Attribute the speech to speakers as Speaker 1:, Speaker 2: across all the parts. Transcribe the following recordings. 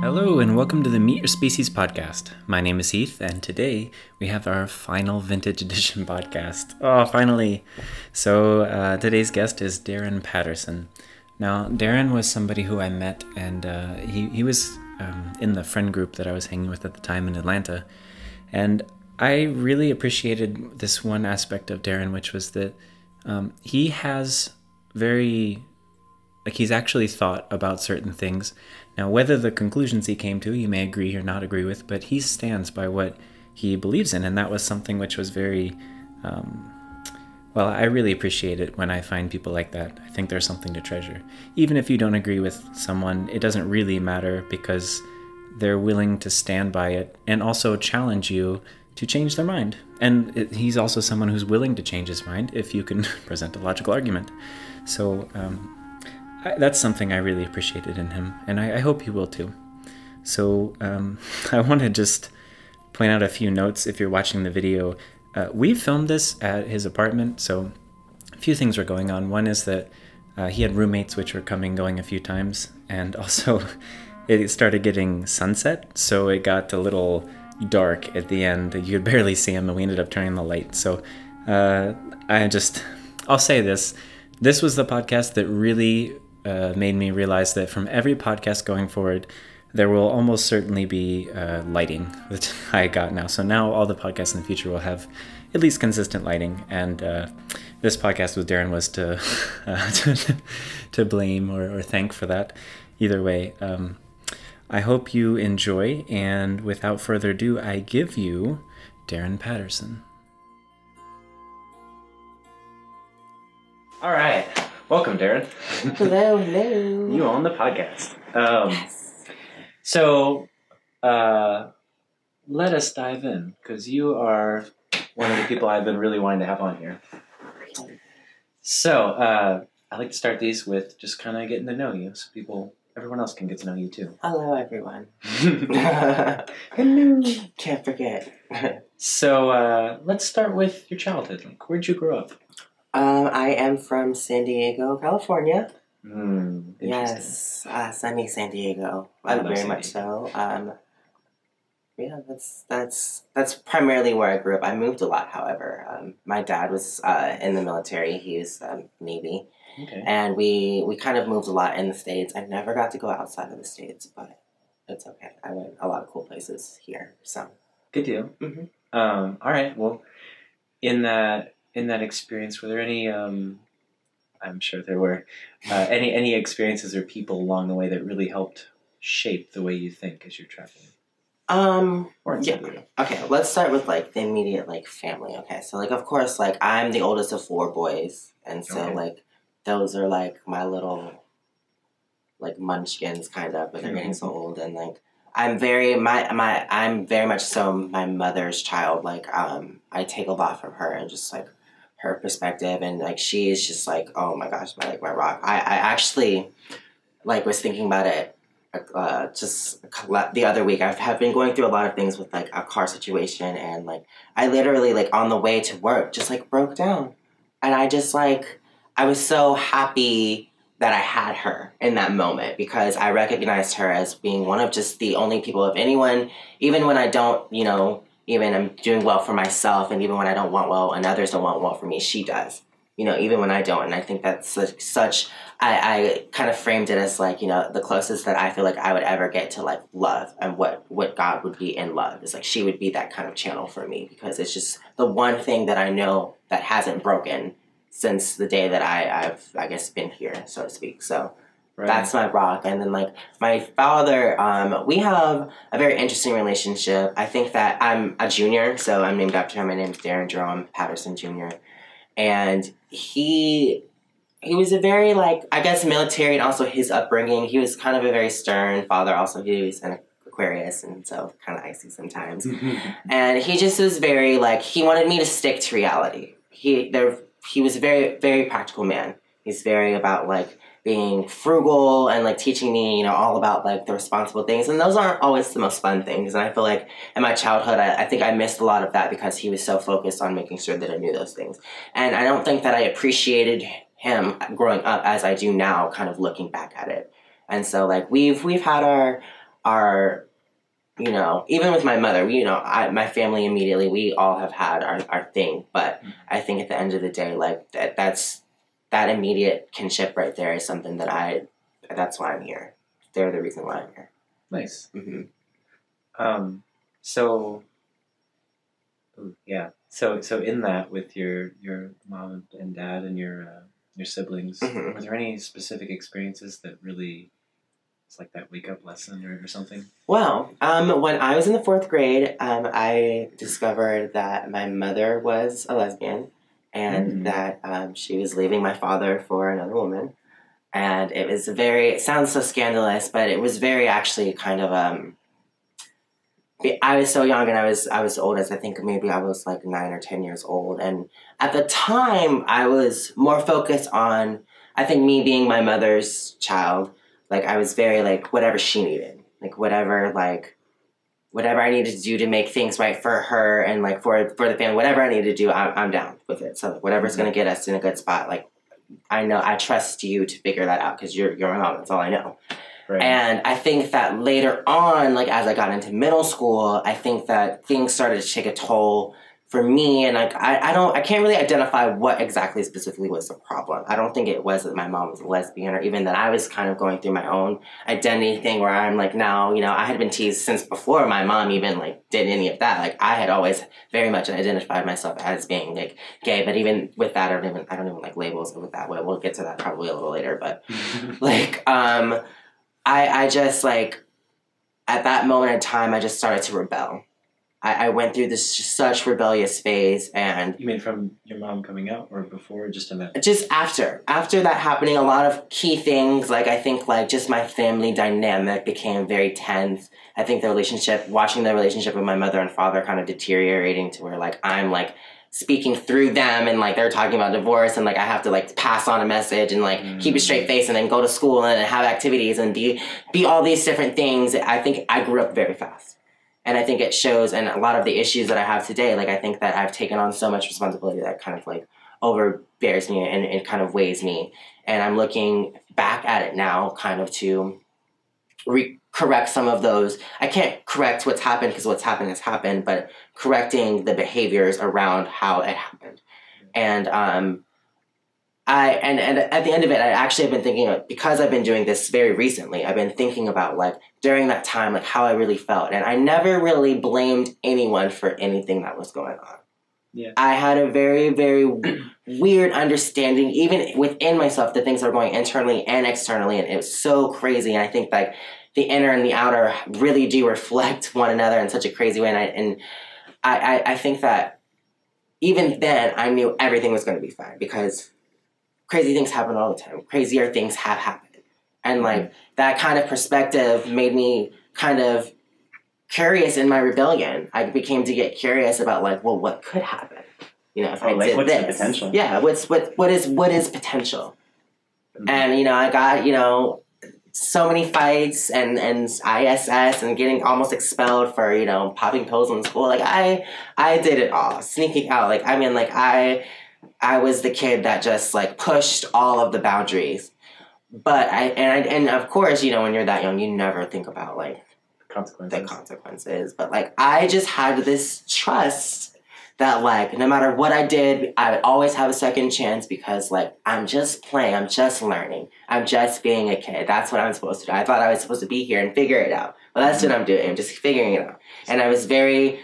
Speaker 1: Hello and welcome to the Meet Your Species podcast. My name is Heath and today we have our final vintage edition podcast. Oh, finally! So today's guest is Darren Patterson. Now, Darren was somebody who I met and he was in the friend group that I was hanging with at the time in Atlanta. And I really appreciated this one aspect of Darren, which was that he has he's actually thought about certain things. Now, whether the conclusions he came to, you may agree or not agree with, but he stands by what he believes in, and that was something which was very, I really appreciate it when I find people like that. I think there's something to treasure. Even if you don't agree with someone, it doesn't really matter because they're willing to stand by it and also challenge you to change their mind. And he's also someone who's willing to change his mind if you can present a logical argument. So, that's something I really appreciated in him, and I hope you will too. So I want to just point out a few notes if you're watching the video. We filmed this at his apartment, so a few things were going on. One is that he had roommates which were going a few times, and also it started getting sunset, so it got a little dark at the end. You could barely see him, and we ended up turning the light. So I'll say this. This was the podcast that really made me realize that from every podcast going forward, there will almost certainly be lighting that I got now. So now all the podcasts in the future will have at least consistent lighting. And this podcast with Darren was to blame or thank for that. Either way, I hope you enjoy. And without further ado, I give you Darren Patterson. All right. Welcome, Darren.
Speaker 2: Hello.
Speaker 1: You on the podcast.
Speaker 2: Yes.
Speaker 1: So, let us dive in, because you are one of the people I've been really wanting to have on here. So, I like to start these with just kind of getting to know you, so everyone else can get to know you too.
Speaker 2: Hello, everyone. Hello. Can't forget.
Speaker 1: So, let's start with your childhood. Like, where'd you grow up?
Speaker 2: I am from San Diego, California.
Speaker 1: Yes,
Speaker 2: sunny San Diego. Very much so. Yeah, that's primarily where I grew up. I moved a lot, however. My dad was in the military. He was Navy.
Speaker 1: Okay.
Speaker 2: And we kind of moved a lot in the States. I never got to go outside of the States, but it's okay. I went a lot of cool places here, so.
Speaker 1: Good deal.
Speaker 2: Mm-hmm.
Speaker 1: All right, well, in that experience, were there any, I'm sure there were, any experiences or people along the way that really helped shape the way you think as you're traveling?
Speaker 2: Yeah. Okay, let's start with, the immediate, family, okay? So, of course, I'm the oldest of 4 boys, and so,
Speaker 1: Okay.
Speaker 2: Those are, my little, munchkins, kind of, but they're getting so old, and, I'm very much so my mother's child. I take a lot from her and just, her perspective, and she is just oh my gosh, my rock. I actually was thinking about it just the other week. I have been going through a lot of things with a car situation, and I literally on the way to work just broke down, and I just I was so happy that I had her in that moment, because I recognized her as being one of just the only people, of anyone, even when I don't, even I'm doing well for myself, and even when I don't want well and others don't want well for me, she does. Even when I don't. And I think that's I kind of framed it as the closest that I feel I would ever get to love, and what God would be in love is she would be that kind of channel for me, because it's just the one thing that I know that hasn't broken since the day that I've been here, so to speak. So. Right. That's my rock. And then, my father, we have a very interesting relationship. I think that I'm a junior, so I'm named after him. My name's Darren Jerome Patterson Jr. And he was a very, military, and also his upbringing. He was kind of a very stern father. Also, he was an Aquarius, and so kind of icy sometimes. And he just was very, he wanted me to stick to reality. He was a very, very practical man. He's very about, being frugal and teaching me, all about the responsible things. And those aren't always the most fun things. And I feel in my childhood, I think I missed a lot of that, because he was so focused on making sure that I knew those things. And I don't think that I appreciated him growing up as I do now, kind of looking back at it. And so we've had are, you know, even with my mother, you know, my family immediately, we all have had our thing. But I think at the end of the day, like that immediate kinship right there is something that's why I'm here. They're the reason why I'm here.
Speaker 1: Nice.
Speaker 2: Mm-hmm.
Speaker 1: So in that, with your mom and dad and your siblings,
Speaker 2: Mm-hmm.
Speaker 1: were there any specific experiences that really, it's like that wake up lesson or something?
Speaker 2: Well, when I was in the 4th grade, I discovered that my mother was a lesbian, and that she was leaving my father for another woman. And it sounds so scandalous, but it was very actually kind of, I was so young, and I was old as I think maybe I was like 9 or 10 years old. And at the time I was more focused on, I think, me being my mother's child. Like I was very like, whatever she needed, like whatever I needed to do to make things right for her and like for the family, whatever I needed to do, I'm down with it. So whatever's going to get us in a good spot, like I know I trust you to figure that out because you're my mom. That's all I know. Right. And I think that later on, like as I got into middle school, I think that things started to take a toll for me. And like I can't really identify what exactly specifically was the problem. I don't think it was that my mom was a lesbian, or even that I was kind of going through my own identity thing where I'm like, now, you know, I had been teased since before my mom even like did any of that. Like I had always very much identified myself as being like gay, but even with that, I don't even like labels with that way. We'll get to that probably a little later, but like I just like at that moment in time I just started to rebel. I went through this such rebellious phase. And
Speaker 1: you mean from your mom coming out, or before, just in that?
Speaker 2: Just after that happening, a lot of key things, like I think like just my family dynamic became very tense. I think watching the relationship with my mother and father kind of deteriorating to where like I'm like speaking through them, and like they're talking about divorce, and like I have to like pass on a message and like keep a straight face and then go to school and have activities and be all these different things. I think I grew up very fast. And I think it shows in a lot of the issues that I have today. Like, I think that I've taken on so much responsibility that kind of, like, overbears me and it kind of weighs me. And I'm looking back at it now kind of to correct some of those. I can't correct what's happened because what's happened has happened, but correcting the behaviors around how it happened. And and at the end of it, I actually have been thinking, because I've been doing this very recently, I've been thinking about, like, during that time, like, how I really felt. And I never really blamed anyone for anything that was going on. Yeah. I had a very, very weird understanding, even within myself, the things that were going internally and externally. And it was so crazy. And I think, like, the inner and the outer really do reflect one another in such a crazy way. And I think that even then, I knew everything was going to be fine, because crazy things happen all the time. Crazier things have happened. And, like, that kind of perspective made me kind of curious in my rebellion. I became to get curious about, like, well, what could happen? You know, if I did
Speaker 1: what's
Speaker 2: this.
Speaker 1: The potential?
Speaker 2: Yeah, what is potential? Mm-hmm. And, you know, I got, you know, so many fights and ISS and getting almost expelled for, you know, popping pills in school. Like, I did it all. Sneaking out. Like, I mean, like, I was the kid that just, like, pushed all of the boundaries. But and of course, you know, when you're that young, you never think about, like, the consequences. But, like, I just had this trust that, like, no matter what I did, I would always have a second chance, because, like, I'm just playing. I'm just learning. I'm just being a kid. That's what I'm supposed to do. I thought I was supposed to be here and figure it out. Well, that's what I'm doing. I'm just figuring it out. And I was very...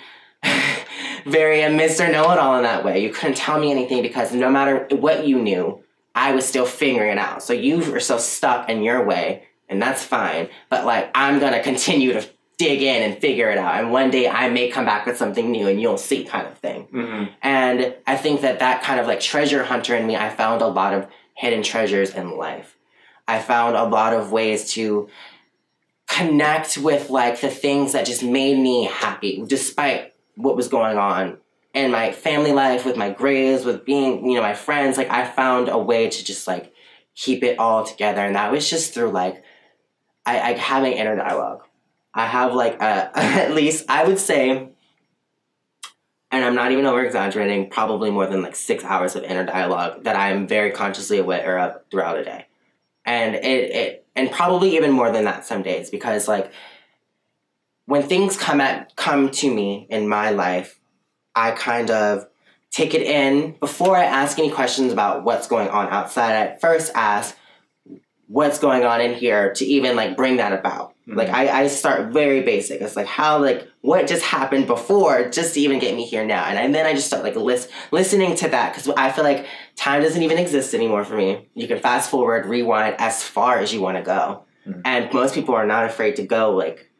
Speaker 2: very a Mr. Know-It-all in that way. You couldn't tell me anything, because no matter what you knew, I was still figuring it out. So you were so stuck in your way, and that's fine. But, like, I'm going to continue to dig in and figure it out. And one day I may come back with something new and you'll see, kind of thing. Mm-hmm. And I think that kind of, like, treasure hunter in me, I found a lot of hidden treasures in life. I found a lot of ways to connect with, like, the things that just made me happy, despite what was going on in my family life, with my grades, with being, you know, my friends. Like, I found a way to just, like, keep it all together. And that was just through, like, I having inner dialogue. I have, like, at least, I would say, and I'm not even over-exaggerating, probably more than, like, 6 hours of inner dialogue that I am very consciously aware of throughout a day. And and probably even more than that some days, because, like, when things come to me in my life, I kind of take it in before I ask any questions about what's going on outside. I first ask what's going on in here to even like bring that about. Mm-hmm. Like I start very basic. It's like how like what just happened before just to even get me here now, and then I just start like listening to that, because I feel like time doesn't even exist anymore for me. You can fast forward, rewind as far as you want to go, mm-hmm. and most people are not afraid to go like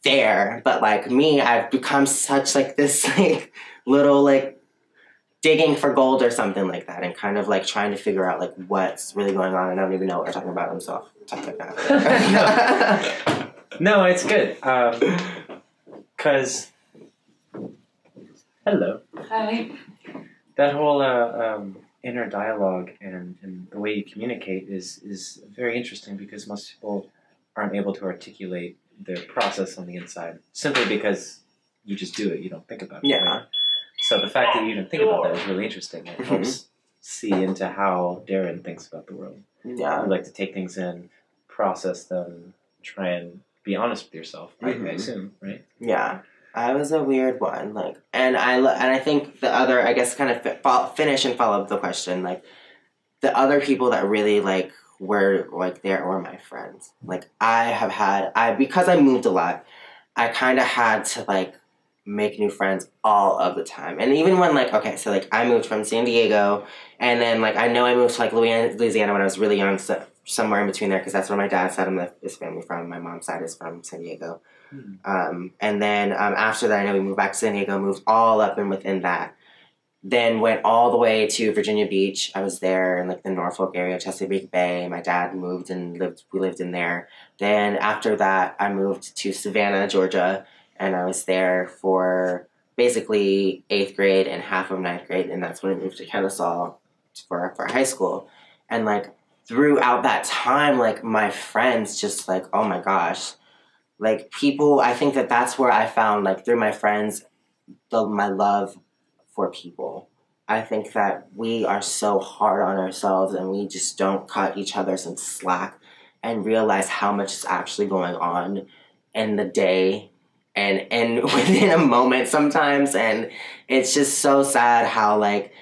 Speaker 2: there. But like me, I've become such like this like little like digging for gold or something like that, and kind of like trying to figure out like what's really going on. And I don't even know what we're talking about himself. Talk like that.
Speaker 1: No, it's good. Cause hello.
Speaker 3: Hi.
Speaker 1: That whole inner dialogue and the way you communicate is very interesting, because most people aren't able to articulate their process on the inside simply because you just do it. You don't think about it.
Speaker 2: Yeah.
Speaker 1: Right? So the fact that you even think about that is really interesting. It helps see into how Darren thinks about the world.
Speaker 2: Yeah.
Speaker 1: You like to take things in, process them, try and be honest with yourself, I assume, right?
Speaker 2: Yeah. I was a weird one, like, and I think the other, I guess, kind of finish and follow up the question, like, the other people that really, like, were, like, there were my friends. Like, because I moved a lot, I kind of had to, like, make new friends all of the time. And even when, like, okay, so, like, I moved from San Diego, and then, like, I know I moved to, like, Louisiana when I was really young, so somewhere in between there, because that's where my dad's side of his family from. My mom's side is from San Diego. And then after that, I know we moved back to San Diego, moved all up and within that. Then went all the way to Virginia Beach. I was there in, like, the Norfolk area, Chesapeake Bay. My dad moved and we lived in there. Then after that, I moved to Savannah, Georgia, and I was there for basically 8th grade and half of 9th grade, and that's when I moved to Kennesaw for high school. And, like, throughout that time, like, my friends just, like, oh my gosh. Like, people, I think that's where I found, like, through my friends, my love for people. I think that we are so hard on ourselves, and we just don't cut each other some slack and realize how much is actually going on in the day and within a moment sometimes. And it's just so sad how, like,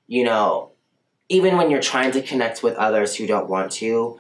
Speaker 2: you know, even when you're trying to connect with others who don't want to,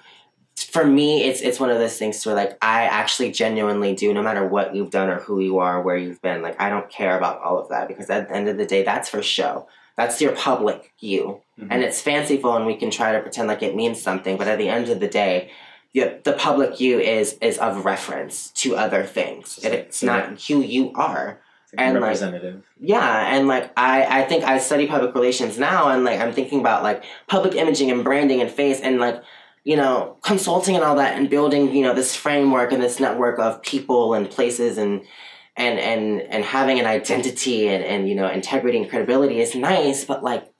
Speaker 2: for me, it's one of those things where, like, I actually genuinely do, no matter what you've done or who you are, where you've been, like, I don't care about all of that, because at the end of the day, that's for show. That's your public you. Mm-hmm. And it's fanciful, and we can try to pretend like it means something, but at the end of the day, the public you is of reference to other things. It's not who you are.
Speaker 1: It's like representative.
Speaker 2: Like, yeah, and, like, I think I study public relations now, and, like, I'm thinking about, like, public imaging and branding and face and, like, you know, consulting and all that, and building, you know, this framework and this network of people and places and having an identity and you know, integrity and credibility is nice, but, like,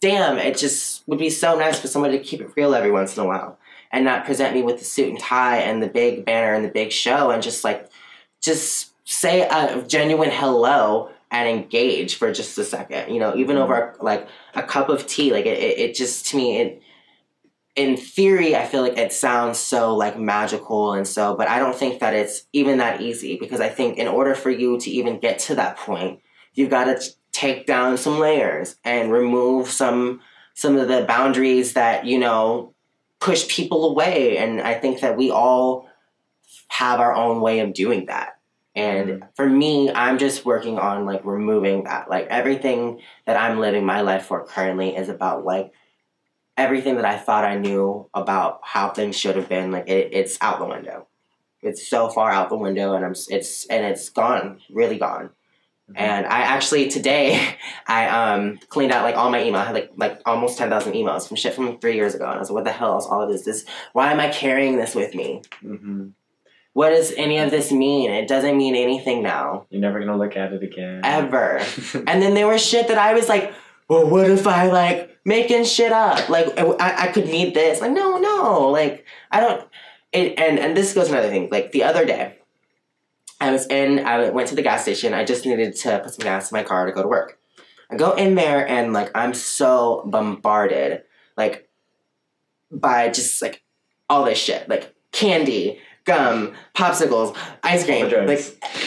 Speaker 2: damn, it just would be so nice for somebody to keep it real every once in a while and not present me with the suit and tie and the big banner and the big show, and just say a genuine hello and engage for just a second, you know, even over, like, a cup of tea. Like, it just, to me, in theory, I feel like it sounds so, like, magical and so, but I don't think that it's even that easy, because I think in order for you to even get to that point, you've got to take down some layers and remove some of the boundaries that, you know, push people away. And I think that we all have our own way of doing that. And for me, I'm just working on, like, removing that. Like, everything that I'm living my life for currently is about, like, everything that I thought I knew about how things should have been. Like, it's out the window. It's so far out the window, and it's gone, really gone. Mm-hmm. And I actually today I cleaned out, like, all my email. I had like almost 10,000 emails from shit from 3 years ago, and I was like, what the hell is all of this? Why am I carrying this with me? Mm-hmm. What does any of this mean? It doesn't mean anything now.
Speaker 1: You're never gonna look at it again.
Speaker 2: Ever. And then there was shit that I was like, well, what if I, like, making shit up? Like, I could need this. Like, no. Like, I don't. And this goes to another thing. Like, the other day, I went to the gas station. I just needed to put some gas in my car to go to work. I go in there, and, like, I'm so bombarded, like, by just, like, all this shit. Like, candy, gum, popsicles, ice cream, like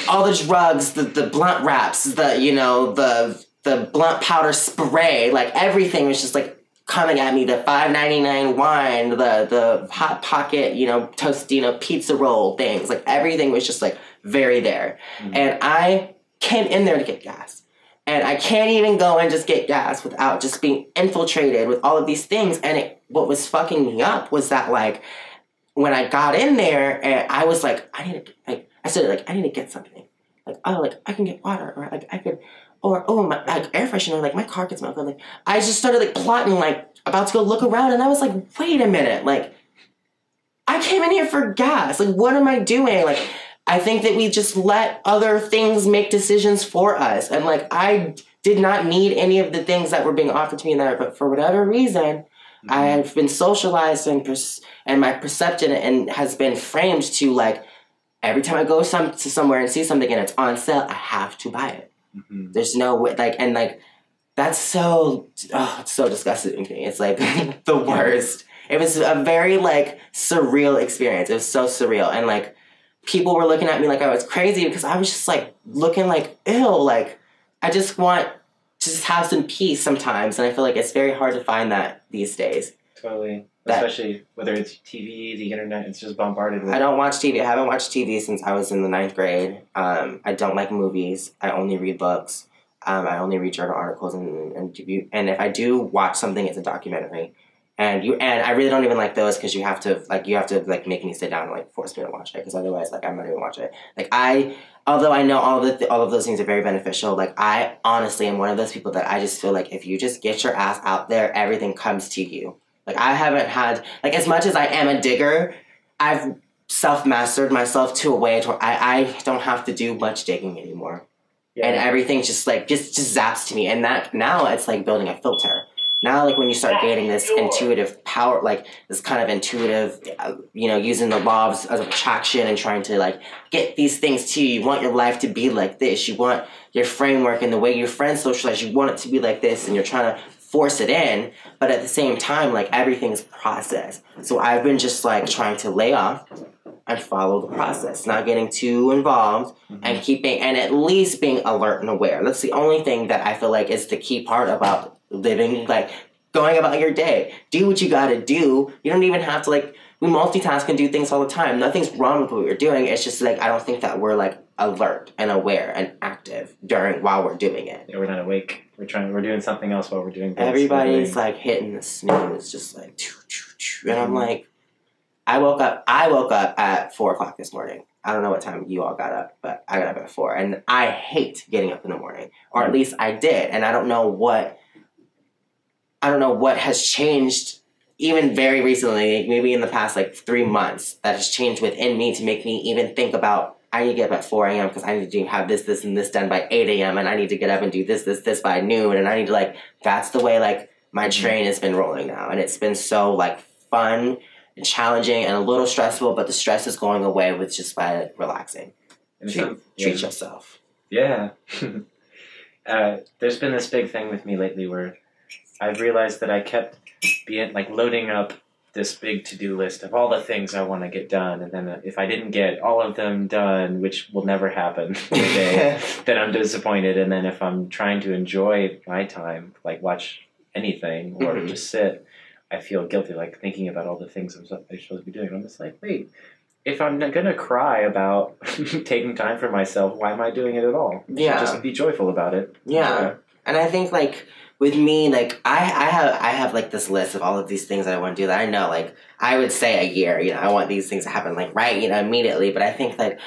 Speaker 2: all the drugs, the blunt wraps, the blunt powder spray, like everything was just like coming at me. The $5.99 wine, the Hot Pocket, Tostino pizza roll things, like everything was just like very there. Mm-hmm. And I came in there to get gas. And I can't even go and just get gas without just being infiltrated with all of these things. And what was fucking me up was that, like, when I got in there, and I was like, I need to get something. Like, oh, like, I can get water, or like, I could, or, oh, my, like, air freshener, like, my car can smell good. Like, I just started, like, plotting, like, about to go look around, and I was like, wait a minute, like, I came in here for gas. Like, what am I doing? Like, I think that we just let other things make decisions for us. And, like, I did not need any of the things that were being offered to me there. But for whatever reason, I have been socialized and my perception and has been framed to, like, every time I go to somewhere and see something and it's on sale, I have to buy it. Mm-hmm. There's no way, like, and, like, that's so, it's so disgusting to me. It's, like, the worst. It was a very, like, surreal experience. It was so surreal. And, like, people were looking at me like I was crazy because I was just, like, looking like, ew, like, I just want to just have some peace sometimes. And I feel like it's very hard to find that these days.
Speaker 3: Totally. Especially whether it's TV, the internet, it's just bombarded with.
Speaker 2: I don't watch TV. I haven't watched TV since I was in the 9th grade. I don't like movies. I only read books. I only read journal articles and if I do watch something, it's a documentary. And I really don't even like those because you have to make me sit down and, like, force me to watch it, because otherwise, like, I'm not even watch it. Like, although I know all of those things are very beneficial, like, I honestly am one of those people that I just feel like if you just get your ass out there, everything comes to you. Like, I haven't had, like, as much as I am a digger, I've self-mastered myself to a way to where I don't have to do much digging anymore. Yeah. And everything just, like, just zaps to me. And that, now it's like building a filter. Now, like, when you start gaining this intuitive power, like, this kind of intuitive, using the laws of attraction and trying to, like, get these things to you. You want your life to be like this. You want your framework and the way your friends socialize, you want it to be like this, and you're trying to force it in. But at the same time, like, everything's process. So I've been just, like, trying to lay off and follow the process, not getting too involved, and at least being alert and aware. That's the only thing that I feel like is the key part about living, like, going about your day. Do what you gotta do. You don't even have to, like, we multitask and do things all the time. Nothing's wrong with what we're doing. It's just, like, I don't think that we're, like, alert and aware and active while we're doing it.
Speaker 3: Yeah, we're not awake. We're doing something else while we're doing things.
Speaker 2: Everybody's, like, hitting the snooze, just like, and I'm like, I woke up at 4 o'clock this morning. I don't know what time you all got up, but I got up at 4. And I hate getting up in the morning. Or at least I did. And I don't know what has changed even very recently, maybe in the past, like, 3 months, that has changed within me to make me even think about, I need to get up at 4 a.m. because I need to have this, and this done by 8 a.m. And I need to get up and do this by noon. And I need to, like, that's the way, like, my train has been rolling now. And it's been so, like, fun and challenging and a little stressful, but the stress is going away with just by relaxing. Treat yourself.
Speaker 3: Yeah. There's been this big thing with me lately where I've realized that I kept loading up this big to-do list of all the things I want to get done, and then if I didn't get all of them done, which will never happen today, then I'm disappoined. And then if I'm trying to enjoy my time, like watch anything or just sit, I feel guilty, like thinking about all the things I'm supposed to be doing. I'm just like, wait, if I'm not going to cry about taking time for myself, why am I doing it at all?
Speaker 2: Yeah.
Speaker 3: Just be joyful about it.
Speaker 2: Yeah. And I think, like, with me, like, I have like, this list of all of these things that I want to do that I know, like, I would say a year, I want these things to happen, like, right, immediately. But I think, like,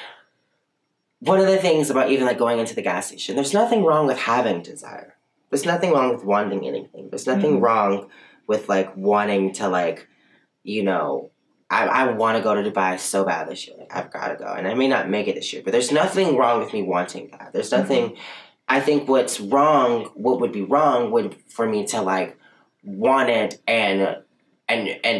Speaker 2: one of the things about even, like, going into the gas station, there's nothing wrong with having desire. There's nothing wrong with wanting anything. There's nothing wrong with, like, wanting to, like, I want to go to Dubai so bad this year. Like, I've got to go. And I may not make it this year, but there's nothing wrong with me wanting that. There's nothing... I think what would be wrong for me to, like, want it and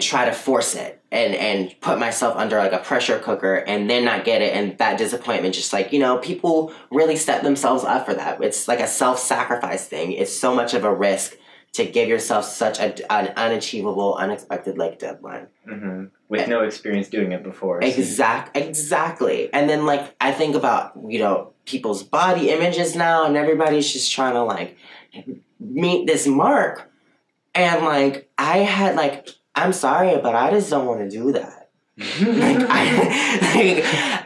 Speaker 2: try to force it and put myself under, like, a pressure cooker and then not get it, and that disappointment, just, like, people really set themselves up for that. It's like a self-sacrifice thing. It's so much of a risk to give yourself such an unachievable, unexpected like deadline.
Speaker 3: Mm-hmm. With no experience doing it before.
Speaker 2: Exactly. And then like I think about, you know, people's body images now, and everybody's just trying to like meet this mark. And like I'm sorry, but I just don't want to do that.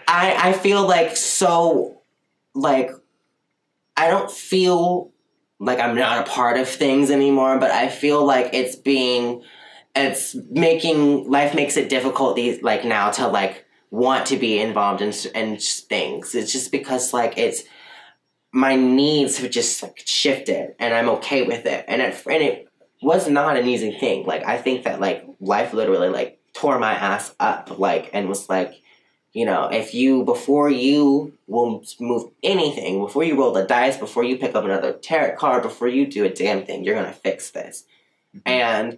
Speaker 2: I feel like so like I don't feel like I'm not a part of things anymore, but I feel like life makes it difficult like now to like want to be involved in things. It's just because like my needs have just like shifted, and I'm okay with it. And it was not an easy thing. Like I think that like life literally like tore my ass up, like, and was like, you know, before you will move anything, before you roll the dice, before you pick up another tarot card, before you do a damn thing, you're gonna fix this. And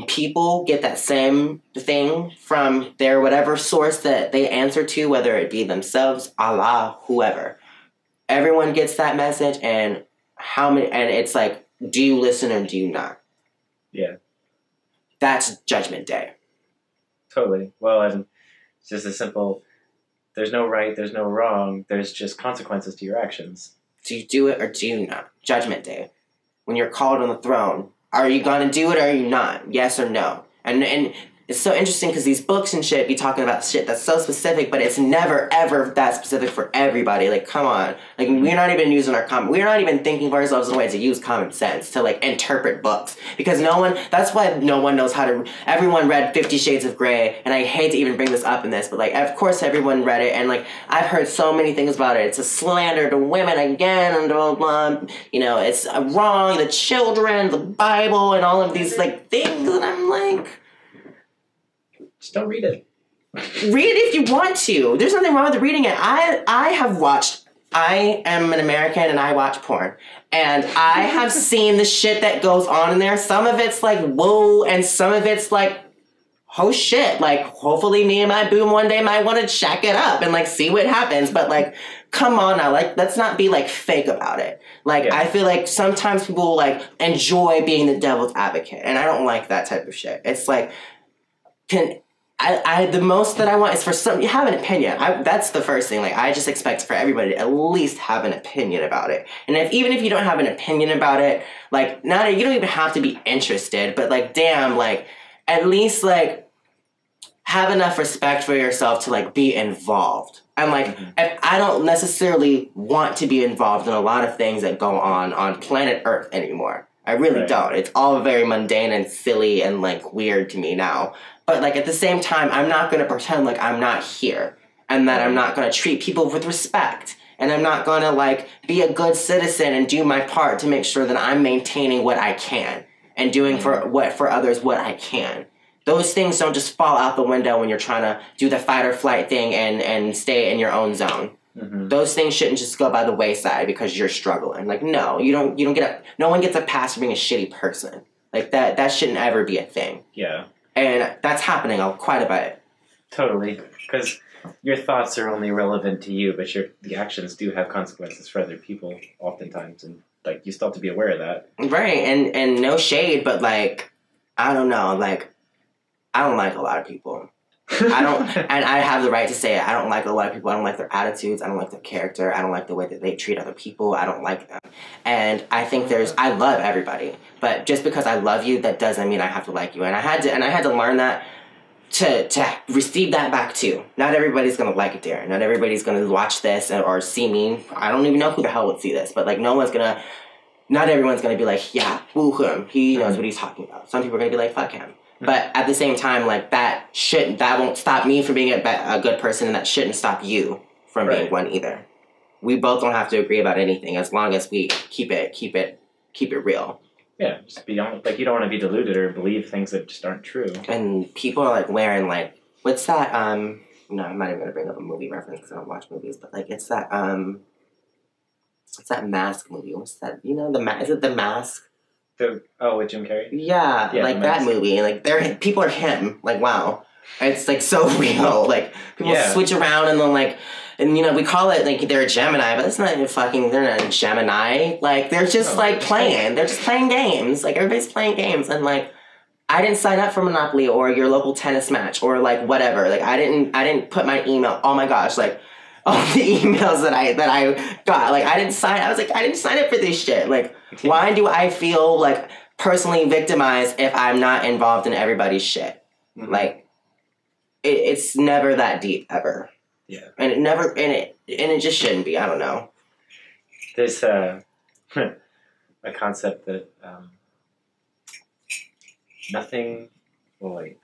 Speaker 2: people get that same thing from their whatever source that they answer to, whether it be themselves, Allah, whoever. Everyone gets that message, and it's like, do you listen or do you not?
Speaker 3: Yeah.
Speaker 2: That's Judgment Day.
Speaker 3: Totally. Well, and it's just a simple, there's no right, there's no wrong, there's just consequences to your actions.
Speaker 2: Do you do it or do you not? Judgment Day. When you're called on the throne, are you going to do it or are you not? Yes or no? And it's so interesting because these books and shit be talking about shit that's so specific, but it's never, ever that specific for everybody. Like, come on. Like, we're not even using we're not even thinking of ourselves in a way to use common sense to, like, interpret books. Because that's why no one knows how to, everyone read 50 Shades of Grey, and I hate to even bring this up in this, but, like, of course everyone read it, and, like, I've heard so many things about it. It's a slander to women again, and blah, blah, blah. You know, it's wrong, the children, the Bible, and all of these, like, things, and I'm like...
Speaker 3: Just don't read it.
Speaker 2: Read it if you want to. There's nothing wrong with reading it. I am an American and I watch porn. And I have seen the shit that goes on in there. Some of it's like, whoa, and some of it's like, oh shit. Like, hopefully me and my boom one day might want to check it up and like see what happens. But like, come on now. Like, let's not be like fake about it. Like, yeah. I feel like sometimes people like enjoy being the devil's advocate. And I don't like that type of shit. It's like, the most that I want is for you have an opinion. That's the first thing. Like, I just expect for everybody to at least have an opinion about it. And even if you don't have an opinion about it, like, you don't even have to be interested, but like, damn, like, at least like have enough respect for yourself to like be involved. And like, if I don't necessarily want to be involved in a lot of things that go on planet Earth anymore. I really don't. It's all very mundane and silly and like weird to me now. But like at the same time, I'm not going to pretend like I'm not here, and that I'm not going to treat people with respect, and I'm not going to like be a good citizen and do my part to make sure that I'm maintaining what I can and doing for others what I can. Those things don't just fall out the window when you're trying to do the fight or flight thing and stay in your own zone. Mm-hmm. Those things shouldn't just go by the wayside because you're struggling. Like, no, no one gets a pass for being a shitty person. Like, that shouldn't ever be a thing.
Speaker 3: Yeah.
Speaker 2: And that's happening quite a bit.
Speaker 3: Totally. Because your thoughts are only relevant to you, but the actions do have consequences for other people oftentimes. And, like, you still have to be aware of that.
Speaker 2: Right. And no shade, but, like, I don't know. Like, I don't like a lot of people. And I have the right to say it. I don't like a lot of people. I don't like their attitudes. I don't like their character. I don't like the way that they treat other people. I don't like them. And I think I love everybody. But just because I love you, that doesn't mean I have to like you. And I had to learn that to receive that back too. Not everybody's going to like it, Darren. Not everybody's going to watch this or see me. I don't even know who the hell would see this. But like not everyone's going to be like, yeah, woo him. He knows what he's talking about. Some people are going to be like, fuck him. But at the same time, like, that won't stop me from being a good person, and that shouldn't stop you from being one either. We both don't have to agree about anything as long as we keep it real.
Speaker 3: Yeah, just be honest. Like, you don't want to be deluded or believe things that just aren't true.
Speaker 2: And people are like wearing like, what's that? No, I'm not even gonna bring up a movie reference because I don't watch movies. But like, it's that what's that Mask movie? What's that? You know, is it The Mask?
Speaker 3: With Jim Carrey?
Speaker 2: Yeah, like that movie. Like, people are him. Like, wow. It's, like, so real. Like, people switch around and then, like, And, you know, we call it, like, they're a Gemini, but it's not even fucking, they're not a Gemini. Like, they're just, playing. They're just playing games. Like, everybody's playing games. And, like, I didn't sign up for Monopoly or your local tennis match or, like, whatever. Like, I didn't put my email, oh my gosh, like, all the emails that I got. Like, I didn't sign up for this shit. Like, why do I feel, like, personally victimized if I'm not involved in everybody's shit? Mm-hmm. Like, it's never that deep, ever.
Speaker 3: Yeah.
Speaker 2: And it just shouldn't be. I don't know.
Speaker 3: There's a concept that nothing. Well, wait.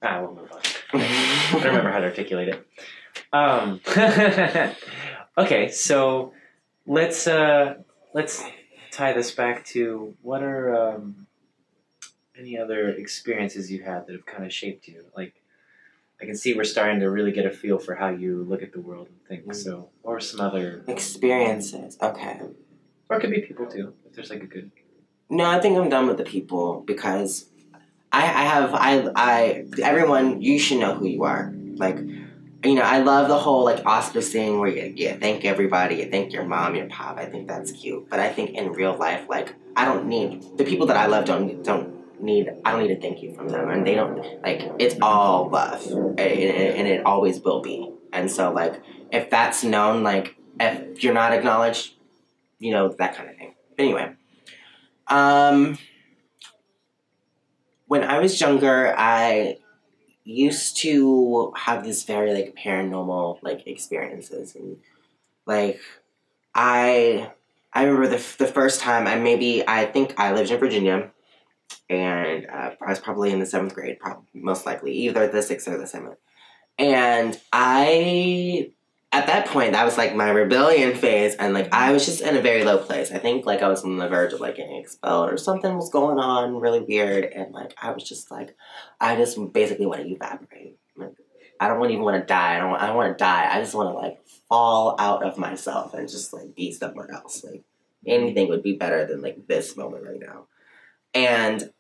Speaker 3: We'll move on. I don't remember how to articulate it. Okay, so let's tie this back to what are any other experiences you had that have kind of shaped you? Like, I can see we're starting to really get a feel for how you look at the world and think. So, or some other
Speaker 2: experiences. Okay.
Speaker 3: Or it could be people too, if there's like a good.
Speaker 2: No, I think I'm done with the people because everyone, you should know who you are. Like, you know, I love the whole like auspice thing where you thank everybody, you thank your mom, your pop. I think that's cute. But I think in real life, like, I don't need the people that I love. I don't need a thank you from them, and they don't, like, it's all love, and it always will be. And so, like, if that's known, like, if you're not acknowledged, you know, that kind of thing. But anyway, when I was younger, I used to have this very, like, paranormal, like, experiences, and, like, I remember the first time I think I lived in Virginia. And I was probably in the 7th grade, most likely, either the 6th or the 7th. And at that point, that was, like, my rebellion phase, and, like, I was just in a very low place. I think, like, I was on the verge of, like, getting expelled, or something was going on really weird, and, like, I was just, like, I just basically want to evaporate. Like, I don't even want to die. I don't want to die. I just want to, like, fall out of myself and just, like, be somewhere else. Like, anything would be better than, like, this moment right now. And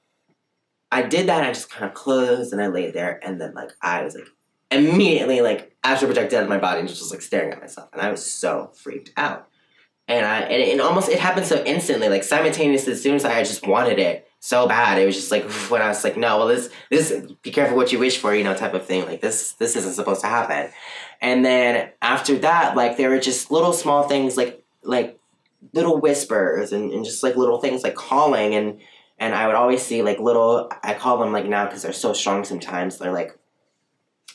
Speaker 2: I did that, and I just kind of closed, and I laid there, and then, like, I was, like, immediately, like, astral projected out of my body and just like, staring at myself, and I was so freaked out. And it happened so instantly, like, simultaneously, as soon as I just wanted it so bad, it was just, like, when I was like, no, well, this, be careful what you wish for, you know, type of thing, like, this isn't supposed to happen. And then, after that, like, there were just little small things, like little whispers, and just, like, little things, like, calling, and I would always see, like, little, I call them, like, now, because they're so strong sometimes, they're, like,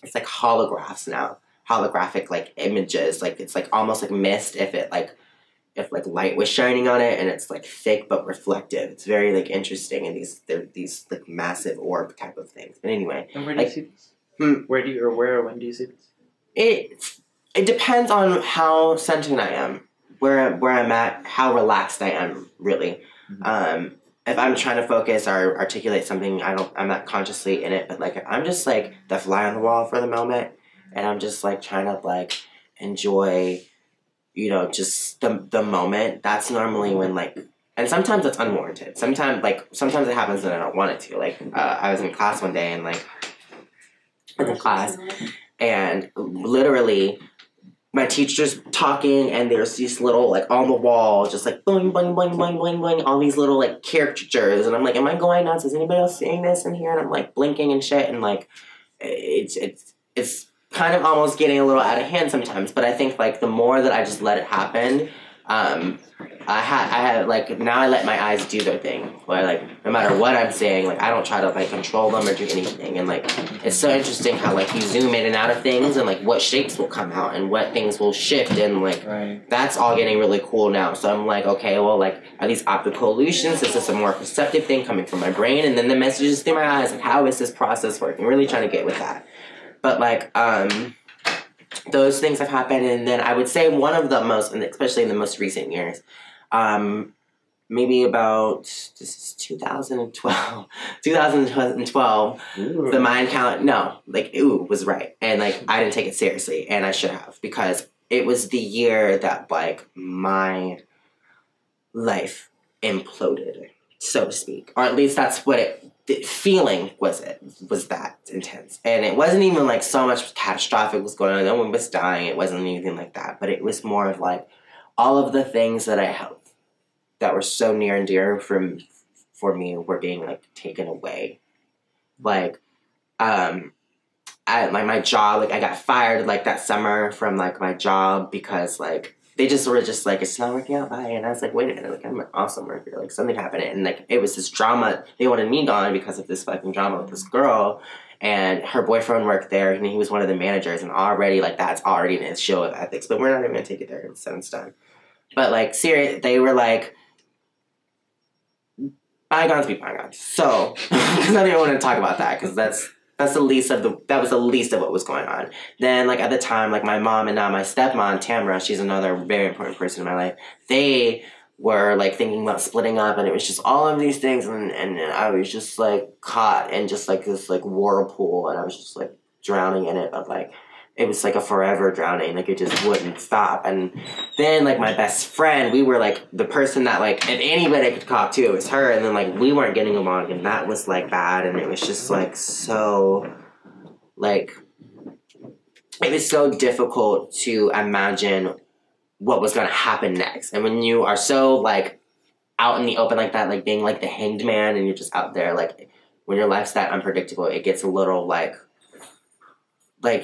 Speaker 2: it's, like, holographs now. Holographic, like, images. Like, it's, like, almost like mist if light was shining on it, and it's, like, thick but reflective. It's very, like, interesting, and they're these, like, massive orb type of things. But anyway.
Speaker 3: And where do you see this? Where or when do you see this?
Speaker 2: It depends on how centered I am, where I'm at, how relaxed I am, really. Mm-hmm. If I'm trying to focus or articulate something, I'm not consciously in it, but, like, I'm just, like, the fly on the wall for the moment, and I'm just, like, trying to, like, enjoy, you know, just the moment. That's normally when, like, and sometimes it's unwarranted. Sometimes it happens and I don't want it to. Like, I was in class one day, and, like, and literally, my teacher's talking, and there's these little, like, on the wall, just, like, boing, boing, boing, boing, boing, boing, all these little, like, caricatures, and I'm like, am I going nuts? Is anybody else seeing this in here? And I'm, like, blinking and shit, and, like, it's kind of almost getting a little out of hand sometimes, but I think, like, the more that I just let it happen, I had, like, now I let my eyes do their thing, where, like, no matter what I'm saying, like, I don't try to, like, control them or do anything, and, like, it's so interesting how, like, you zoom in and out of things, and, like, what shapes will come out, and what things will shift, and, like, right. That's all getting really cool now, so I'm like, okay, well, like, are these optical illusions? Is this a more perceptive thing coming from my brain? And then the messages through my eyes, like, how is this process working? Really trying to get with that. But, like, those things have happened, and then I would say one of the most, and especially in the most recent years, maybe about, this is 2012,
Speaker 3: Ooh.
Speaker 2: The mind count, no, like, was right, and, like, I didn't take it seriously, and I should have, because it was the year that, like, my life imploded, so to speak, or at least that's what it the feeling was that intense. And it wasn't even like so much catastrophic was going on. No one was dying. It wasn't anything like that. But it was more of like all of the things that I held that were so near and dear for me were being like taken away. Like, my job, like I got fired like that summer from like my job because like they just were just like, it's not working out, bye. And I was like, wait a minute, like I'm an awesome worker, like something happened. And like it was this drama. They wanted me gone because of this fucking drama with this girl, and her boyfriend worked there and he was one of the managers, and already like that's already an issue of ethics, but we're not even gonna take it there, it's done. But like serious, they were like, bygones be bygones. So because I didn't want to talk about that because that was the least of what was going on. Then, like, at the time, like, my mom and now my stepmom, Tamara, she's another very important person in my life, they were, like, thinking about splitting up, and it was just all of these things, and I was just, like, caught in just, like, this, like, whirlpool, and I was just, like, drowning in it, but, like, it was, like, a forever drowning, like, it just wouldn't stop. And then, like, my best friend, we were, like, the person that, like, if anybody could talk to, it was her, and then, like, we weren't getting along, and that was, like, bad, and it was just, like, so, like, it was so difficult to imagine what was going to happen next. And when you are so, like, out in the open like that, like, being, like, the hanged man, and you're just out there, like, when your life's that unpredictable, it gets a little, like,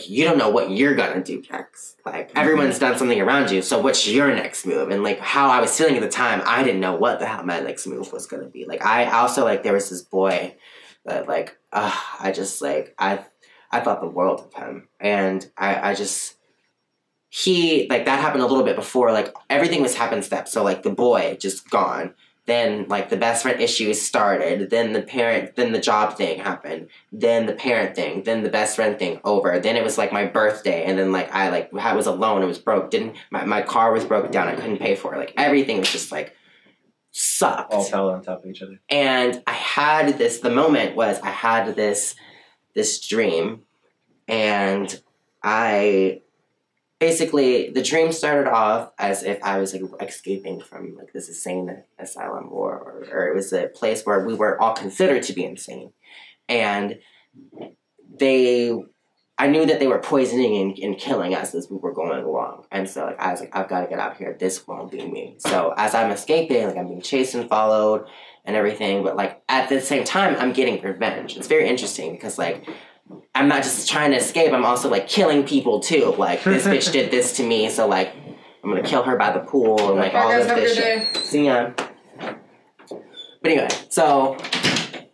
Speaker 2: you don't know what you're gonna do next. Like, everyone's done something around you, so what's your next move? And, like, how I was feeling at the time, I didn't know what the hell my next move was gonna be. Like, I also, like, there was this boy that, like, I just, like, I thought the world of him. And I just, he, like, that happened a little bit before, like, everything was happenstep. So, like, the boy just gone. Then, like, the best friend issues started. Then the job thing happened. Then the parent thing. Then the best friend thing over. Then it was, like, my birthday. And then, like, I was alone. It was broke. My car was broken down. I couldn't pay for it. Like, everything was just, like, sucked.
Speaker 3: All fell on top of each other.
Speaker 2: And I had this dream. And basically, the dream started off as if I was, like, escaping from, like, this insane asylum, or it was a place where we were all considered to be insane. And I knew that they were poisoning and killing us as we were going along. And so, like, I was like, I've got to get out of here. This won't be me. So as I'm escaping, like, I'm being chased and followed and everything. But, like, at the same time, I'm getting revenge. It's very interesting because, like, I'm not just trying to escape, I'm also, like, killing people, too. Like, this bitch did this to me, so, like, I'm gonna kill her by the pool, and, like, all this shit. See ya. But anyway, so,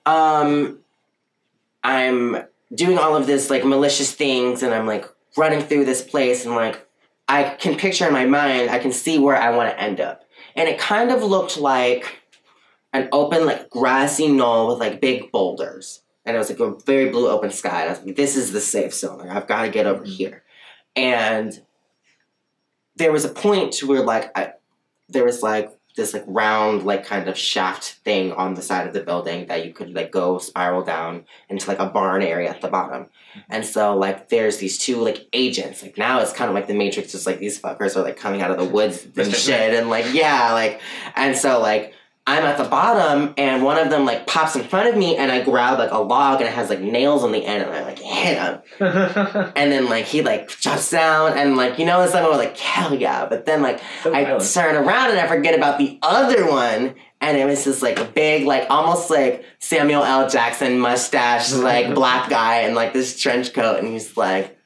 Speaker 2: I'm doing all of this, like, malicious things, and I'm, like, running through this place, and, like, I can picture in my mind, I can see where I want to end up. And it kind of looked like an open, like, grassy knoll with, like, big boulders. And it was, like, a very blue open sky. And I was like, this is the safe zone. Like, I've got to get over here. And there was a point where, like, there was, like, this, like, round, like, kind of shaft thing on the side of the building that you could, like, go spiral down into, like, a barn area at the bottom. And so, like, there's these two, like, agents. Like, now it's kind of like the Matrix. Just, like, these fuckers are, like, coming out of the woods and shit. And, like, yeah, like, and so, like, I'm at the bottom, and one of them, like, pops in front of me, and I grab, like, a log, and it has, like, nails on the end, and I, like, hit him. And then, like, he, like, jumps down, and, like, you know, it's like, I was like, hell yeah. But then, like, I turn around, and I forget about the other one, and it was this, like, big, like, almost, like, Samuel L. Jackson mustache, like, black guy, and, like, this trench coat, and he's, like,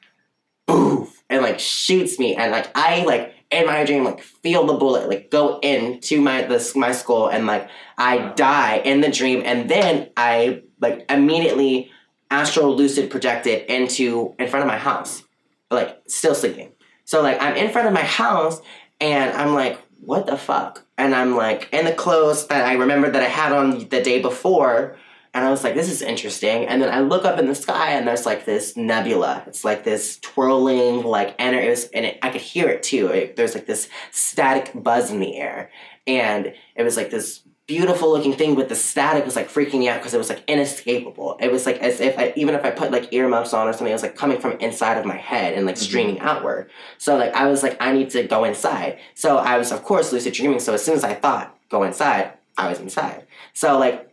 Speaker 2: boof, and, like, shoots me, and, like, I, like, in my dream, like, feel the bullet, like, go into my skull, and, like, I die in the dream, and then I, like, immediately astral lucid projected in front of my house, like, still sleeping. So, like, I'm in front of my house, and I'm like, what the fuck? And I'm, like, in the clothes that I remembered that I had on the day before, and I was like, this is interesting. And then I look up in the sky, and there's, like, this nebula. It's, like, this twirling, like, energy. I could hear it, too. There's, like, this static buzz in the air. And it was, like, this beautiful-looking thing, but the static was, like, freaking me out because it was, like, inescapable. It was, like, as if even if I put, like, earmuffs on or something, it was, like, coming from inside of my head and, like, streaming outward. So, like, I was, like, I need to go inside. So I was, of course, lucid dreaming. So as soon as I thought, go inside, I was inside. So, like,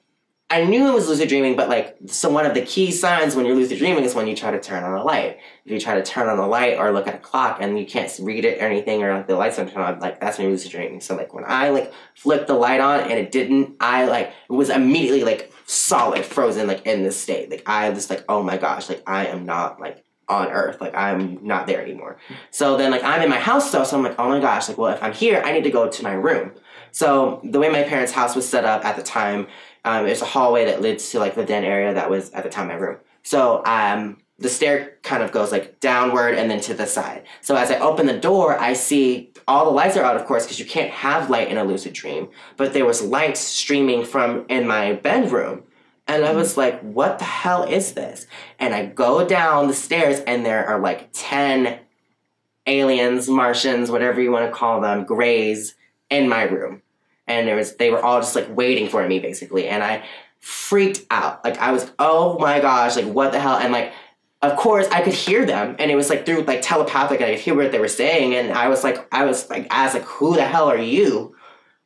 Speaker 2: I knew it was lucid dreaming, but like, so one of the key signs when you're lucid dreaming is when you try to turn on a light. If you try to turn on a light or look at a clock and you can't read it or anything, or like, the lights don't turn on, like, that's when you're lucid dreaming. So like, when I like flipped the light on and it didn't, I like was immediately like solid, frozen, like in this state. Like I was like, oh my gosh, like I am not like on Earth, like I'm not there anymore. So then like I'm in my house though, so I'm like, oh my gosh, like, well, if I'm here, I need to go to my room. So the way my parents' house was set up at the time, there's a hallway that leads to like the den area that was at the time my room. So the stair kind of goes like downward and then to the side. So as I open the door, I see all the lights are out, of course, because you can't have light in a lucid dream. But there was lights streaming from in my bedroom. And I was like, what the hell is this? And I go down the stairs and there are like 10 aliens, Martians, whatever you want to call them, grays in my room. And they were all just like waiting for me basically. And I freaked out. Like I was, oh my gosh, like what the hell? And like, of course I could hear them and it was like through like telepathic, I could hear what they were saying. And I was like, who the hell are you?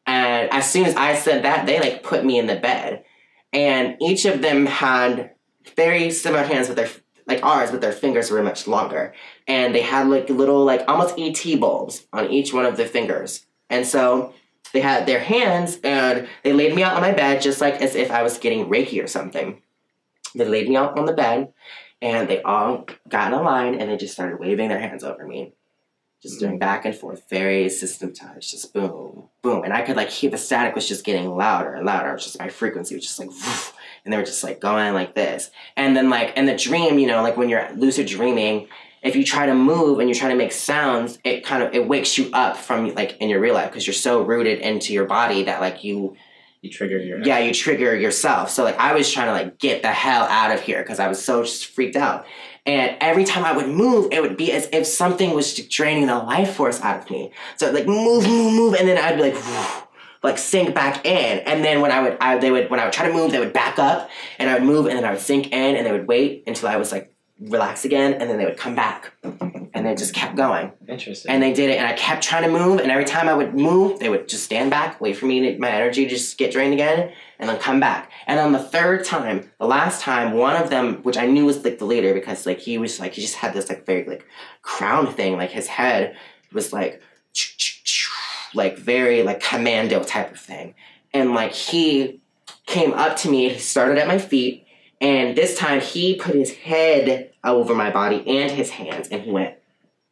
Speaker 2: And as soon as I said that, they like put me in the bed. And each of them had very similar hands with their, like ours, but their fingers were much longer. And they had like little, like almost ET bulbs on each one of their fingers. And so they had their hands and they laid me out on my bed just like as if I was getting Reiki or something. They laid me out on the bed and they all got in a line and they just started waving their hands over me. Just doing back and forth, very systematized, just boom, boom. And I could like hear the static was just getting louder and louder. It was just my frequency was just like, woof, and they were just like going like this. And then like in the dream, you know, like when you're lucid dreaming, if you try to move and you try to make sounds, it wakes you up from like in your real life because you're so rooted into your body that like you trigger you trigger yourself. So like I was trying to like get the hell out of here because I was so just freaked out. And every time I would move, it would be as if something was draining the life force out of me. So I'd like move, and then I'd be like sink back in. And then when I would try to move, they would back up, and I would move, and then I would sink in, and they would wait until I was like relax again, and then they would come back, and they just kept going.
Speaker 3: Interesting.
Speaker 2: And they did it, and I kept trying to move, and every time I would move, they would just stand back, wait for me, my energy to just get drained again, and then come back. And on the third time, the last time, one of them, which I knew was like the leader, because like he just had this like very like crown thing, like his head was like very like commando type of thing, and like he came up to me, he started at my feet. And this time, he put his head over my body and his hands, and he went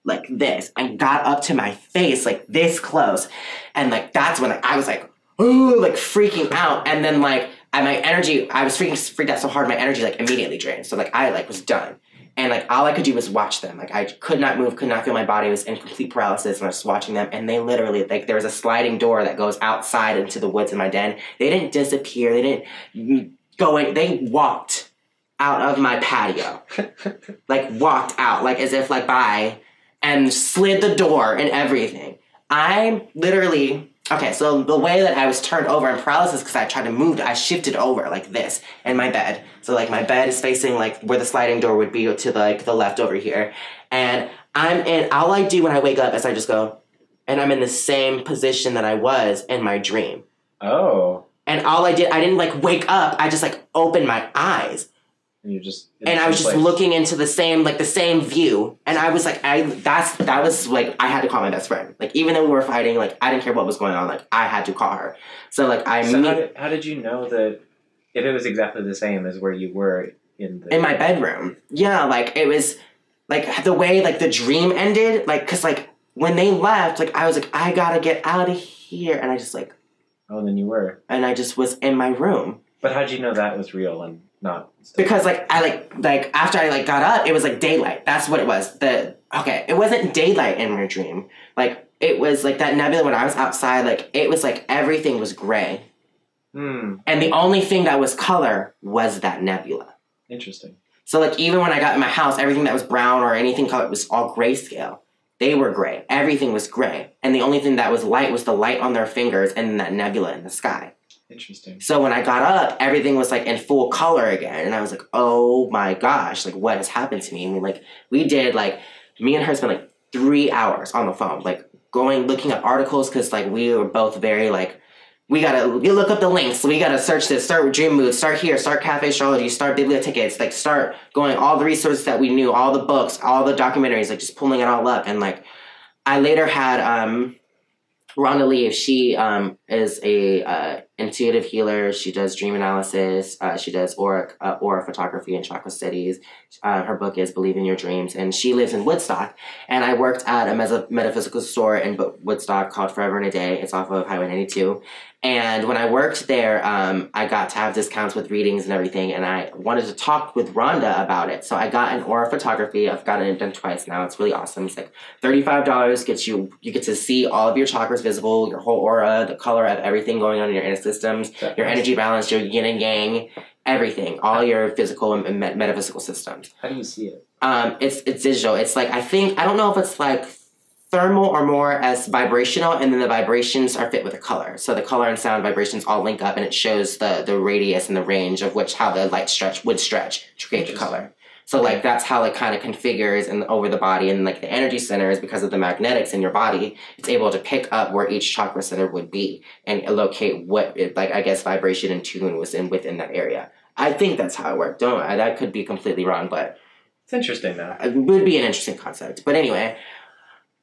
Speaker 2: like this, and got up to my face, like this close. And like, that's when I was like, ooh, like freaking out. And then like, my energy, I was freaked out so hard, my energy like immediately drained. So like, I like was done. And like, all I could do was watch them. Like, I could not move, could not feel my body, was in complete paralysis, and I was just watching them. And they literally, like, there was a sliding door that goes outside into the woods in my den. They didn't disappear. They didn't they walked out of my patio. Like, walked out, like, as if, like, bye, and slid the door and everything. I literally, okay, so the way that I was turned over in paralysis, because I tried to move, I shifted over, like this, in my bed. So, like, my bed is facing, like, where the sliding door would be to, like, the left over here. And all I do when I wake up is I just go, and I'm in the same position that I was in my dream.
Speaker 3: Oh.
Speaker 2: And all I didn't like wake up. I just like opened my eyes,
Speaker 3: and
Speaker 2: I was just looking into the same view. And I was like, that was like, I had to call my best friend. Like, even though we were fighting, like, I didn't care what was going on. Like, I had to call her. So like,
Speaker 3: how did you know that if it was exactly the same as where you were in
Speaker 2: my bedroom? Yeah, like it was like the way like the dream ended. Like, cause like when they left, like I was like, I gotta get out of here, and I just like.
Speaker 3: Oh, then you were.
Speaker 2: And I just was in my room.
Speaker 3: But how'd you know that was real and not?
Speaker 2: Because like I like after I like got up, it was like daylight. That's what it was. It wasn't daylight in my dream. Like it was like that nebula when I was outside. Like it was like everything was gray. And the only thing that was color was that nebula.
Speaker 3: Interesting.
Speaker 2: So like even when I got in my house, everything that was brown or anything color was all grayscale. They were gray. Everything was gray. And the only thing that was light was the light on their fingers and then that nebula in the sky.
Speaker 3: Interesting.
Speaker 2: So when I got up, everything was like in full color again. And I was like, oh my gosh, like what has happened to me? I mean, like we did like, me and her spent like 3 hours on the phone, like looking at articles because like we were both very like you look up the links. We gotta search this. Start with Dream Mood. Start here. Start Cafe Astrology. Start Bibliotickets. Like, start going all the resources that we knew, all the books, all the documentaries. Like, just pulling it all up. And like, I later had Rhonda Lee. She is a intuitive healer. She does dream analysis. She does aura photography and chakra studies. Her book is Believe in Your Dreams, and she lives in Woodstock. And I worked at a metaphysical store in Woodstock called Forever in a Day. It's off of Highway 92. And when I worked there, I got to have discounts with readings and everything, and I wanted to talk with Rhonda about it. So I got an aura photography. I've gotten it done twice now. It's really awesome. It's like $35 gets you get to see all of your chakras visible, your whole aura, the color of everything going on in your inner systems, your energy balance, your yin and yang, everything, all your physical and metaphysical systems.
Speaker 3: How do you see it?
Speaker 2: It's digital. It's like, I don't know if it's like thermal or more as vibrational, and then the vibrations are fit with the color. So the color and sound vibrations all link up, and it shows the radius and the range of how the light would stretch to create the color. So like, that's how it kind of configures over the body, and like the energy centers, because of the magnetics in your body, it's able to pick up where each chakra center would be and locate what vibration and tune was within that area. I think that's how it worked. That could be completely wrong, but
Speaker 3: it's interesting though.
Speaker 2: It would be an interesting concept. But anyway,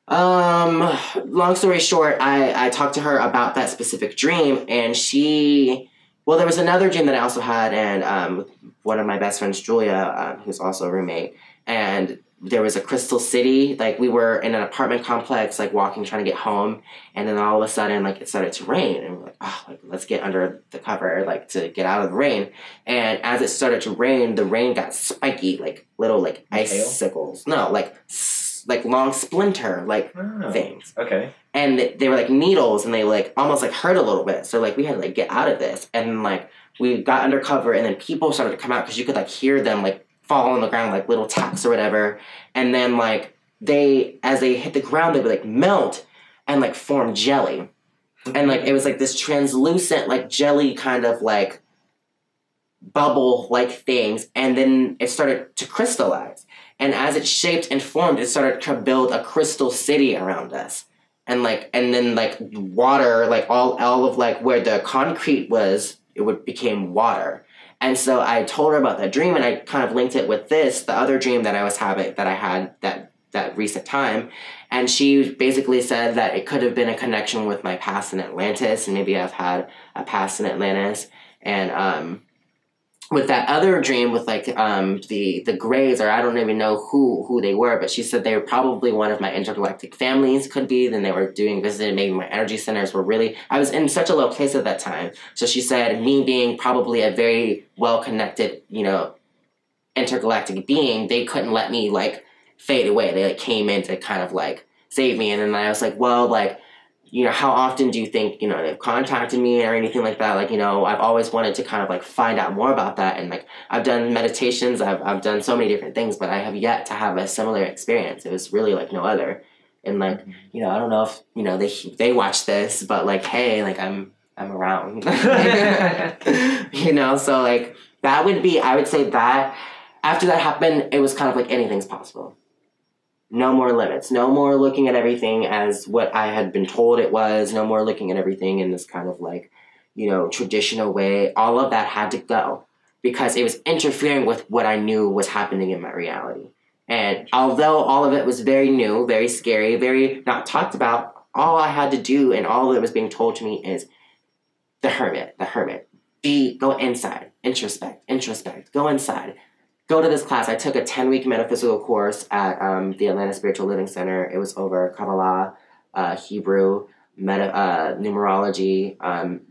Speaker 2: long story short, I talked to her about that specific dream, and there was another dream that I also had, and with one of my best friends, Julia, who's also a roommate, and there was a crystal city. Like, we were in an apartment complex, like walking, trying to get home, and then all of a sudden, like, it started to rain, and we're like, let's get under the cover, like, to get out of the rain. And as it started to rain, the rain got spiky, like little like icicles. No, like long splinter things.
Speaker 3: Okay.
Speaker 2: And they were like needles, and they like almost like hurt a little bit. So like, we had to like get out of this, and like we got under cover, and then people started to come out, because you could like hear them like fall on the ground, like little taps or whatever. And then like as they hit the ground, they would like melt and like form jelly. And like, it was like this translucent like jelly kind of like bubble like things, and then it started to crystallize. And as it shaped and formed, it started to build a crystal city around us. And then water, like all of like where the concrete was, became water. And so I told her about that dream, and I kind of linked it with the other dream that I had that recent time. And she basically said that it could have been a connection with my past in Atlantis, and maybe I've had a past in Atlantis. And with that other dream with like the Greys, or I don't even know who they were, but she said they were probably one of my intergalactic families, could be. Then they were visiting, maybe my energy centers were I was in such a low place at that time. So she said, me being probably a very well-connected, intergalactic being, they couldn't let me like fade away. They like came in to kind of like save me. And then I was like, well, like, how often do you think, they've contacted me or anything like that? Like, I've always wanted to kind of like find out more about that. And like, I've done meditations, I've done so many different things, but I have yet to have a similar experience. It was really like no other. And like, I don't know if, they watch this, but like, hey, like I'm around, so like that would be, I would say that after that happened, it was kind of like anything's possible. No more limits. No more looking at everything as what I had been told it was. No more looking at everything in this kind of like, traditional way. All of that had to go, because it was interfering with what I knew was happening in my reality. And although all of it was very new, very scary, very not talked about, all I had to do and all that was being told to me is the hermit. Go inside, introspect, go inside. Go to this class. I took a 10-week metaphysical course at the Atlanta Spiritual Living Center. It was over Kabbalah, Hebrew, numerology,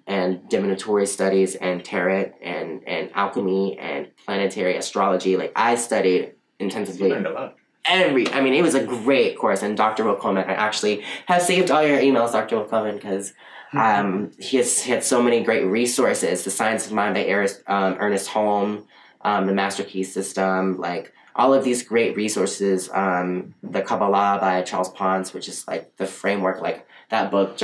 Speaker 2: and divinatory studies, and tarot, and alchemy, and planetary astrology. Like, I studied intensively.
Speaker 3: You learned a lot.
Speaker 2: It was a great course. And Dr. Will Coleman, I actually have saved all your emails, Dr. Will Coleman, because he had so many great resources. The Science of Mind by Ernest Holm, the Master Key System, like all of these great resources, the Kabbalah by Charles Pons, which is like the framework, like that book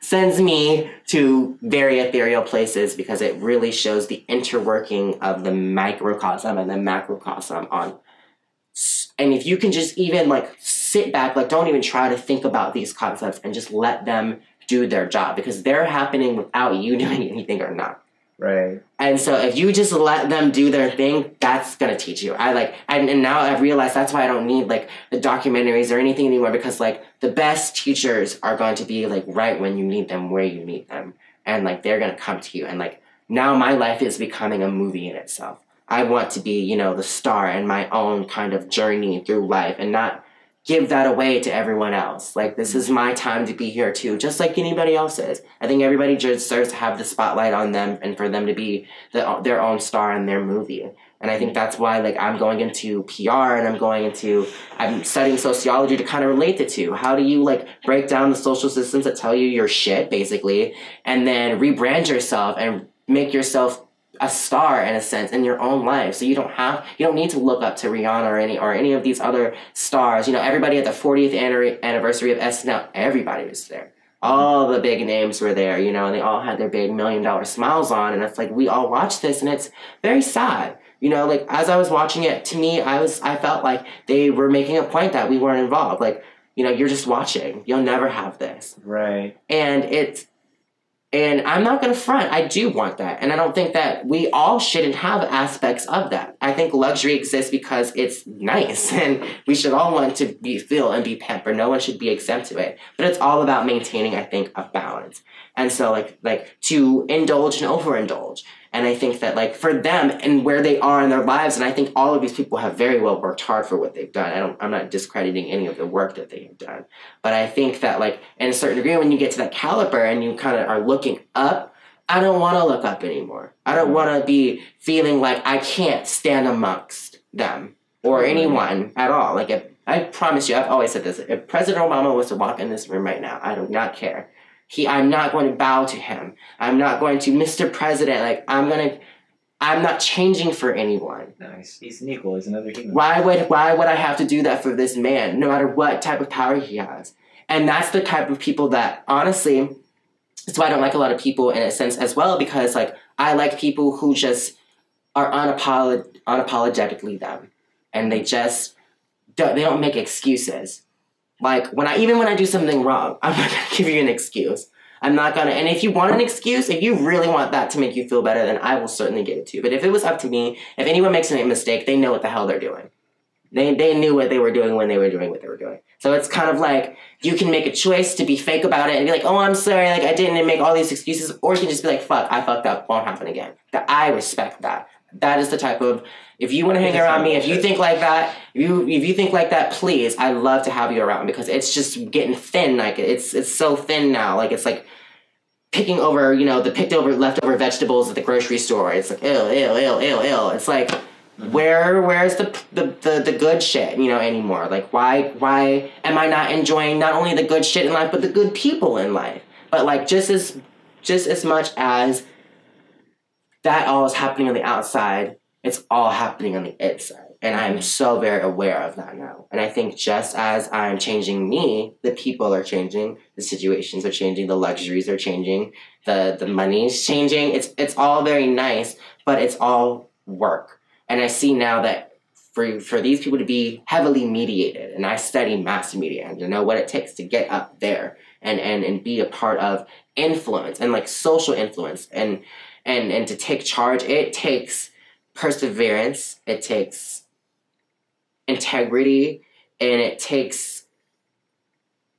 Speaker 2: sends me to very ethereal places, because it really shows the interworking of the microcosm and the macrocosm and if you can just even like sit back, like don't even try to think about these concepts and just let them do their job, because they're happening without you doing anything or not.
Speaker 3: Right.
Speaker 2: And so if you just let them do their thing, that's going to teach you. And now I've realized that's why I don't need like the documentaries or anything anymore, because like the best teachers are going to be like right when you need them, where you need them. And like, they're going to come to you. And like, now my life is becoming a movie in itself. I want to be, the star in my own kind of journey through life, and not give that away to everyone else. Like, this is my time to be here too, just like anybody else's. I think everybody deserves to have the spotlight on them and for them to be their own star in their movie. And I think that's why, like, I'm going into PR and I'm studying sociology to kind of relate the two. How do you, like, break down the social systems that tell you your shit, basically, and then rebrand yourself and make yourself a star in a sense in your own life, so you don't need to look up to Rihanna or any of these other stars. Everybody at the 40th anniversary of SNL, everybody was there. All the big names were there, and they all had their big $1 million smiles on, and it's like, we all watched this, and it's very sad. Like, as I was watching it, to me, I felt like they were making a point that we weren't involved. Like, you're just watching. You'll never have this.
Speaker 3: Right.
Speaker 2: And I'm not going to front. I do want that. And I don't think that we all shouldn't have aspects of that. I think luxury exists because it's nice. And we should all want to feel and be pampered. No one should be exempt to it. But it's all about maintaining, I think, a balance. And so, like to indulge and overindulge. And I think that, like, for them and where they are in their lives, and I think all of these people have very well worked hard for what they've done. I'm not discrediting any of the work that they have done. But I think that, like, in a certain degree, when you get to that caliber and you kind of are looking up, I don't want to look up anymore. I don't want to be feeling like I can't stand amongst them or anyone at all. Like, I promise you, I've always said this, if President Obama was to walk in this room right now, I do not care. I'm not going to bow to him. I'm not going to, Mr. President, like, I'm not changing for anyone.
Speaker 3: Nice. He's an equal. He's another human.
Speaker 2: Why would I have to do that for this man, no matter what type of power he has? And that's the type of people that, honestly, that's why I don't like a lot of people in a sense as well, because, like, I like people who just are unapologetically them. And they don't make excuses. Like, when I do something wrong, I'm not going to give you an excuse. I'm not going to, and if you want an excuse, if you really want that to make you feel better, then I will certainly give it to you. But if it was up to me, if anyone makes a mistake, they know what the hell they're doing. They knew what they were doing when they were doing what they were doing. So it's kind of like, you can make a choice to be fake about it and be like, oh, I'm sorry, like, I didn't, and make all these excuses, or you can just be like, fuck, I fucked up, won't happen again. I respect that. That is the type of, if you want to hang around me, if you think like that, if you think like that, please, I love to have you around, because it's just getting thin. Like, it's so thin now. Like, it's like picking over, the picked over leftover vegetables at the grocery store. It's like, ew. It's like, where's the good shit, anymore? Like, why am I not enjoying not only the good shit in life, but the good people in life? But, like, just as much as that all is happening on the outside, it's all happening on the inside. And I'm so very aware of that now. And I think just as I'm changing me, the people are changing, the situations are changing, the luxuries are changing, the money's changing. It's all very nice, but it's all work. And I see now that for these people to be heavily mediated, and I study mass media and to know what it takes to get up there and be a part of influence and, like, social influence and to take charge, it takes perseverance, it takes integrity, and it takes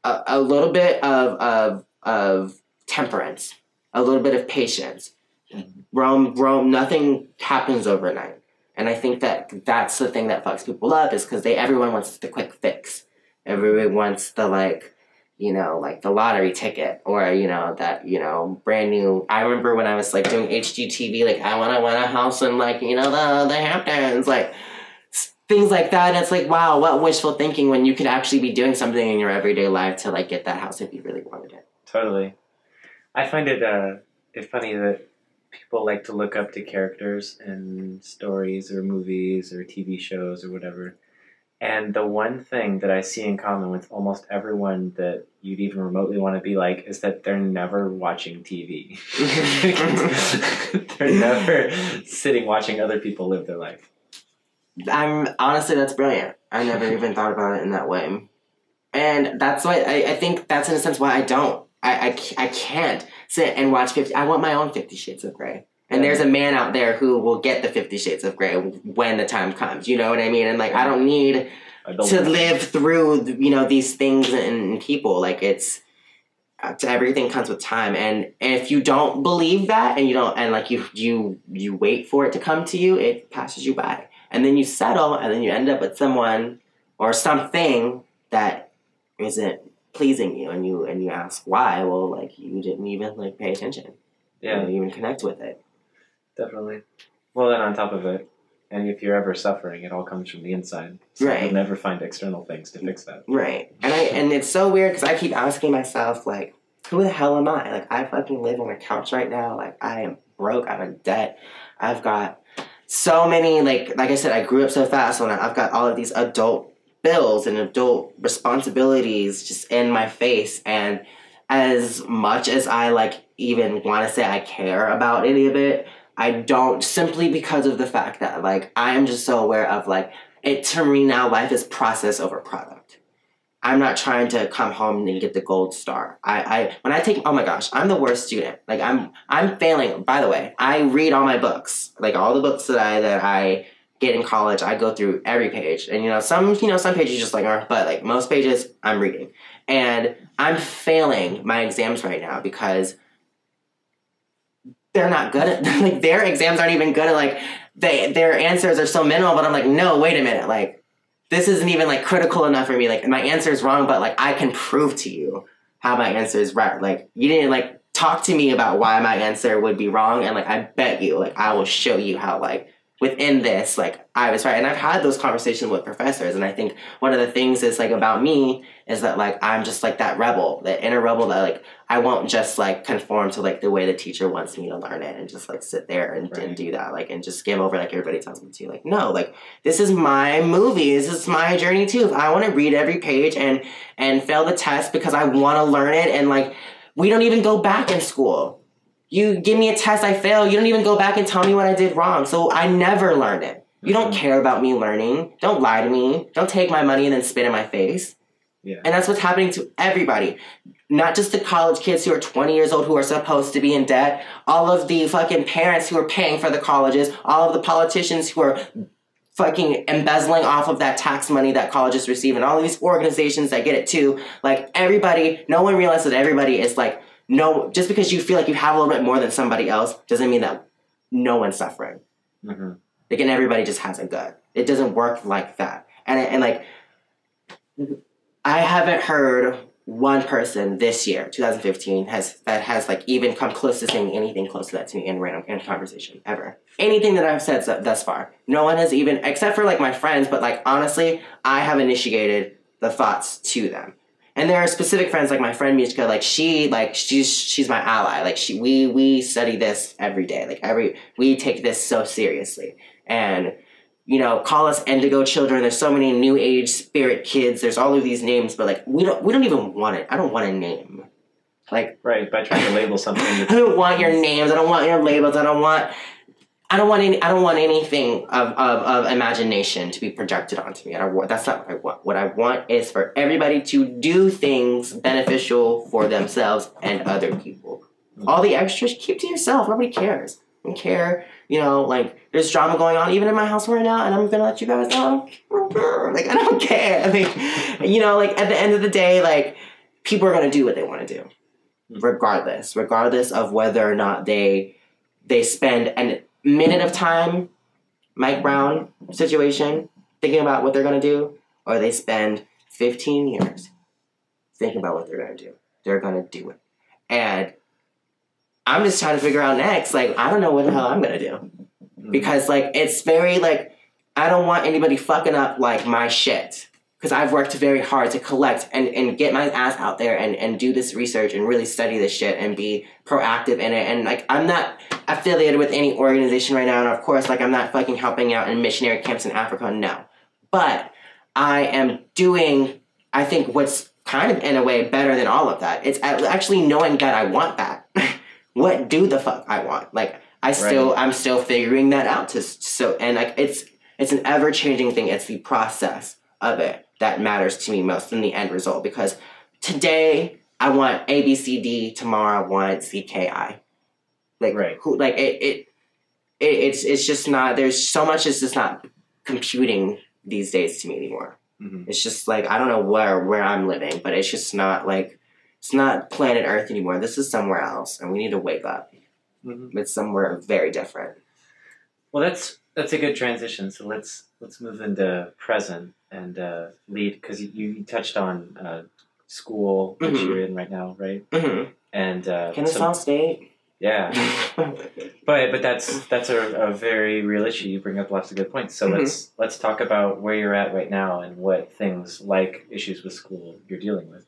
Speaker 2: a little bit of temperance, a little bit of patience. Rome, nothing happens overnight. And I think that that's the thing that fucks people up, is because everyone wants the quick fix. Everyone wants the, like, like the lottery ticket, or, that, brand new. I remember when I was, like, doing HGTV, like, I want a house in, like, the Hamptons, like, things like that. And it's like, wow, what wishful thinking, when you could actually be doing something in your everyday life to, like, get that house if you really wanted it.
Speaker 3: Totally. I find it funny that people like to look up to characters in stories or movies or TV shows or whatever. And the one thing that I see in common with almost everyone that you'd even remotely want to be like is that they're never watching TV. They're never sitting watching other people live their life.
Speaker 2: Honestly, that's brilliant. I never even thought about it in that way. And that's why I think that's in a sense why I don't I can't sit and watch 50. I want my own 50 Shades of Grey. And there's a man out there who will get the 50 Shades of Grey when the time comes. You know what I mean? And, like, I don't need to live through, you know, these things and people. Like, it's... everything comes with time. And if you don't believe that and you don't... and, like, you wait for it to come to you, it passes you by. And then you settle, and then you end up with someone or something that isn't pleasing you. And you ask why. Well, like, you didn't even, like, pay attention.
Speaker 3: Yeah.
Speaker 2: You didn't even connect with it.
Speaker 3: Definitely. Well, then on top of it, and if you're ever suffering, it all comes from the inside. So
Speaker 2: Right.
Speaker 3: you'll never find external things to fix that.
Speaker 2: Right. And it's so weird because I keep asking myself, like, who the hell am I? Like, I fucking live on a couch right now. Like, I am broke. I'm in debt. I've got so many, like I said, I grew up so fast, and I've got all of these adult bills and adult responsibilities just in my face. And as much as I, like, even want to say I care about any of it, I don't, simply because of the fact that, like, I am just so aware of, like, it, to me now, life is process over product. I'm not trying to come home and get the gold star. When I take, oh my gosh, I'm the worst student. Like, I'm failing. By the way, I read all my books. Like, all the books that I get in college, I go through every page. And, some pages just, like, aren't, but, like, most pages I'm reading. And I'm failing my exams right now because they're not good at, like, their exams aren't even good at, like, their answers are so minimal, but I'm like, no, wait a minute, like, this isn't even, like, critical enough for me, like, my answer is wrong, but, like, I can prove to you how my answer is right. Like, you didn't, like, talk to me about why my answer would be wrong, and, like, I bet you, like, I will show you how, like, within this, like, I was right. And I've had those conversations with professors, and I think one of the things is, like, about me is that, like, I'm just, like, that rebel, that inner rebel that, like, I won't just, like, conform to, like, the way the teacher wants me to learn it and just, like, sit there and do that, like, and just skim over like everybody tells me to. Like, no, like, this is my movie. This is my journey, too. If I want to read every page and fail the test because I want to learn it, and, like, we don't even go back in school. You give me a test, I fail. You don't even go back and tell me what I did wrong. So I never learned it. You don't care about me learning. Don't lie to me. Don't take my money and then spit in my face.
Speaker 3: Yeah.
Speaker 2: And that's what's happening to everybody. Not just the college kids who are 20 years old who are supposed to be in debt. All of the fucking parents who are paying for the colleges. All of the politicians who are fucking embezzling off of that tax money that colleges receive. And all of these organizations that get it too. Like, everybody, no one realizes that everybody is, like, no, just because you feel like you have a little bit more than somebody else doesn't mean that no one's suffering.
Speaker 3: Mm-hmm.
Speaker 2: Like, and everybody just has it good. It doesn't work like that. And like, I haven't heard one person this year, 2015, that has like even come close to saying anything close to that to me in conversation ever. Anything that I've said thus far, no one has even, except for like my friends. But like, honestly, I have initiated the thoughts to them. And there are specific friends, like my friend Mishka, she's my ally. Like, we study this every day. Like, we take this so seriously. And, call us indigo children. There's so many new age spirit kids. There's all of these names, but like, we don't even want it. I don't want a name. Like,
Speaker 3: right, by trying to label something.
Speaker 2: I don't want your names. I don't want your labels. I don't want anything of imagination to be projected onto me. That's not what I want. What I want is for everybody to do things beneficial for themselves and other people. All the extras, keep to yourself. Nobody cares. I don't care. Like, there's drama going on even in my house right now, and I'm gonna let you guys know. Like, I don't care. Like, at the end of the day, like, people are gonna do what they want to do, regardless of whether or not they spend an minute of time, Mike Brown situation, thinking about what they're going to do, or they spend 15 years thinking about what they're going to do. They're going to do it. And I'm just trying to figure out next, like, I don't know what the hell I'm going to do. Because, like, it's very, like, I don't want anybody fucking up, like, my shit. Because I've worked very hard to collect and get my ass out there and do this research and really study this shit and be proactive in it. And, like, I'm not affiliated with any organization right now. And, of course, like, I'm not fucking helping out in missionary camps in Africa, no. But I am doing, I think, what's kind of, in a way, better than all of that. It's actually knowing that I want that. What do the fuck I want? Like, I'm still figuring that out. And, like, it's an ever-changing thing. It's the process of it that matters to me most than the end result. Because today, I want A, B, C, D. Tomorrow I want C, K, I. Like,
Speaker 3: Right.
Speaker 2: It's just not, there's so much that's just not computing these days to me anymore.
Speaker 3: Mm-hmm.
Speaker 2: It's just like, I don't know where I'm living, but it's just not like, it's not planet Earth anymore. This is somewhere else, and we need to wake up.
Speaker 3: Mm-hmm.
Speaker 2: It's somewhere very different.
Speaker 3: Well, that's a good transition. So let's move into present and lead, because you touched on school, which
Speaker 2: Mhm.
Speaker 3: you're in right now, right?
Speaker 2: Mm-hmm.
Speaker 3: And
Speaker 2: Kennesaw State.
Speaker 3: yeah, but that's a very real issue. You bring up lots of good points. So let's talk about where you're at right now and what things like issues with school you're dealing with.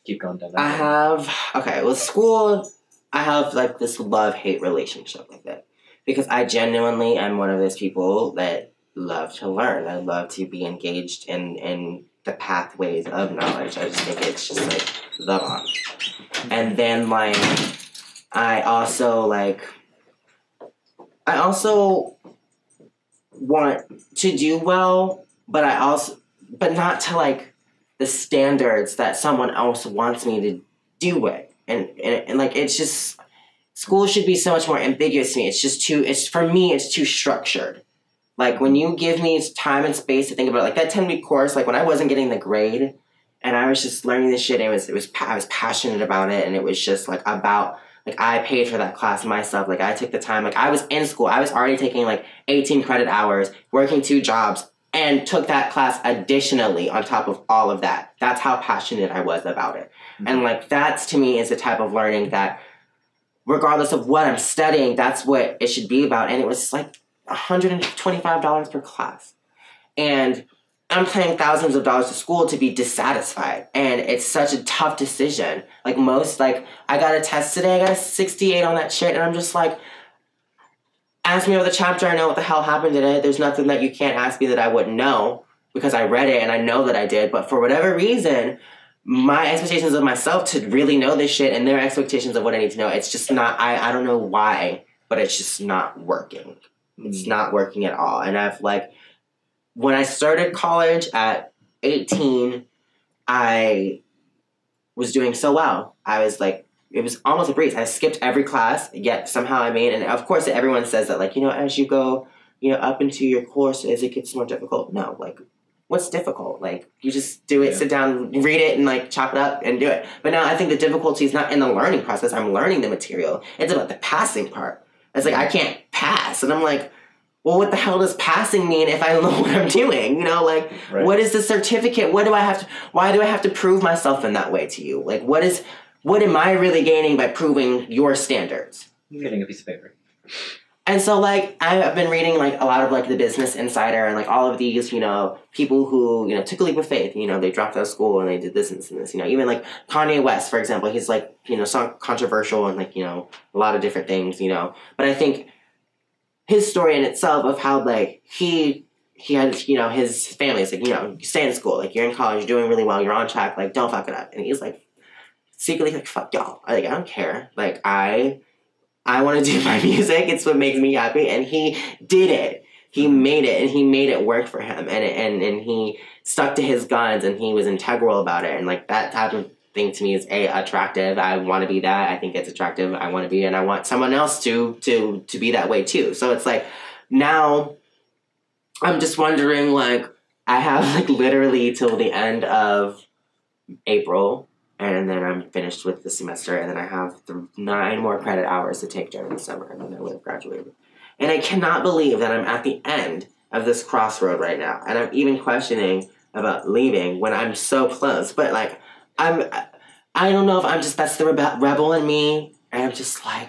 Speaker 3: Keep going down that.
Speaker 2: With school, I have like this love-hate relationship with it. Because I genuinely am one of those people that love to learn. I love to be engaged in the pathways of knowledge. I just think it's just like the bomb. And then like I also want to do well, but not to like the standards that someone else wants me to do it. And like it's just, school should be so much more ambiguous to me. For me, it's too structured. Like, when you give me time and space to think about it, like that 10-week course, like when I wasn't getting the grade and I was just learning this shit, I was passionate about it, and it was just like about, like I paid for that class myself. Like I took the time, like I was in school. I was already taking like 18 credit hours, working 2 jobs, and took that class additionally on top of all of that. That's how passionate I was about it. Mm-hmm. And like, that's to me is the type of learning that, regardless of what I'm studying, that's what it should be about. And it was like $125 per class. And I'm paying thousands of dollars to school to be dissatisfied. And it's such a tough decision. Like I got a test today, I got a 68 on that shit. And I'm just like, ask me about the chapter, I know what the hell happened in it. There's nothing that you can't ask me that I wouldn't know, because I read it and I know that I did. But for whatever reason, my expectations of myself to really know this shit and their expectations of what I need to know, it's just not, I don't know why, but it's just not working. It's not working at all. And I've like, when I started college at 18, I was doing so well. I was like, it was almost a breeze. I skipped every class, yet somehow I made, and of course everyone says that, like, as you go, up into your courses, it gets more difficult. No, like, what's difficult? Like, you just do it, sit down, read it, and like chop it up and do it. But now I think the difficulty is not in the learning process. I'm learning the material. It's about the passing part. It's like, I can't pass. And I'm like, well, what the hell does passing mean if I don't know what I'm doing? Right. What is the certificate? Why do I have to prove myself in that way to you? Like, what am I really gaining by proving your standards?
Speaker 3: You're getting a piece of paper.
Speaker 2: And so, like, I've been reading, like, a lot of, like, the Business Insider and, like, all of these, people who, took a leap of faith. They dropped out of school and they did this and this and this. Even, like, Kanye West, for example, he's, like, so controversial and, like, a lot of different things, But I think his story in itself of how, like, he had, his family is, like, you stay in school. Like, you're in college, you're doing really well, you're on track. Like, don't fuck it up. And he's, like, secretly, like, fuck y'all. Like, I don't care. Like, I want to do my music. It's what makes me happy. And he did it. He made it, and he made it work for him. And he stuck to his guns, and he was integral about it. And, like, that type of thing to me is, attractive. I want to be that. I think it's attractive. I want to be, and I want someone else to be that way, too. So it's, like, now I'm just wondering, like, I have, like, literally till the end of April, and then I'm finished with the semester, and then I have 9 more credit hours to take during the summer, and then I would have graduated. And I cannot believe that I'm at the end of this crossroad right now, and I'm even questioning about leaving when I'm so close. But, like, I don't know if I'm just, that's the rebel in me, and I'm just like,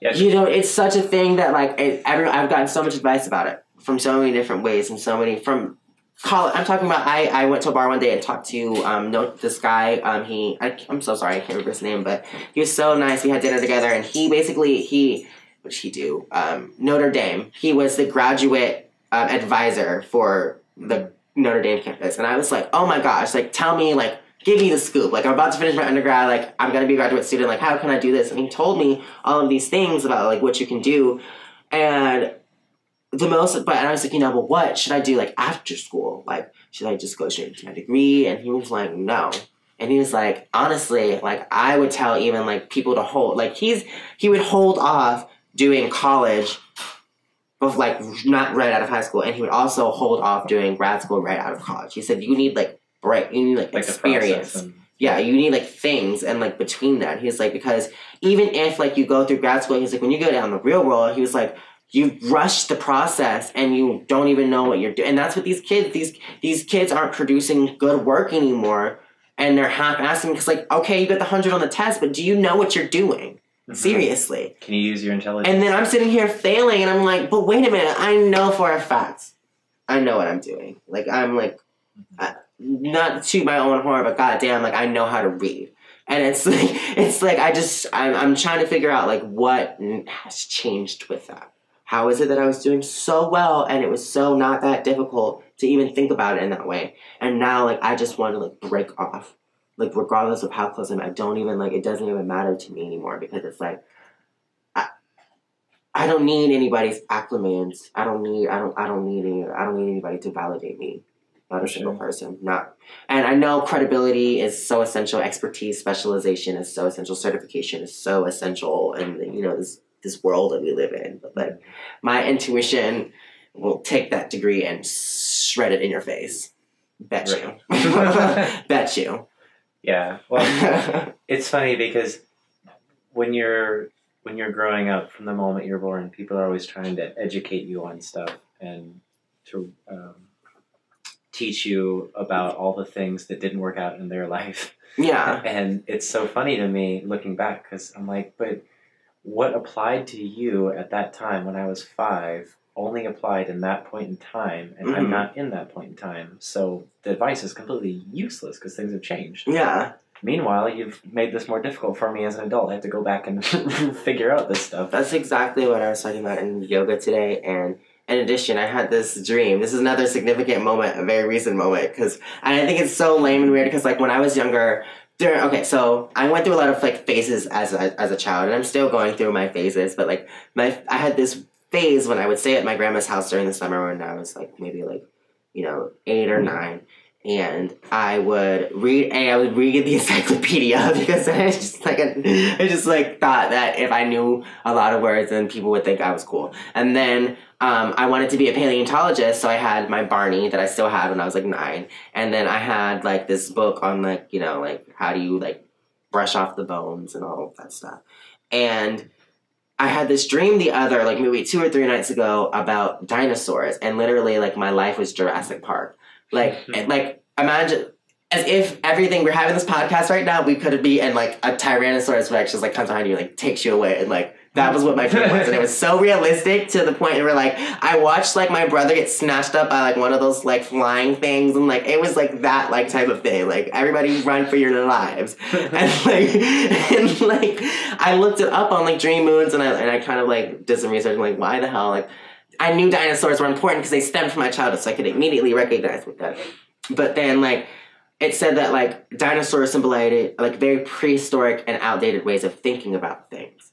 Speaker 2: it's such a thing that, like, I've gotten so much advice about it from so many different ways, and so many, from college. I'm talking about, I went to a bar one day and talked to this guy. I'm so sorry, I can't remember his name, but he was so nice. We had dinner together, and he basically, what did he do? Notre Dame. He was the graduate advisor for the Notre Dame campus. And I was like, oh my gosh, like, tell me, like, give me the scoop. Like, I'm about to finish my undergrad, like, I'm going to be a graduate student, like, how can I do this? And he told me all of these things about, like, what you can do. And and I was like, well, what should I do, like, after school? Like, should I just go straight into my degree? And he was like, no. And he was like, honestly, like, I would tell even, like, people to hold, like, he would hold off doing college, but, like, not right out of high school, and he would also hold off doing grad school right out of college. He said, you need, like, you need, like experience. Yeah, you need, like, things, and, like, between that, he was like, because even if, like, you go through grad school, he's like, when you go down the real world, he was like, you rush the process, and you don't even know what you're doing. And that's what these kids aren't producing good work anymore. And they're half-assing because, like, okay, you got the 100 on the test, but do you know what you're doing? Mm-hmm. Seriously.
Speaker 3: Can you use your intelligence?
Speaker 2: And then I'm sitting here failing, and I'm like, but wait a minute. I know for a fact. I know what I'm doing. Like, I'm like, not to toot my own horn, but goddamn, like, I know how to read. And it's like I'm trying to figure out, like, what has changed with that. How is it that I was doing so well, and it was so not that difficult to even think about it in that way? And now, like, I just want to, like, break off. Like, regardless of how close I'm, I don't even, like, it doesn't even matter to me anymore, because it's like, I don't need anybody's acclimations. I don't need anybody to validate me. Not a single person. And I know credibility is so essential. Expertise, specialization is so essential. Certification is so essential. And, you know, this world that we live in. But, like, my intuition will take that degree and shred it in your face. Bet you. Bet you.
Speaker 3: Yeah. Well, it's funny because when you're growing up, from the moment you're born, people are always trying to educate you on stuff and to teach you about all the things that didn't work out in their life.
Speaker 2: Yeah.
Speaker 3: And it's so funny to me looking back, because I'm like, but what applied to you at that time when I was 5 only applied in that point in time, and I'm not in that point in time. So the advice is completely useless because things have changed.
Speaker 2: Yeah.
Speaker 3: Meanwhile, you've made this more difficult for me as an adult. I have to go back and figure out this stuff.
Speaker 2: That's exactly what I was talking about in yoga today. And in addition, I had this dream. This is another significant moment, a very recent moment, because I think it's so lame and weird because, like, when I was younger, so I went through a lot of, like, phases as a child, and I'm still going through my phases, but, like, I had this phase when I would stay at my grandma's house during the summer when I was, like, maybe, like, you know, 8 or 9, and I would read the encyclopedia because I just thought that if I knew a lot of words, then people would think I was cool. And then I wanted to be a paleontologist, so I had my Barney that I still had when I was, like, 9. And then I had, like, this book on, like, you know, like, how do you, like, brush off the bones and all of that stuff. And I had this dream the other, like, maybe 2 or 3 nights ago about dinosaurs. And literally, like, my life was Jurassic Park. Like, imagine as if everything, we're having this podcast right now, we could be, and, like, a Tyrannosaurus Rex just, like, comes behind you and, like, takes you away, and, like, that was what my dream was. And it was so realistic to the point where, like, I watched, like, my brother get snatched up by, like, one of those, like, flying things, and, like, it was, like, that, like, type of thing. Like, everybody run for your lives. And, like, I looked it up on, like, Dream Moons, and I kind of, like, did some research, like, why the hell, like, I knew dinosaurs were important because they stemmed from my childhood, so I could immediately recognize with that. But then, like, it said that, like, dinosaurs symbolized, like, very prehistoric and outdated ways of thinking about things.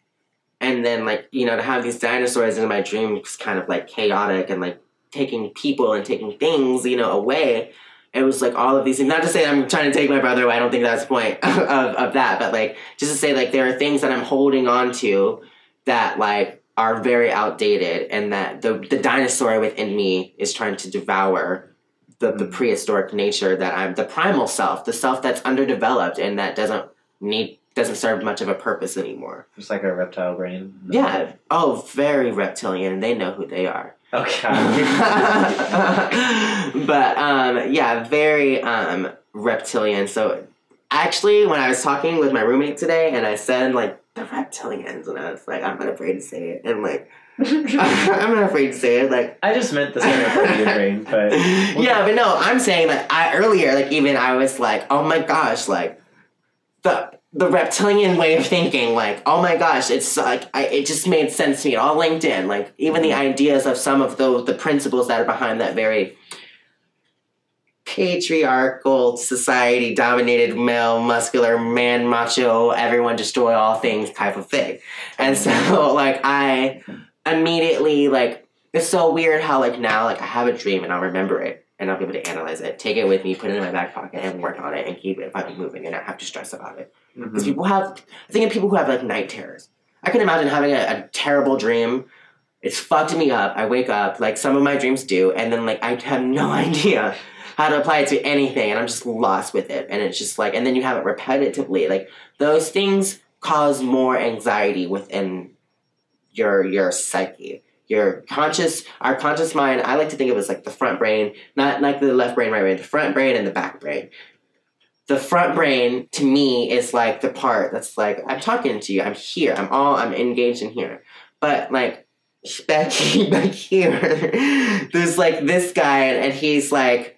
Speaker 2: And then, like, you know, to have these dinosaurs in my dream was kind of, like, chaotic and, like, taking people and taking things, you know, away. It was, like, all of these things. Not to say I'm trying to take my brother away. I don't think that's the point of that. But, like, just to say, like, there are things that I'm holding on to that, like, are very outdated. And that the dinosaur within me is trying to devour the prehistoric nature that I'm, the primal self, the self that's underdeveloped and that doesn't serve much of a purpose anymore.
Speaker 3: Just like a reptile brain?
Speaker 2: Yeah. Oh, very reptilian. They know who they are.
Speaker 3: Okay.
Speaker 2: But, yeah, very reptilian. So, actually, when I was talking with my roommate today, and I said, like, the reptilians, and I was like, I'm not afraid to say it. And, like, I'm not afraid to say it. Like,
Speaker 3: I just meant the second part of your brain, but...
Speaker 2: Yeah, but no, I'm saying that earlier, like, even I was like, oh my gosh, like, the reptilian way of thinking, like, oh my gosh, it's like, it just made sense to me. It all linked in. Like, even the ideas of some of the principles that are behind that very patriarchal society, dominated male, muscular, man, macho, everyone destroy all things type of thing. And so, like, I immediately, like, it's so weird how, like, now, like, I have a dream and I'll remember it. and I'll be able to analyze it, take it with me, put it in my back pocket, and work on it, and keep it fucking moving, and not have to stress about it. Because think of people who have, like, night terrors. I can imagine having a terrible dream. It's fucked me up. I wake up, like some of my dreams do, and then, like, I have no idea how to apply it to anything, and I'm just lost with it. And it's just, like, and then you have it repetitively. Like, those things cause more anxiety within your psyche. Our conscious mind, I like to think of it as, like, the front brain, not like the left brain, right brain, the front brain and the back brain. The front brain, to me, is, like, the part that's, like, I'm talking to you, I'm here, I'm engaged in here. But, like, back here, there's, like, this guy, and he's, like,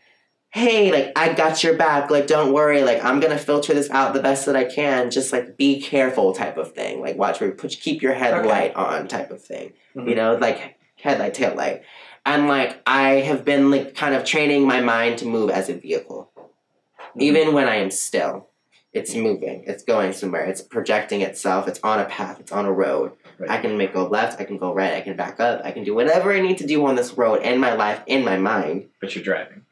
Speaker 2: hey, like, I got your back, like, don't worry, like, I'm gonna filter this out the best that I can, just, like, be careful type of thing. Like, watch where you keep your headlight on type of thing. You know, like, headlight, taillight. And, like, I have been, like, kind of training my mind to move as a vehicle. Even when I am still, it's moving, it's going somewhere, it's projecting itself, it's on a path, it's on a road. Right. I can go left, I can go right, I can back up, I can do whatever I need to do on this road in my life, in my mind.
Speaker 3: But you're driving.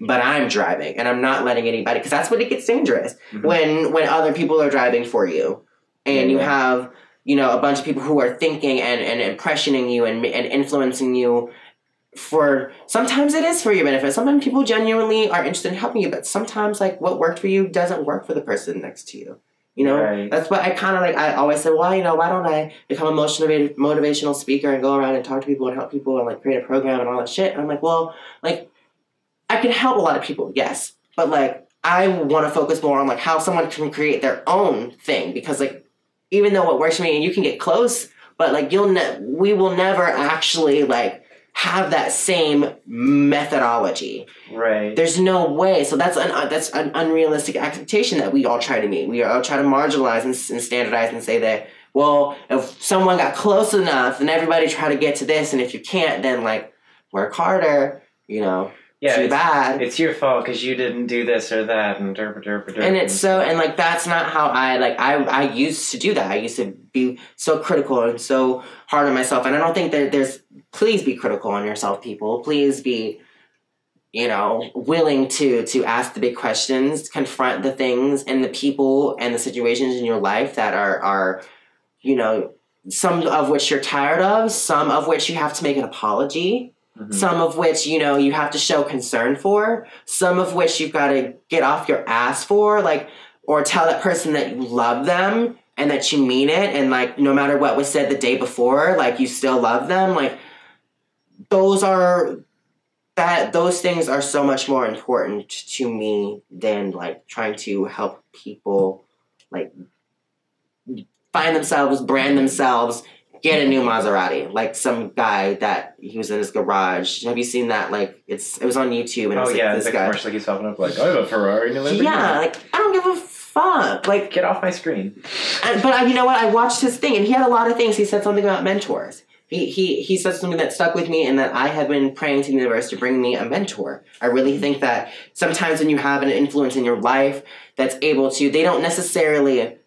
Speaker 2: But I'm driving, and I'm not letting anybody, because that's when it gets dangerous. When other people are driving for you, and you have, you know, a bunch of people who are thinking and impressioning you and influencing you. Sometimes it is for your benefit. Sometimes people genuinely are interested in helping you, but sometimes, like, what worked for you doesn't work for the person next to you. You know, right. That's what I kind of, like, I always say, well, you know, why don't I become a motivational speaker and go around and talk to people and help people and, like, create a program and all that shit. And I'm like, well, like, I can help a lot of people, yes, but, like, I want to focus more on, like, how someone can create their own thing, because, like, even though what works for me, and you can get close, but, like, we will never actually, like, have that same methodology. Right. There's no way. So that's an unrealistic expectation that we all try to meet. We all try to marginalize and standardize and say that, well, if someone got close enough, then everybody try to get to this, and if you can't, then, like, work harder, you know. Yeah, too bad.
Speaker 3: It's your fault because you didn't do this or that, and derp.
Speaker 2: And it's so, and, like, that's not how I used to do that. I used to be so critical and so hard on myself, and I don't think that please be critical on yourself, people. Please be, you know, willing to ask the big questions, confront the things and the people and the situations in your life that are, you know, some of which you're tired of, some of which you have to make an apology. Some of which, you know, you have to show concern for. Some of which you've got to get off your ass for, like, or tell that person that you love them and that you mean it, and, like, no matter what was said the day before, like, you still love them. Like, those things are so much more important to me than, like, trying to help people, like, find themselves, brand themselves, get a new Maserati. Like, some guy that he was in his garage. Have you seen that? Like, it was on YouTube. And it was, like, this guy.
Speaker 3: Commercial, like, he's talking up, like, I have a Ferrari and a Lamborghini.
Speaker 2: Yeah, like, I don't give a fuck. Like,
Speaker 3: get off my screen.
Speaker 2: But you know what? I watched his thing, and he had a lot of things. He said something about mentors. He said something that stuck with me, and that I have been praying to the universe to bring me a mentor. I really think that sometimes when you have an influence in your life that's able to, they don't necessarily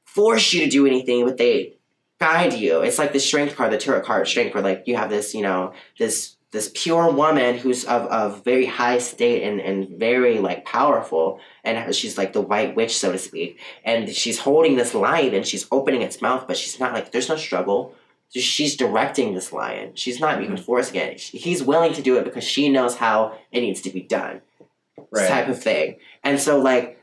Speaker 2: force you to do anything, but they guide you. It's like the strength card, the tarot card strength, where, like, you have this, you know, this pure woman who's of very high state and very, like, powerful, and she's like the white witch, so to speak, and she's holding this lion and she's opening its mouth, but she's not, like, there's no struggle. She's directing this lion. She's not even forcing it. He's willing to do it because she knows how it needs to be done. Right. Type of thing. And so, like,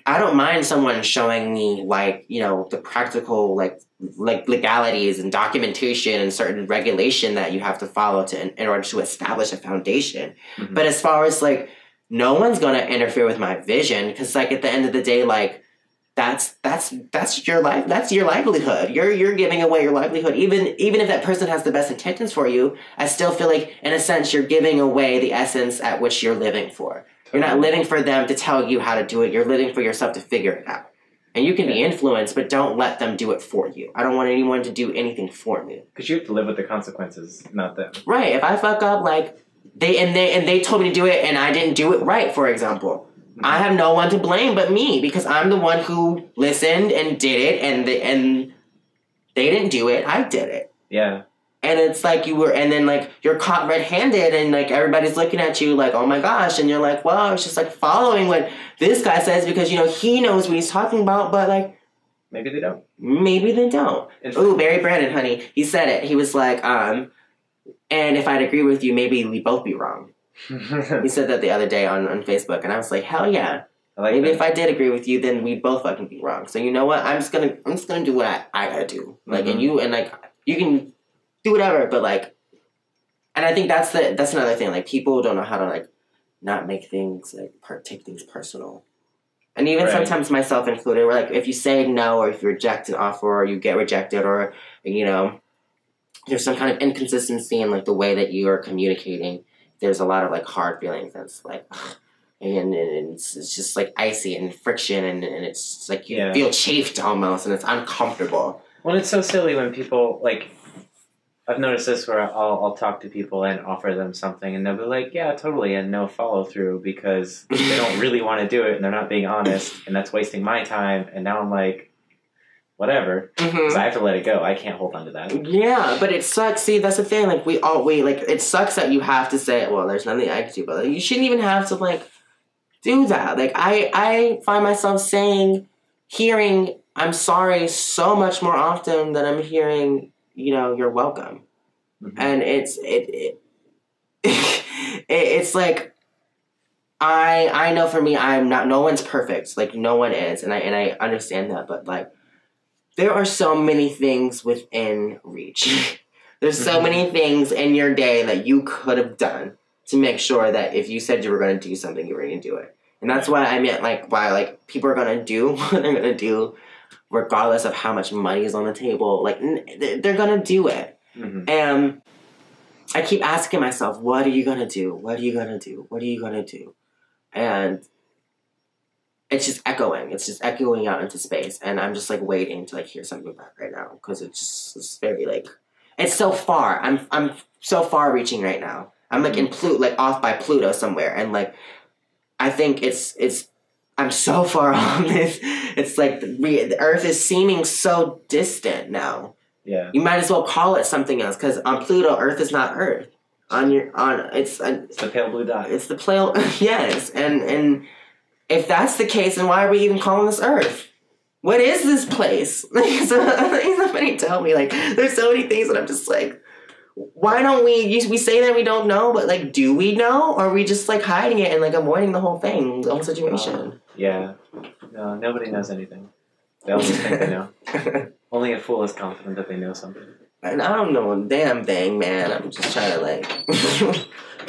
Speaker 2: I don't mind someone showing me, like, you know, the practical, like legalities and documentation and certain regulation that you have to follow in order to establish a foundation. But as far as, like, no one's going to interfere with my vision, because, like, at the end of the day, like, that's your life. That's your livelihood. You're giving away your livelihood. Even if that person has the best intentions for you, I still feel like, in a sense, you're giving away the essence at which you're living for. You're not living for them to tell you how to do it. You're living for yourself to figure it out. And you can be influenced, but don't let them do it for you. I don't want anyone to do anything for me.
Speaker 3: Because you have to live with the consequences, not them.
Speaker 2: Right. If I fuck up, like, they told me to do it and I didn't do it right, for example, I have no one to blame but me, because I'm the one who listened and did it, and they didn't do it. I did it.
Speaker 3: Yeah.
Speaker 2: And it's like and then like you're caught red-handed and like everybody's looking at you like, oh my gosh. And you're like, well, I was just like following what this guy says because, he knows what he's talking about, but like.
Speaker 3: Maybe they don't.
Speaker 2: Maybe they don't. Ooh, Barry Brandon, honey. He said it. He was like, and if I'd agree with you, maybe we'd both be wrong. He said that the other day on Facebook, and I was like, hell yeah. Maybe if I did agree with you, then we'd both fucking be wrong. So you know what? I'm just gonna do what I gotta do. Like, and you can do whatever, but like, and I think that's another thing. Like, people don't know how to like not make things like take things personal. And even sometimes myself included, where like if you say no or if you reject an offer or you get rejected or there's some kind of inconsistency in like the way that you are communicating, there's a lot of like hard feelings that's like and it's just like icy and friction and it's like you feel chafed almost and it's uncomfortable.
Speaker 3: Well, it's so silly when people like I've noticed this where I'll talk to people and offer them something and they'll be like, yeah, totally, and no follow through because they don't really want to do it and they're not being honest and that's wasting my time. And now I'm like, whatever, because I have to let it go. I can't hold on to that.
Speaker 2: Yeah, but it sucks. See, that's the thing. Like we like it sucks that you have to say, well, there's nothing I can do, but like, you shouldn't even have to like do that. Like I find myself hearing I'm sorry so much more often than I'm hearing, you're welcome. And it's like I know for me no one's perfect. Like no one is, and I understand that, but like there are so many things within reach. There's so many things in your day that you could have done to make sure that if you said you were going to do something, you were going to do it. And that's why I meant like why like people are going to do what they're going to do regardless of how much money is on the table. Like they're going to do it. And I keep asking myself, what are you going to do? What are you going to do? What are you going to do? And it's just echoing. It's just echoing out into space. And I'm just like waiting to like hear something back right now. Because it's very like, it's so far. I'm so far reaching right now. I'm like in like off by Pluto somewhere. And like, I think I'm so far off this. It's like the Earth is seeming so distant now.
Speaker 3: Yeah. You
Speaker 2: might as well call it something else because on Pluto, Earth is not Earth. It's
Speaker 3: the pale blue dot.
Speaker 2: It's the pale, yes. And if that's the case, then why are we even calling this Earth? What is this place? Like, somebody tell me. Like, there's so many things that I'm just like, why don't we say that we don't know, but like, do we know? Or are we just like hiding it and like avoiding the whole thing, the whole situation?
Speaker 3: Yeah. No, nobody knows anything. They all just think they know. Only a fool is confident that they know something.
Speaker 2: And I don't know a damn thing, man. I'm just trying to like,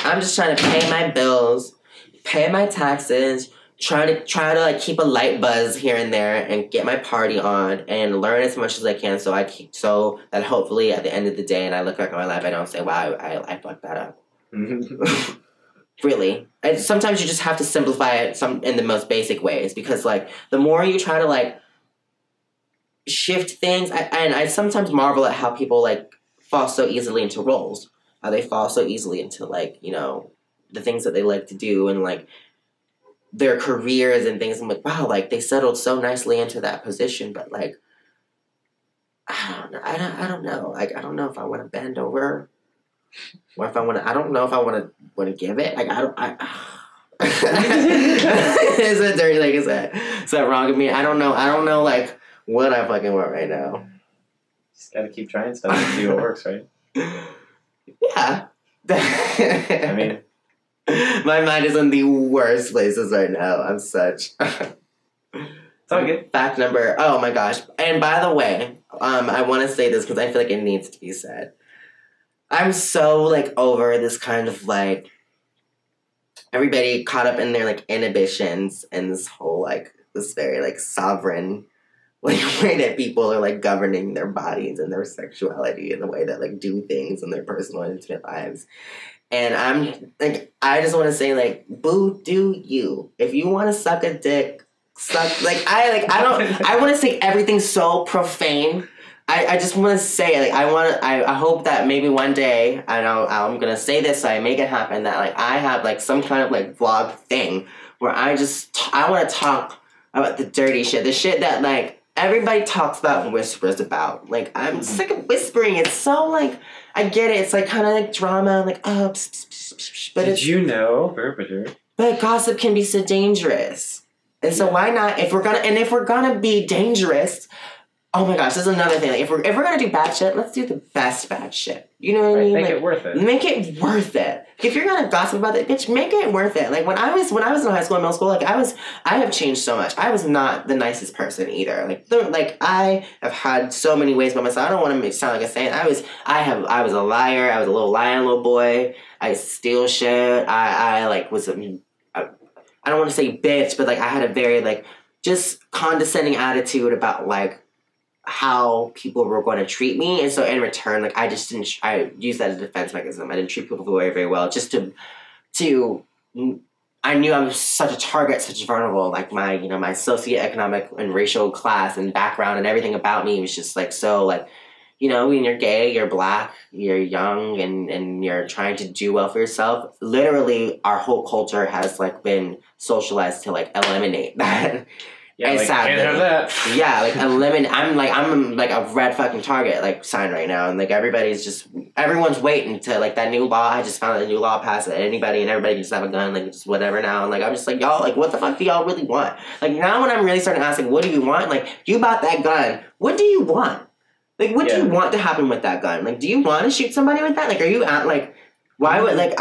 Speaker 2: I'm just trying to pay my bills, pay my taxes, try to like keep a light buzz here and there and get my party on and learn as much as I can so that hopefully at the end of the day and I look back at my life, I don't say, wow, I fucked that up. Really. Sometimes you just have to simplify it in the most basic ways because like the more you try to like shift things, I sometimes marvel at how people like fall so easily into roles, how they fall so easily into like, the things that they like to do and like their careers and things. I'm like, wow, like they settled so nicely into that position, but like, I don't know. Like, I don't know if I want to bend over or if I want to, I don't know if I want to give it. Like, is it dirty? Like, is that wrong of me? I don't know like what I fucking want right now.
Speaker 3: Just gotta keep trying stuff and see what works, right?
Speaker 2: Yeah.
Speaker 3: I mean,
Speaker 2: my mind is in the worst places right now. I'm such.
Speaker 3: It's all good.
Speaker 2: Fact number. Oh my gosh! And by the way, I want to say this because I feel like it needs to be said. I'm so like over this kind of like everybody caught up in their like inhibitions and this whole like this very like sovereign like way that people are like governing their bodies and their sexuality and the way that like do things in their personal and intimate lives. And I'm like, I just want to say like, boo, do you? If you want to suck a dick, suck. Like I want to say everything so profane. I just want to say like I hope that maybe one day I'm gonna say this so I make it happen that like I have like some kind of like vlog thing where I want to talk about the dirty shit, the shit that like everybody talks about and whispers about. Like, I'm sick of whispering. It's so, like, I get it. It's, like, kind of like drama. Like, oh, psh, psh, psh, psh, psh. But
Speaker 3: Did you know?
Speaker 2: But gossip can be so dangerous. And so why not, if we're gonna be dangerous, oh my gosh, this is another thing. Like, if we're gonna do bad shit, let's do the best bad shit. You know what I mean?
Speaker 3: Make
Speaker 2: like,
Speaker 3: it worth it.
Speaker 2: Make it worth it. If you're gonna gossip about it, bitch, make it worth it. Like when I was in high school and middle school, like I have changed so much. I was not the nicest person either. Like I have had so many ways about myself. I don't want to sound like a saint. I was a liar. I was a little lying little boy. I steal shit. I don't want to say bitch, but like I had a very like just condescending attitude about like how people were going to treat me, and so in return, like I used that as a defense mechanism. I didn't treat people very, very well, just to I knew I was such a target, such vulnerable. Like my socioeconomic and racial class and background and everything about me was just like so like. When you're gay, you're black, you're young, and you're trying to do well for yourself. Literally, our whole culture has like been socialized to like eliminate that.
Speaker 3: Yeah, like, can't have that.
Speaker 2: Yeah, like eliminate. I'm like a red fucking target like sign right now, and like everyone's waiting to like that new law. I just found out the new law passed that anybody and everybody can just have a gun, like just whatever now. And like I'm just like y'all, like what the fuck do y'all really want? Like now when I'm really starting to ask, like, what do you want? Like you bought that gun. What do you want? Like, what do you want to happen with that gun? Like, do you want to shoot somebody with that? Like, are you at, like, why would, like,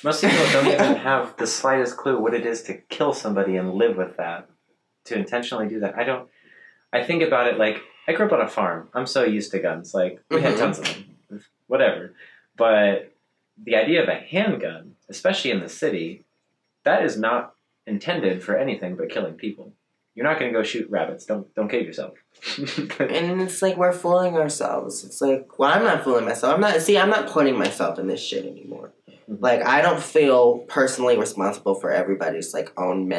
Speaker 3: Most people don't even have the slightest clue what it is to kill somebody and live with that. To intentionally do that. I think about it like, I grew up on a farm. I'm so used to guns. Like, we had tons of them. Whatever. But the idea of a handgun, especially in the city, that is not intended for anything but killing people. You're not going to go shoot rabbits. Don't cave yourself.
Speaker 2: And it's like we're fooling ourselves. It's like, well, I'm not fooling myself. I'm not putting myself in this shit anymore. Mm-hmm. Like, I don't feel personally responsible for everybody's like own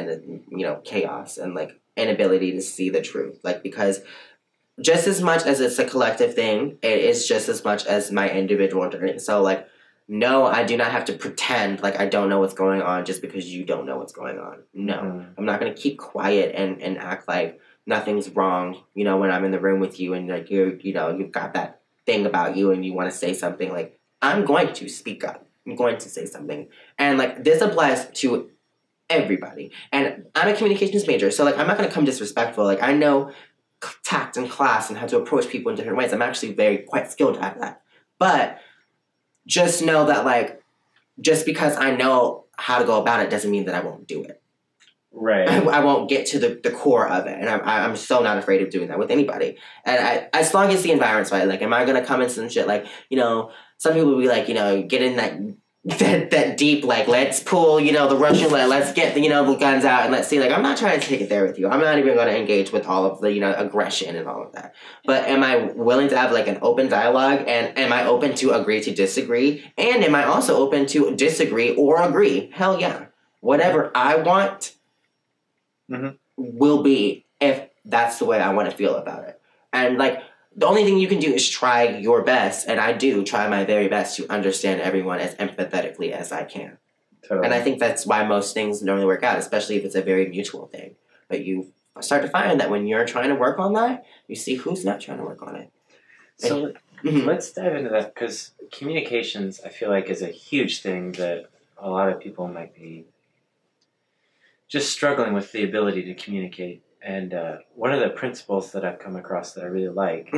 Speaker 2: chaos and like inability to see the truth. Like, because just as much as it's a collective thing, it is just as much as my individual journey. So like, no, I do not have to pretend like I don't know what's going on just because you don't know what's going on. No, I'm not going to keep quiet and act like nothing's wrong, when I'm in the room with you and like you've got that thing about you and you want to say something. Like, I'm going to speak up. I'm going to say something. And like this applies to everybody. And I'm a communications major, so like I'm not going to come disrespectful. Like I know tact and class and how to approach people in different ways. I'm actually quite skilled at that. But just know that, like, just because I know how to go about it doesn't mean that I won't do it.
Speaker 3: Right.
Speaker 2: I won't get to the core of it. And I'm so not afraid of doing that with anybody. And as long as the environment's right, like, am I going to come in some shit? Like, some people will be like, get in that deep, like, let's pull, the Russian roulette, let's get the guns out and let's see. Like, I'm not trying to take it there with you. I'm not even going to engage with all of the, aggression and all of that. But am I willing to have, like, an open dialogue? And am I open to agree to disagree? And am I also open to disagree or agree? Hell yeah. Whatever I want will be if that's the way I want to feel about it. And, like, the only thing you can do is try your best, and I do try my very best to understand everyone as empathetically as I can. Totally. And I think that's why most things normally work out, especially if it's a very mutual thing. But you start to find that when you're trying to work on that, you see who's not trying to work on it.
Speaker 3: So let's dive into that, because communications, I feel like, is a huge thing that a lot of people might be just struggling with the ability to communicate. And one of the principles that I've come across that I really like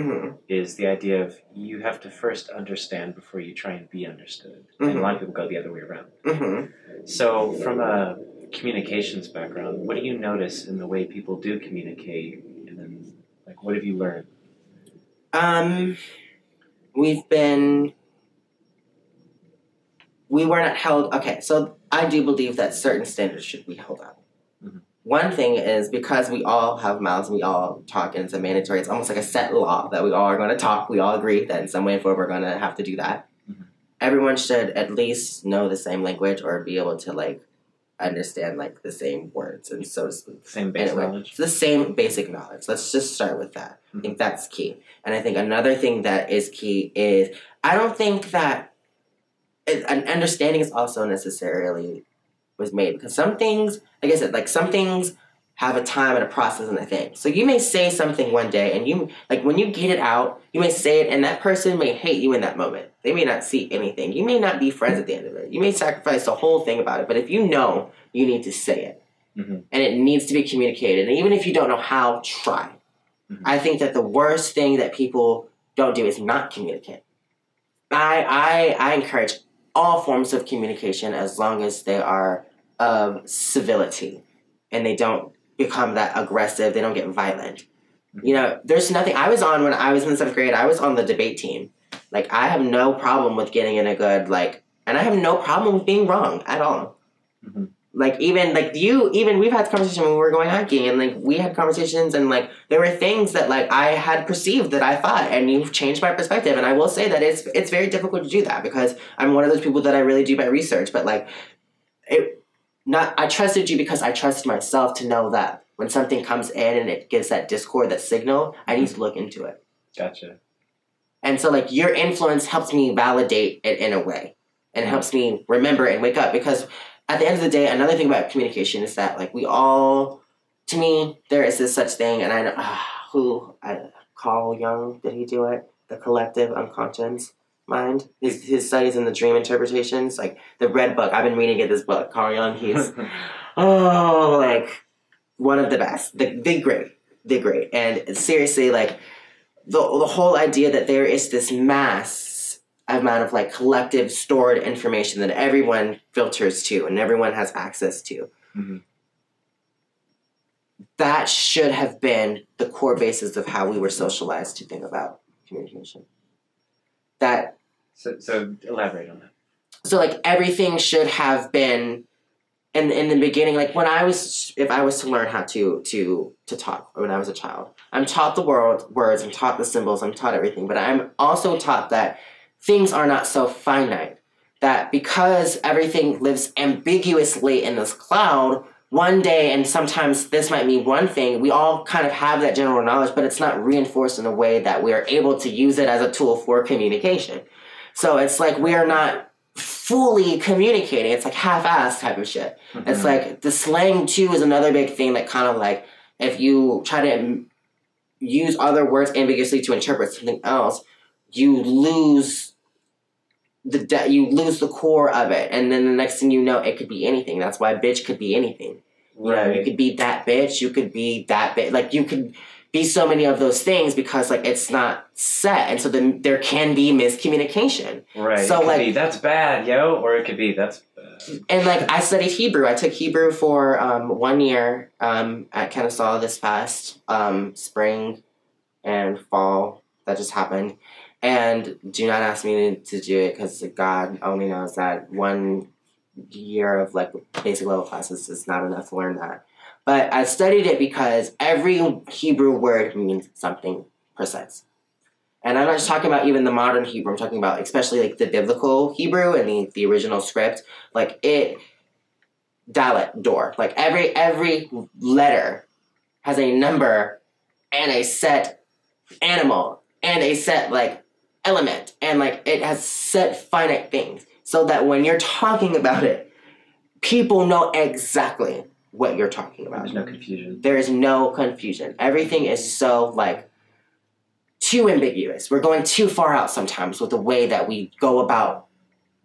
Speaker 3: is the idea of you have to first understand before you try and be understood. And a lot of people go the other way around. So from a communications background, what do you notice in the way people do communicate? And then, like, what have you learned?
Speaker 2: We were not held, okay, so I do believe that certain standards should be held up. One thing is, because we all have mouths, we all talk, and it's a mandatory, it's almost like a set law that we all are going to talk. We all agree that in some way or form we're going to have to do that. Everyone should at least know the same language or be able to, like, understand, like, the same words, and so to speak.
Speaker 3: Same basic knowledge.
Speaker 2: The same basic knowledge. Let's just start with that. I think that's key. And I think another thing that is key is, I don't think that an understanding is also necessarily was made, because some things, like I said, like some things have a time and a process and a thing. So you may say something one day, and you, like, when you get it out, you may say it, and that person may hate you in that moment. They may not see anything. You may not be friends at the end of it. You may sacrifice the whole thing about it, but if you know, you need to say it. Mm-hmm. And it needs to be communicated. And even if you don't know how, try. Mm-hmm. I think that the worst thing that people don't do is not communicate. I encourage all forms of communication as long as they are of civility and they don't become that aggressive, they don't get violent. You know, there's nothing. When I was in the 7th grade, I was on the debate team. Like, I have no problem with getting in a good, like, and I have no problem with being wrong at all. Mm-hmm. Like, even we've had conversations when we were going hiking, and, like, we had conversations, and, like, there were things that, like, I had perceived that I thought, and you've changed my perspective. And I will say that it's very difficult to do that, because I'm one of those people that I really do my research, but, like, I trusted you because I trusted myself to know that when something comes in and it gives that discord, that signal, I need to look into it.
Speaker 3: Gotcha.
Speaker 2: And so, like, your influence helps me validate it in a way and helps me remember and wake up, because at the end of the day, another thing about communication is that, like, to me, there is this such thing, and I know, Carl Jung, did he do it? The collective unconscious mind. His studies in the dream interpretations, like, the Red Book. I've been reading this book. Carl Jung, he's, like, one of the best. The great. And seriously, like, the whole idea that there is this mass amount of, like, collective stored information that everyone filters to and everyone has access to. Mm-hmm. That should have been the core basis of how we were socialized to think about communication.
Speaker 3: So elaborate on that.
Speaker 2: So, like, everything should have been in the beginning, like, if I was to learn how to talk when I was a child, I'm taught the words, I'm taught the symbols, I'm taught everything, but I'm also taught that things are not so finite, that because everything lives ambiguously in this cloud, one day, and sometimes this might mean one thing, we all kind of have that general knowledge, but it's not reinforced in a way that we are able to use it as a tool for communication. So it's like we are not fully communicating. It's like half-assed type of shit. Mm-hmm. It's like the slang, too, is another big thing that kind of, like, if you try to use other words ambiguously to interpret something else, you lose the core of it, and then the next thing you know, it could be anything. That's why bitch could be anything. Right. You know, you could be that bitch, you could be that bitch. Like, you could be so many of those things because, like, it's not set, and so then there can be miscommunication.
Speaker 3: Right.
Speaker 2: So,
Speaker 3: it could be, that's bad, yo, or it could be, that's bad.
Speaker 2: And, like, I studied Hebrew. I took Hebrew for 1 year at Kennesaw this past spring and fall. That just happened. And do not ask me to do it, because God only knows that 1 year of, like, basic level classes is not enough to learn that. But I studied it because every Hebrew word means something precise. And I'm not just talking about even the modern Hebrew. I'm talking about especially, like, the biblical Hebrew and the original script. Like, dalet, door. Like, every letter has a number and a set animal and a set, like, element. And, like, it has set finite things. So that when you're talking about it, people know exactly what you're talking about.
Speaker 3: There's no confusion.
Speaker 2: There is no confusion. Everything is so, like, too ambiguous. We're going too far out sometimes with the way that we go about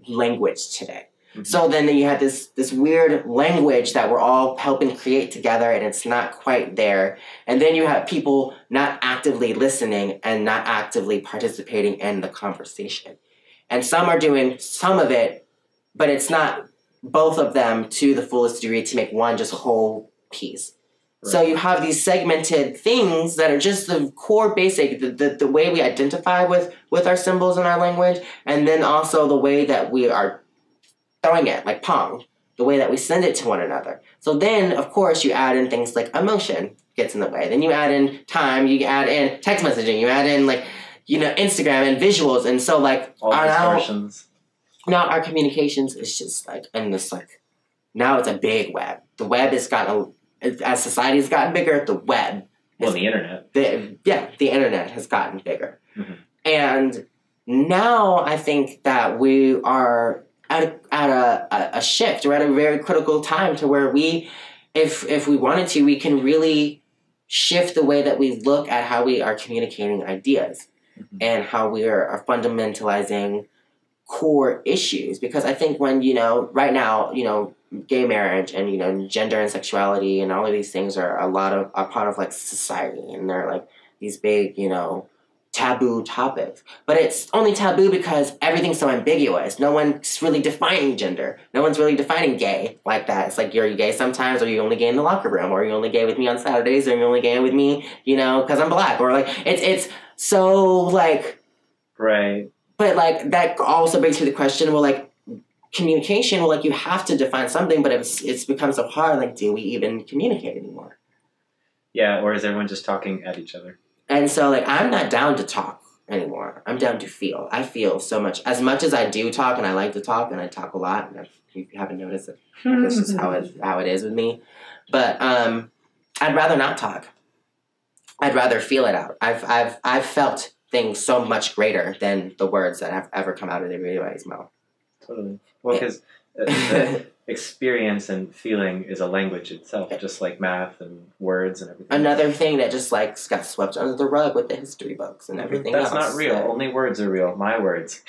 Speaker 2: language today. Mm-hmm. So then you have this weird language that we're all helping create together, and it's not quite there. And then you have people not actively listening and not actively participating in the conversation. And some are doing some of it, but it's not both of them to the fullest degree to make one just whole piece. Right. So you have these segmented things that are just the core basic, the way we identify with our symbols in our language, and then also the way that we are throwing it, like pong, the way that we send it to one another. So then, of course, you add in things like emotion gets in the way. Then you add in time, you add in text messaging, you add in, like, you know, Instagram and visuals. And so, like,
Speaker 3: all distortions.
Speaker 2: Now our communications is just, like, in this, like, now it's a big web. The web has gotten, as society has gotten bigger, the web.
Speaker 3: Well, the internet.
Speaker 2: The internet has gotten bigger.
Speaker 3: Mm-hmm.
Speaker 2: And now I think that we are at a shift. We're at a very critical time to where if we wanted to, we can really shift the way that we look at how we are communicating ideas and how we are fundamentalizing core issues. Because I think when, right now, gay marriage and, gender and sexuality and all of these things are a part of like society, and they're like these big, taboo topics. But it's only taboo because everything's so ambiguous. No one's really defining gender. No one's really defining gay like that. It's like, you're gay sometimes, or you're only gay in the locker room, or you're only gay with me on Saturdays, or you're only gay with me, because I'm black. Or like, it's so like...
Speaker 3: Right.
Speaker 2: But like, that also brings me to the question, well, like, communication, well, like, you have to define something, but it's become so hard, like, do we even communicate anymore?
Speaker 3: Yeah, or is everyone just talking at each other?
Speaker 2: And so, like, I'm not down to talk anymore. I'm down to feel. I feel so much. As much as I do talk, and I like to talk, and I talk a lot, and if you haven't noticed it, that's just how it is with me. But I'd rather not talk. I'd rather feel it out. I've felt things so much greater than the words that have ever come out of anybody's mouth.
Speaker 3: Totally. Well, because the experience and feeling is a language itself, just like math and words and everything.
Speaker 2: Another thing that just like got swept under the rug with the history books and everything
Speaker 3: That's
Speaker 2: else.
Speaker 3: not real. Only words are real. My words.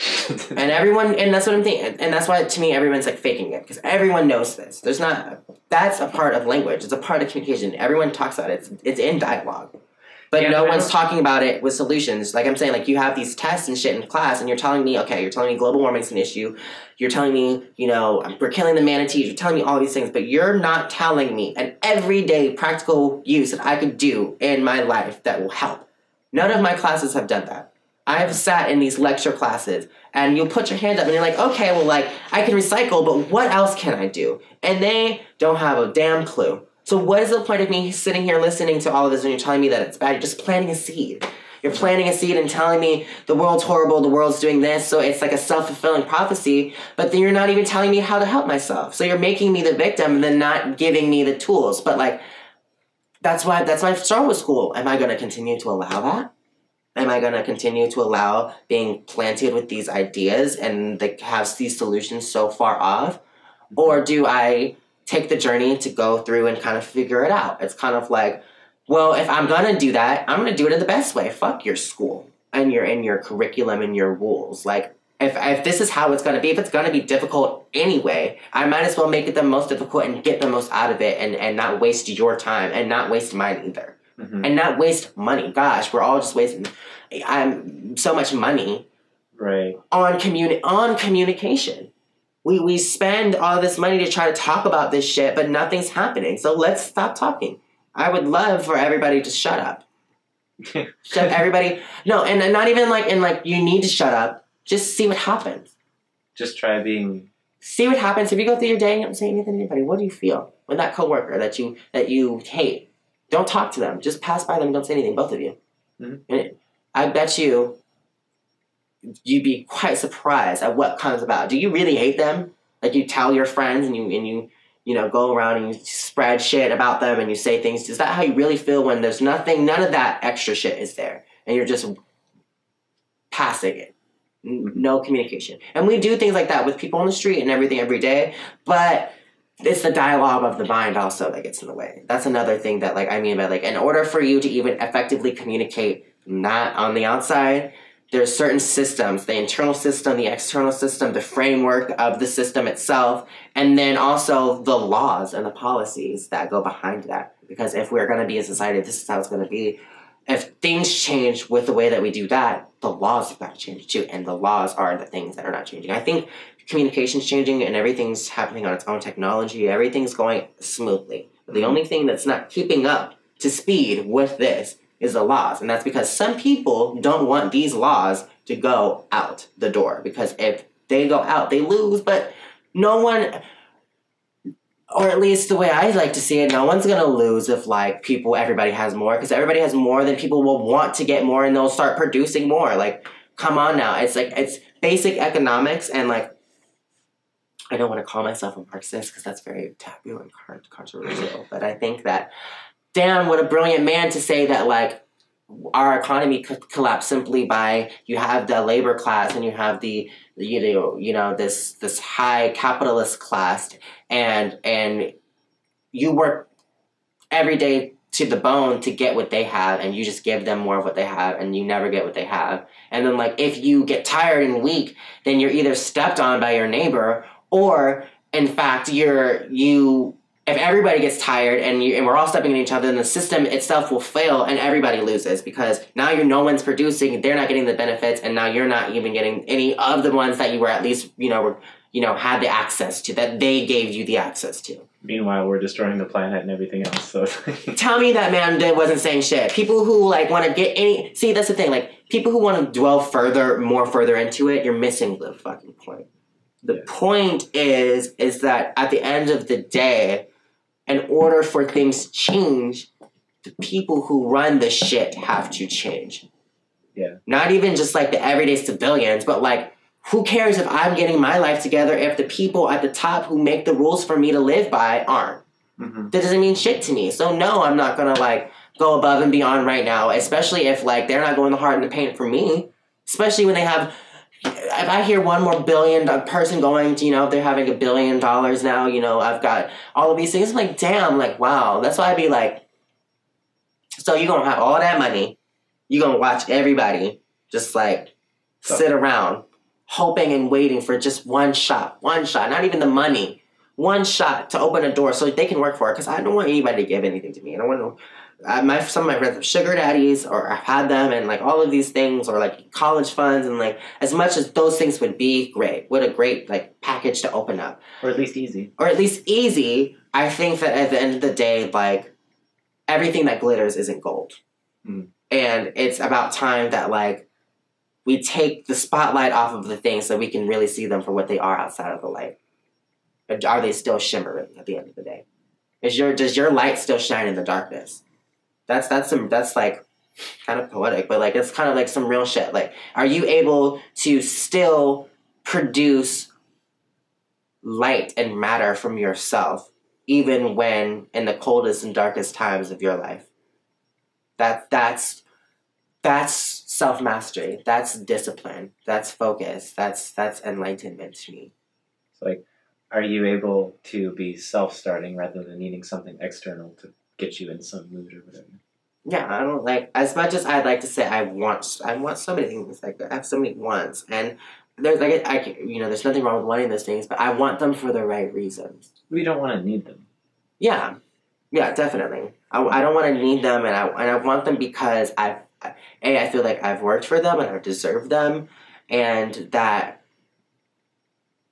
Speaker 2: And that's what I'm thinking. And that's why, to me, everyone's like faking it, because everyone knows this. That's a part of language. It's a part of communication. Everyone talks about it. It's in dialogue. But no one's talking about it with solutions. Like I'm saying, like, you have these tests and shit in class, and you're telling me global warming's an issue. You're telling me, we're killing the manatees. You're telling me all these things, but you're not telling me an everyday practical use that I could do in my life that will help. None of my classes have done that. I have sat in these lecture classes, and you'll put your hand up, and you're like, okay, well, like, I can recycle, but what else can I do? And they don't have a damn clue. So what is the point of me sitting here listening to all of this and you're telling me that it's bad? You're just planting a seed. You're planting a seed and telling me the world's horrible, the world's doing this, so it's like a self-fulfilling prophecy, but then you're not even telling me how to help myself. So you're making me the victim and then not giving me the tools. But like, that's why I started with school. Am I going to continue to allow that? Am I going to continue to allow being planted with these ideas and they have these solutions so far off? Or do I take the journey to go through and kind of figure it out? It's kind of like, well, if I'm going to do that, I'm going to do it in the best way. Fuck your school and your curriculum and your rules. Like, if this is how it's going to be, if it's going to be difficult anyway, I might as well make it the most difficult and get the most out of it and not waste your time and not waste mine either. Mm-hmm. And not waste money. Gosh, we're all just wasting so much money on communication. We spend all this money to try to talk about this shit, but nothing's happening. So let's stop talking. I would love for everybody to shut up. Shut everybody. No, and not even like you need to shut up. Just see what happens.
Speaker 3: Just try being...
Speaker 2: See what happens. If you go through your day and you don't say anything to anybody, what do you feel? When that coworker that you hate, don't talk to them. Just pass by them and don't say anything, both of you. Mm-hmm. And I bet you'd be quite surprised at what comes about. Do you really hate them? Like, you tell your friends and you go around and you spread shit about them and you say things. Is that how you really feel when there's none of that extra shit is there and you're just passing it? No communication. And we do things like that with people on the street and everything every day, but it's the dialogue of the mind also that gets in the way. That's another thing that I mean by in order for you to even effectively communicate, not on the outside, there's certain systems, the internal system, the external system, the framework of the system itself, and then also the laws and the policies that go behind that. Because if we're going to be a society, this is how it's going to be. If things change with the way that we do that, the laws have got to change too, and the laws are the things that are not changing. I think communication's changing and everything's happening on its own technology. Everything's going smoothly. But the only thing that's not keeping up to speed with this is the laws. And that's because some people don't want these laws to go out the door. Because if they go out, they lose. But no one, or at least the way I like to see it, no one's going to lose if everybody has more. Because everybody has more, then people will want to get more and they'll start producing more. Come on now. It's basic economics and I don't want to call myself a Marxist because that's very taboo and controversial. But I think that, damn, what a brilliant man to say that our economy could collapse simply by you have the labor class and you have the this high capitalist class and you work every day to the bone to get what they have, and you just give them more of what they have, and you never get what they have. And then, like, if you get tired and weak, then you're either stepped on by your neighbor, or in fact, if everybody gets tired and we're all stepping on each other, then the system itself will fail and everybody loses, because now no one's producing, they're not getting the benefits, and now you're not even getting any of the ones that you were at least, had the access to, that they gave you the access to.
Speaker 3: Meanwhile, we're destroying the planet and everything else. So
Speaker 2: tell me that man that wasn't saying shit. People who like want to get any, see, that's the thing. Like, people who want to dwell more further into it, you're missing the fucking point. The point is that at the end of the day, in order for things to change, the people who run the shit have to change.
Speaker 3: Yeah. Not
Speaker 2: even just like the everyday civilians, but like, who cares if I'm getting my life together if the people at the top who make the rules for me to live by aren't? Mm-hmm. That doesn't mean shit to me. So no, I'm not gonna like go above and beyond right now, especially if like they're not going the heart and the paint for me. Especially when they have, if I hear one more billion person going to, they're having $1 billion now, I've got all of these things. I'm like, damn, like, wow. That's why I'd be like, so you're gonna have all that money, you're gonna watch everybody just like sit around hoping and waiting for just one shot, not even the money, one shot to open a door so they can work for it. Because I don't want anybody to give anything to me. I don't want to. Some of my friends have sugar daddies, or I've had them, and like all of these things, or like college funds, and like as much as those things would be great, what a great like package to open up,
Speaker 3: or at least easy.
Speaker 2: I think that at the end of the day, like, everything that glitters isn't gold, and it's about time that like we take the spotlight off of the things so we can really see them for what they are outside of the light. Are they still shimmering at the end of the day? Does your light still shine in the darkness? That's like kind of poetic, but like it's kind of like some real shit. Like, are you able to still produce light and matter from yourself even when in the coldest and darkest times of your life? That's self-mastery. That's discipline. That's focus. That's enlightenment to me.
Speaker 3: It's like, are you able to be self-starting rather than needing something external to get you in some mood or whatever?
Speaker 2: Yeah, I don't like, as much as I'd like to say I want so many things, like I have so many wants, and there's like there's nothing wrong with wanting those things, but I want them for the right reasons.
Speaker 3: We don't want to need them.
Speaker 2: Yeah, definitely. I don't want to need them, and I want them because I feel like I've worked for them and I deserve them, and that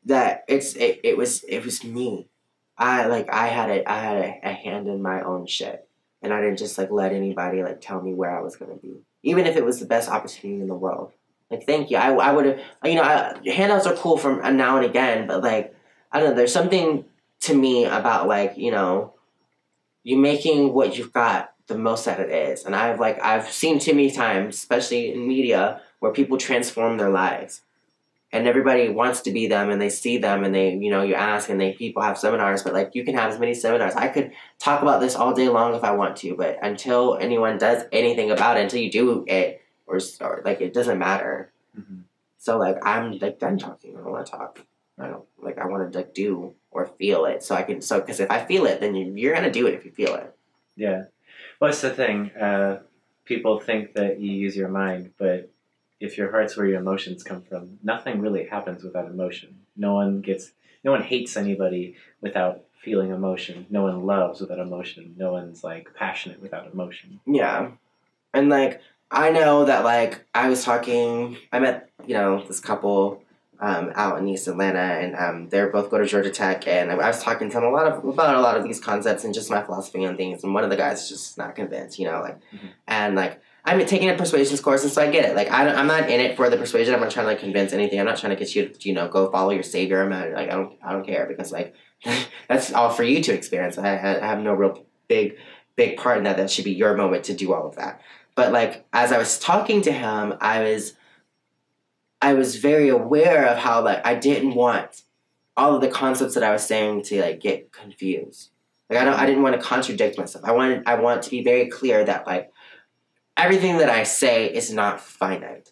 Speaker 2: it was me. I had a hand in my own shit, and I didn't just like let anybody like tell me where I was gonna be, even if it was the best opportunity in the world. Like, thank you. I would have, handouts are cool from now and again, but like, I don't know. There's something to me about like, you making what you've got the most that it is. And I've seen too many times, especially in media, where people transform their lives. And everybody wants to be them, and they see them, and they, you ask, and people have seminars, but like, you can have as many seminars. I could talk about this all day long if I want to, but until anyone does anything about it, until you do it, or like, it doesn't matter. Mm-hmm. So like, I'm like done talking. I don't want to talk. I want to like do or feel it. Because if I feel it, then you're going to do it if you feel it.
Speaker 3: Yeah. Well, that's the thing. People think that you use your mind, but if your heart's where your emotions come from, nothing really happens without emotion. No one hates anybody without feeling emotion. No one loves without emotion. No one's like passionate without emotion.
Speaker 2: Yeah. And like, I know that like, I met, this couple out in East Atlanta, and they're both go to Georgia Tech, and I was talking to them about a lot of these concepts and just my philosophy on things, and one of the guys is just not convinced, mm-hmm. And like, I'm taking a persuasions course, and so I get it. Like, I'm not in it for the persuasion. I'm not trying to like convince anything. I'm not trying to get you to go follow your savior. I'm not like, I don't care, because like that's all for you to experience. I have no real big part in that. That should be your moment to do all of that. But like, as I was talking to him, I was very aware of how like I didn't want all of the concepts that I was saying to like get confused. Like, I didn't want to contradict myself. I want to be very clear that like, everything that I say is not finite.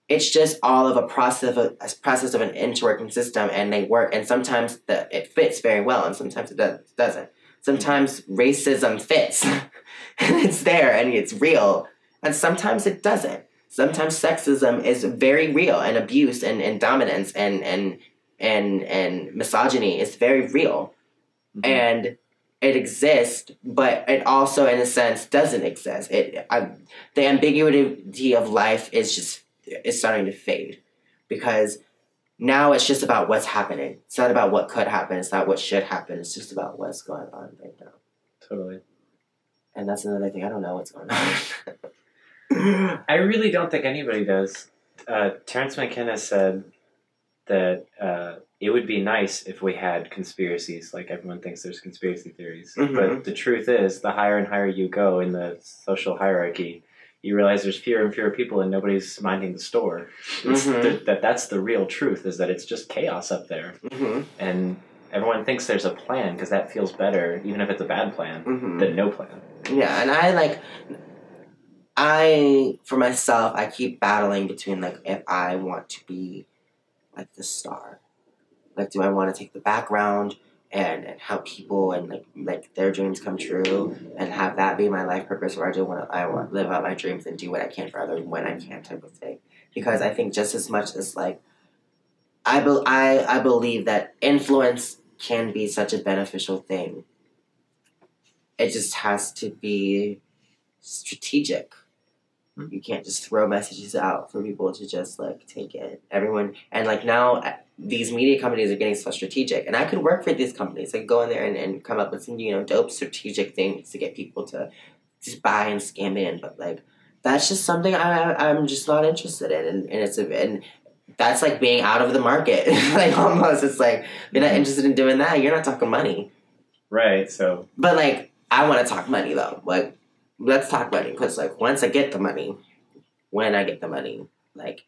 Speaker 2: It's just all of a process of an interworking system, and they work. And sometimes it fits very well, and sometimes it doesn't. Sometimes racism fits. And it's there and it's real. And sometimes it doesn't. Sometimes sexism is very real, and abuse and dominance and misogyny is very real. Mm-hmm. And it exists, but it also, in a sense, doesn't exist. The ambiguity of life is starting to fade, because now it's just about what's happening. It's not about what could happen. It's not what should happen. It's just about what's going on right now.
Speaker 3: Totally.
Speaker 2: And that's another thing. I don't know what's going on.
Speaker 3: I really don't think anybody does. Terrence McKenna said that it would be nice if we had conspiracies. Like, everyone thinks there's conspiracy theories. Mm-hmm. But the truth is, the higher and higher you go in the social hierarchy, you realize there's fewer and fewer people and nobody's minding the store. Mm-hmm. That's the real truth, is that it's just chaos up there. Mm-hmm. And everyone thinks there's a plan because that feels better, even if it's a bad plan, mm-hmm. than no plan.
Speaker 2: Yeah, and for myself, I keep battling between, like, if I want to be, like, the star. Like, do I want to take the background and help people and, like their dreams come true and have that be my life purpose, or I want to live out my dreams and do what I can for others when I can, type of thing. Because I think just as much as, like, I believe that influence can be such a beneficial thing. It just has to be strategic. You can't just throw messages out for people to just, like, take it. Everyone, and, like, now these media companies are getting so strategic, and I could work for these companies. I could go in there and come up with some, dope strategic things to get people to just buy and scam in. But, like, that's just something I'm just not interested in, and that's like being out of the market. Like, almost, it's like, you're not interested in doing that. You're not talking money,
Speaker 3: right? So,
Speaker 2: but, like, I want to talk money though, like. Let's talk money, because, like, once I get the money, when I get the money, like,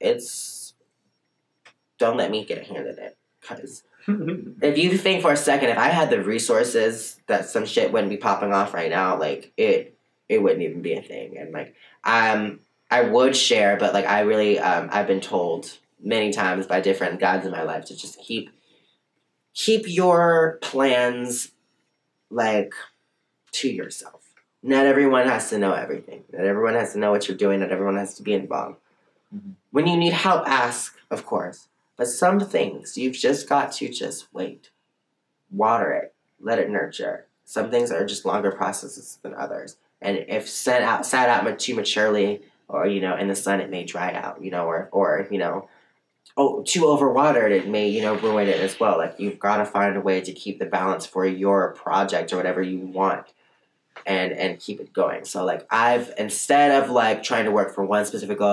Speaker 2: don't let me get handed it. Because if you think for a second, if I had the resources, that some shit wouldn't be popping off right now, like, it wouldn't even be a thing. And, like, I would share, but, like, I really, I've been told many times by different guides in my life to just keep your plans, like, to yourself. Not everyone has to know everything. Not everyone has to know what you're doing. Not everyone has to be involved. Mm-hmm. When you need help, ask, of course. But some things, you've just got to just wait. Water it. Let it nurture. Some things are just longer processes than others. And if sat out too maturely, or, in the sun, it may dry out, or too overwatered, it may, ruin it as well. Like, you've got to find a way to keep the balance for your project or whatever you want. And keep it going. So, like, instead of, like, trying to work for one specific goal,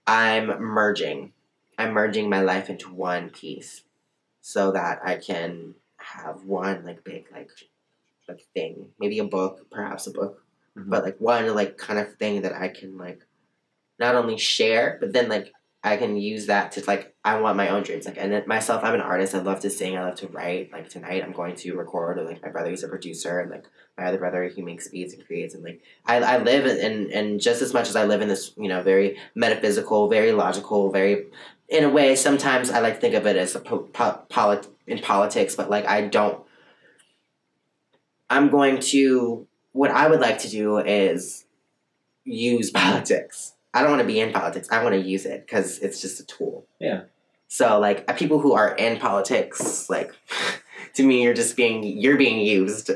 Speaker 2: I'm merging my life into one piece, so that I can have one, like, big, like thing, maybe perhaps a book, mm-hmm. but, like, one, like, kind of thing that I can, like, not only share, but then, like, I can use that to, like, I want my own dreams. Like, and then myself, I'm an artist. I love to sing. I love to write. Like, tonight I'm going to record. Or, like, my brother, he's a producer. And, like, my other brother, he makes beats and creates. And, like, I live and just as much as I live in this, very metaphysical, very logical, very, in a way, sometimes I like to think of it as in politics. But, like, what I would like to do is use politics. I don't want to be in politics. I want to use it because it's just a tool.
Speaker 3: Yeah.
Speaker 2: So, like, people who are in politics, like, to me, you're being used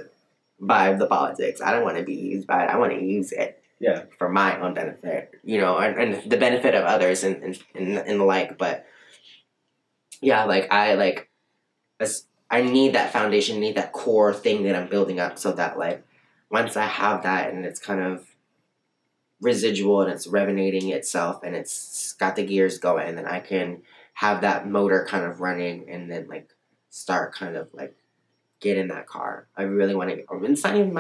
Speaker 2: by the politics. I don't want to be used by it. I want to use it.
Speaker 3: Yeah.
Speaker 2: For my own benefit, and the benefit of others and the like. But yeah, like, I need that foundation, need that core thing that I'm building up, so that, like, once I have that and it's kind of residual and it's revenating itself and it's got the gears going, and then I can have that motor kind of running and then, like, start kind of, like, get in that car. I really want to. It's not even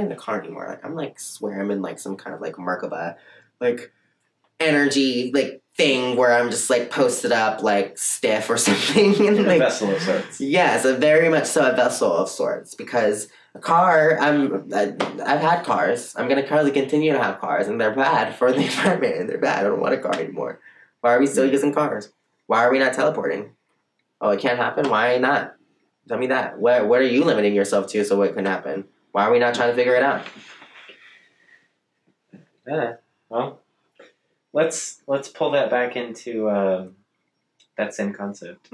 Speaker 2: the car anymore. Like, I'm, like, swear I'm in, like, some kind of, like, Merkaba, like, energy, like, thing where I'm just, like, posted up, like, stiff or something. And, like,
Speaker 3: a vessel of sorts.
Speaker 2: Yes, very much so a vessel of sorts, because a car, I've had cars. I'm going to probably continue to have cars, and they're bad for the environment, and they're bad. I don't want a car anymore. Why are we still using cars? Why are we not teleporting? Oh, it can't happen? Why not? Tell me that. What are you limiting yourself to so what can happen? Why are we not trying to figure it out?
Speaker 3: Yeah. Well, let's pull that back into that same concept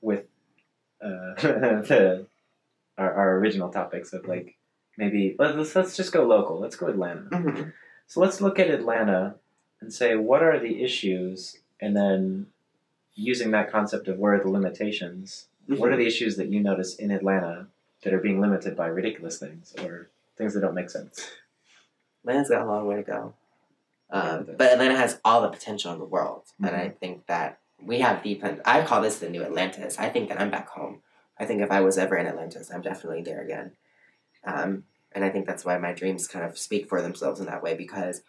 Speaker 3: with our original topics of like maybe let's just go local. Let's go Atlanta. So let's look at Atlanta and say what are the issues, and then using that concept of where are the limitations. What are the issues that you notice in Atlanta that are being limited by ridiculous things or things that don't make sense?
Speaker 2: Atlanta's got a long way to go. But Atlanta has all the potential in the world. And I think that we have I call this the new Atlantis. I think that I'm back home. I think if I was ever in Atlantis, I'm definitely there again. And I think that's why my dreams kind of speak for themselves in that way, because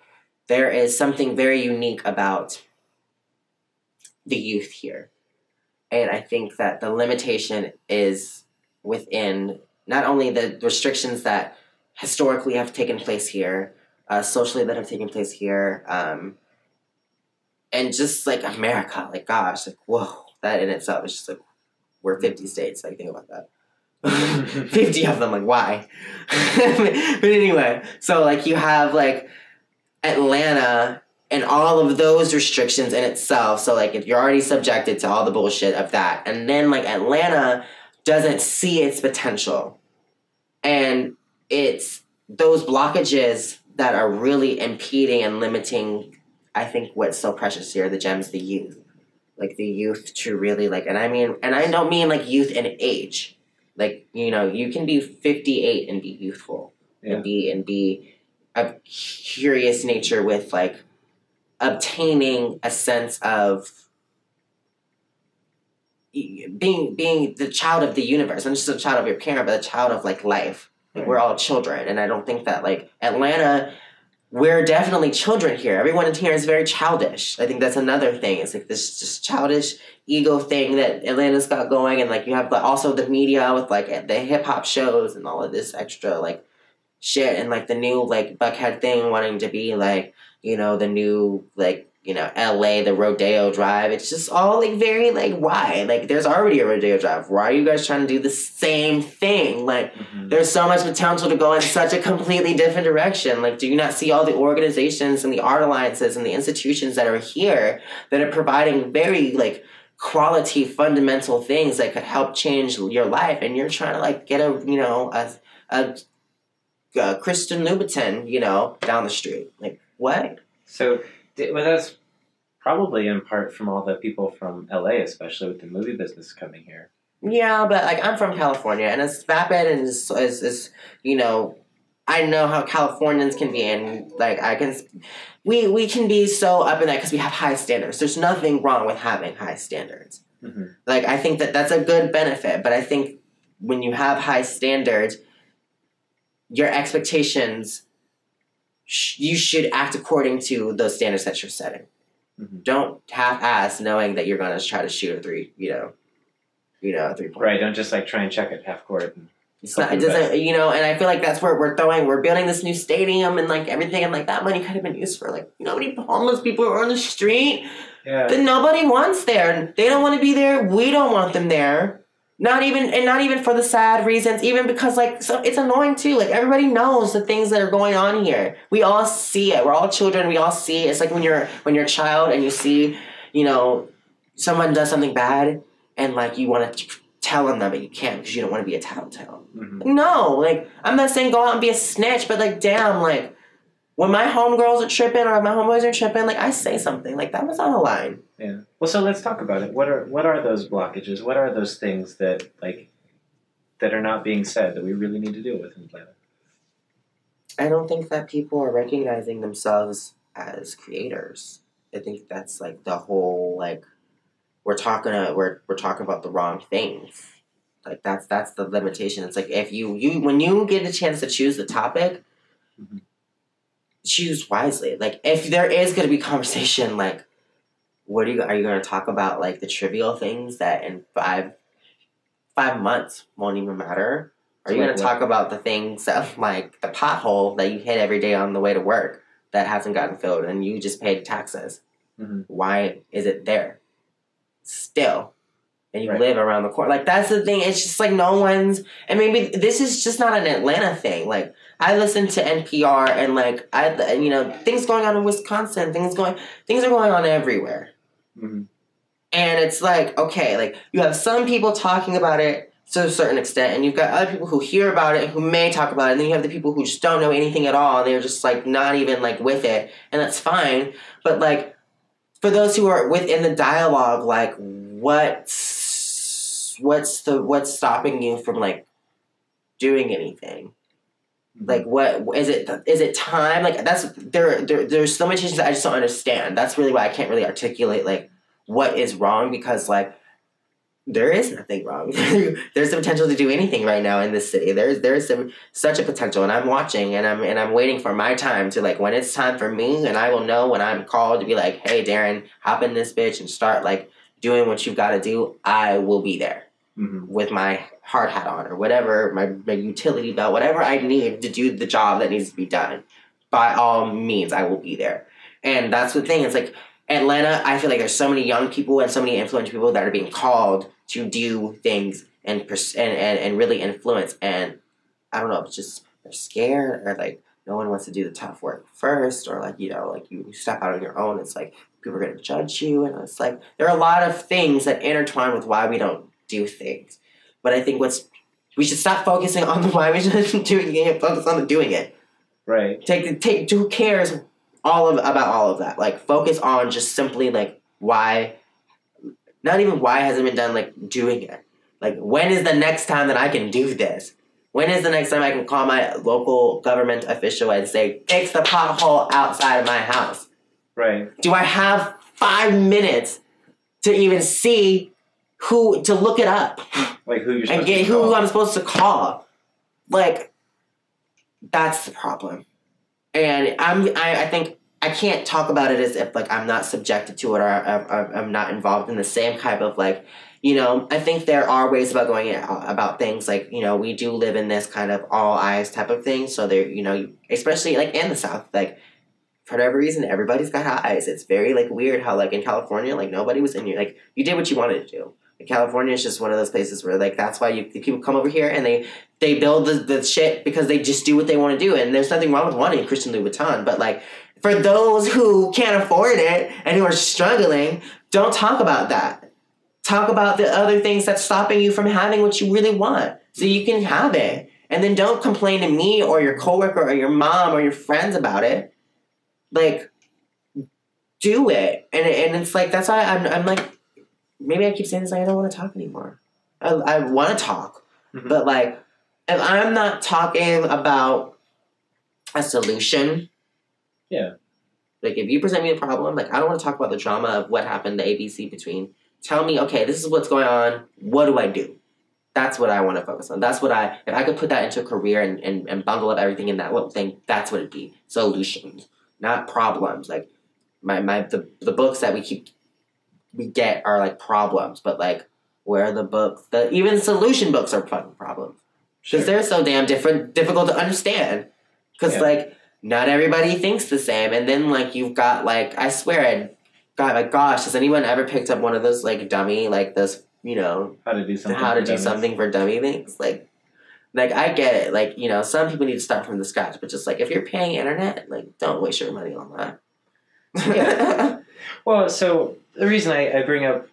Speaker 2: there is something very unique about the youth here. And I think that the limitation is within not only the restrictions that historically have taken place here, socially that have taken place here, and just like America, like gosh, like whoa, that in itself is just like we're 50 states. Like think about that. 50 of them, like why? But anyway, so like you have like Atlanta and all of those restrictions in itself. So like if you're already subjected to all the bullshit of that, and then like Atlanta doesn't see its potential, and it's those blockages that are really impeding and limiting, I think, what's so precious here, the gems, the youth. Like the youth to really like, and I don't mean like youth in age. Like, you know, you can be 58 and be youthful and be of curious nature with like obtaining a sense of being the child of the universe. Not just a child of your parent, but a child of like life. Like, we're all children, and I don't think that like Atlanta, we're definitely children here. Everyone in here is very childish. I think that's another thing. It's like this just childish ego thing that Atlanta's got going, and like you have also the media with like the hip hop shows and all of this extra like shit, and like the new like Buckhead thing wanting to be like, you know, the new like, you know, LA, the Rodeo Drive. It's just all like very like, why? Like there's already a Rodeo Drive. Why are you guys trying to do the same thing? Like there's so much potential to go in such a completely different direction. Like, do you not see all the organizations and the art alliances and the institutions that are here that are providing very like quality fundamental things that could help change your life, and you're trying to like get a, you know, a Kristen Louboutin, you know, down the street. Like what?
Speaker 3: So well, that's probably in part from all the people from LA, especially with the movie business coming here.
Speaker 2: Yeah, but like I'm from California, and as vapid and as you know, I know how Californians can be, and like we can be so up in that because we have high standards. There's nothing wrong with having high standards. Like I think that that's a good benefit, but I think when you have high standards, your expectations, you should act according to those standards that you're setting. Don't half-ass knowing that you're going to try to shoot a 3-point.
Speaker 3: Right, don't just like try and check it half court.
Speaker 2: It's not, it doesn't, you know, and I feel like that's where we're building this new stadium and like everything, and like that money could have been used for like, you know how many homeless people are on the street that nobody wants there, and they don't want to be there. We don't want them there. Not even for the sad reasons, even because like, so it's annoying too. Like everybody knows the things that are going on here. We all see it. We're all children. We all see it. It's like when you're a child and you see, you know, someone does something bad and like you want to tell them that, but you can't because you don't want to be a tattletale. No, like I'm not saying go out and be a snitch, but like damn, like when my homegirls are tripping or my homeboys are tripping, like I say something like that was on the line.
Speaker 3: Yeah. Well, so let's talk about it. What are those blockages? What are those things that are not being said that we really need to deal with in Atlanta?
Speaker 2: I don't think that people are recognizing themselves as creators. I think that's like the whole like we're talking about the wrong things. Like that's the limitation. It's like if you when you get a chance to choose the topic, choose wisely. Like if there is going to be conversation, like are you going to talk about like the trivial things that in 5 months won't even matter? Are you going to talk about the things that like the pothole that you hit every day on the way to work that hasn't gotten filled and you just paid taxes? Why is it there? Still, and you
Speaker 3: Right.
Speaker 2: live around the corner. Like, that's the thing. It's just like no one's, and maybe this is just not an Atlanta thing. Like, I listen to NPR and like things going on in Wisconsin, things are going on everywhere.
Speaker 3: Mm-hmm.
Speaker 2: And it's like, okay, like you have some people talking about it to a certain extent, and you've got other people who hear about it, who may talk about it, and then you have the people who just don't know anything at all, and they're just like not even like with it, and that's fine. But like for those who are within the dialogue, like what's stopping you from like doing anything? Like, what is it? Is it time? Like, there's so many changes that I just don't understand. That's really why I can't really articulate like what is wrong, because like there is nothing wrong. There's the potential to do anything right now in this city. There's such a potential, and I'm watching, and I'm waiting for my time to like when it's time for me, and I will know when I'm called to be like, hey, Darren, hop in this bitch and start like doing what you've got to do. I will be there. Mm-hmm. With my hard hat on or whatever, my utility belt, whatever I need to do the job that needs to be done. By all means, I will be there. And that's the thing. It's like Atlanta, I feel like there's so many young people and so many influential people that are being called to do things and really influence. And I don't know, it's just they're scared, or like no one wants to do the tough work first, or like, like you step out on your own. It's like people are going to judge you. And it's like there are a lot of things that intertwine with why we don't do things. But I think we should stop focusing on the why we shouldn't doing it and focus on the doing it.
Speaker 3: Right.
Speaker 2: Who cares about all of that? Like focus on just simply like why, not even why hasn't been done, like doing it. Like when is the next time that I can do this? When is the next time I can call my local government official and say, fix the pothole outside of my house?
Speaker 3: Right.
Speaker 2: Do I have 5 minutes to even see to look it up,
Speaker 3: like who you're supposed
Speaker 2: and get
Speaker 3: to call.
Speaker 2: who I'm supposed to call? Like, that's the problem. And I think I can't talk about it as if like I'm not subjected to it, or I'm not involved in the same type of like, I think there are ways about going about things. Like, we do live in this kind of all eyes type of thing. So there, especially like in the South, like for whatever reason, everybody's got eyes. It's very like weird how like in California, like nobody was in your, like you did what you wanted to do. California is just one of those places where, like, that's why the people come over here and they build the shit because they just do what they want to do. And there's nothing wrong with wanting Christian Louboutin. But, like, for those who can't afford it and who are struggling, don't talk about that. Talk about the other things that's stopping you from having what you really want so you can have it. And then don't complain to me or your coworker or your mom or your friends about it. Like, do it. And it's like, that's why I'm like, maybe I keep saying this, like, I don't want to talk anymore. I want to talk. Mm-hmm. But, like, if I'm not talking about a solution.
Speaker 3: Yeah.
Speaker 2: Like, if you present me a problem, like, I don't want to talk about the drama of what happened to ABC between. Tell me, okay, this is what's going on. What do I do? That's what I want to focus on. That's what if I could put that into a career and bundle up everything in that little thing, that's what it'd be. Solutions, not problems. Like, the books that we get are like problems, but like where are the books? Even solution books are fucking problems because they're so damn difficult to understand. Because like not everybody thinks the same, and then like you've got like I swear, God, like gosh, has anyone ever picked up one of those like dummy like those how to do something for dummy things like I get it, like some people need to start from the scratch, but just like if you're paying internet, like don't waste your money on that.
Speaker 3: Yeah. Well, so the reason I bring up,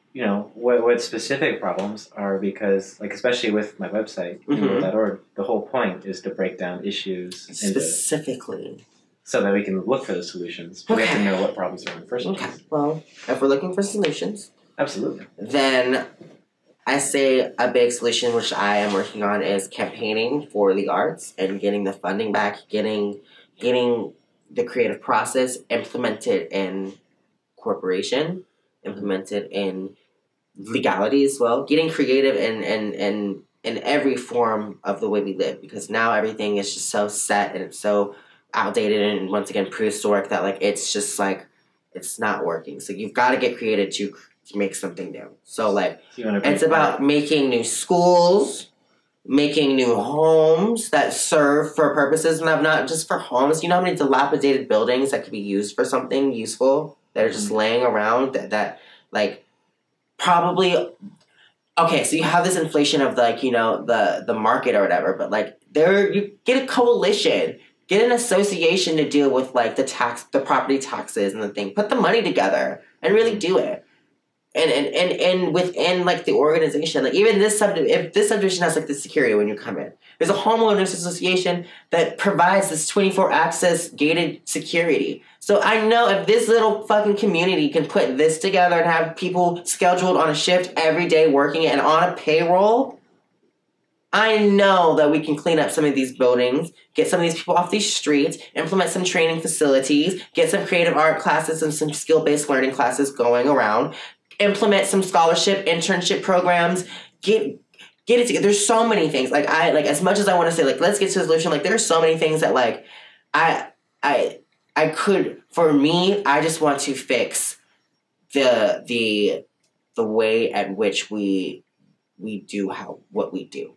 Speaker 3: what specific problems are because, like, especially with my website, mm-hmm. the whole point is to break down issues
Speaker 2: specifically
Speaker 3: so that we can look for the solutions. Okay. We have to know what problems are in the first place.
Speaker 2: Okay. Well, if we're looking for solutions,
Speaker 3: absolutely,
Speaker 2: then I say a big solution which I am working on is campaigning for the arts and getting the funding back, getting the creative process implemented in corporation, implemented in legality as well, getting creative in every form of the way we live, because now everything is just so set and it's so outdated and once again prehistoric that like it's just like it's not working. So you've got to get creative to make something new. So like it's about making new schools, making new homes that serve for purposes, and not just for homes. You know how many dilapidated buildings that could be used for something useful that are just laying around that like probably okay, so you have this inflation of like, you know, the market or whatever, but like you get a coalition, get an association to deal with like the property taxes and the thing. Put the money together and really do it. And within like the organization, like even if this subdivision has like the security when you come in, there's a homeowners association that provides this 24 access gated security. So I know if this little fucking community can put this together and have people scheduled on a shift every day working it and on a payroll, I know that we can clean up some of these buildings, get some of these people off these streets, implement some training facilities, get some creative art classes and some skill-based learning classes going around, implement some scholarship, internship programs, get it together. There's so many things. Like as much as I want to say, like, let's get to a solution, like there's so many things that like I could, for me, I just want to fix the way at which we do what we do.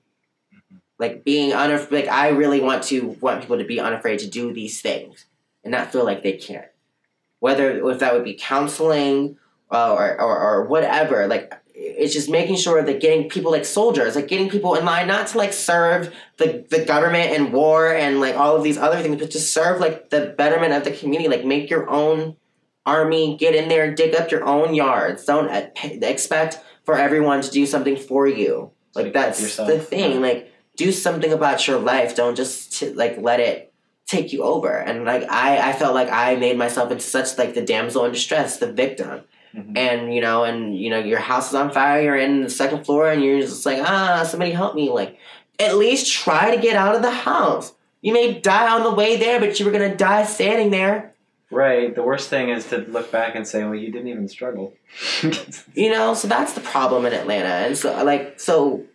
Speaker 2: Like being like I really want people to be unafraid to do these things and not feel like they can't. Whether if that would be counseling or whatever, like it's just making sure that getting people like soldiers, like getting people in line, not to like serve the government and war and like all of these other things, but to serve like the betterment of the community. Like make your own army, get in there, dig up your own yards. Don't expect for everyone to do something for you. Like that's the thing. Like do something about your life. Don't just like let it take you over. And like I felt like I made myself into such like the damsel in distress, the victim. Mm-hmm. And you know, your house is on fire, you're in the second floor, and you're just like, somebody help me. Like, at least try to get out of the house. You may die on the way there, but you were going to die standing there.
Speaker 3: Right. The worst thing is to look back and say, well, you didn't even struggle.
Speaker 2: You know, so that's the problem in Atlanta. And so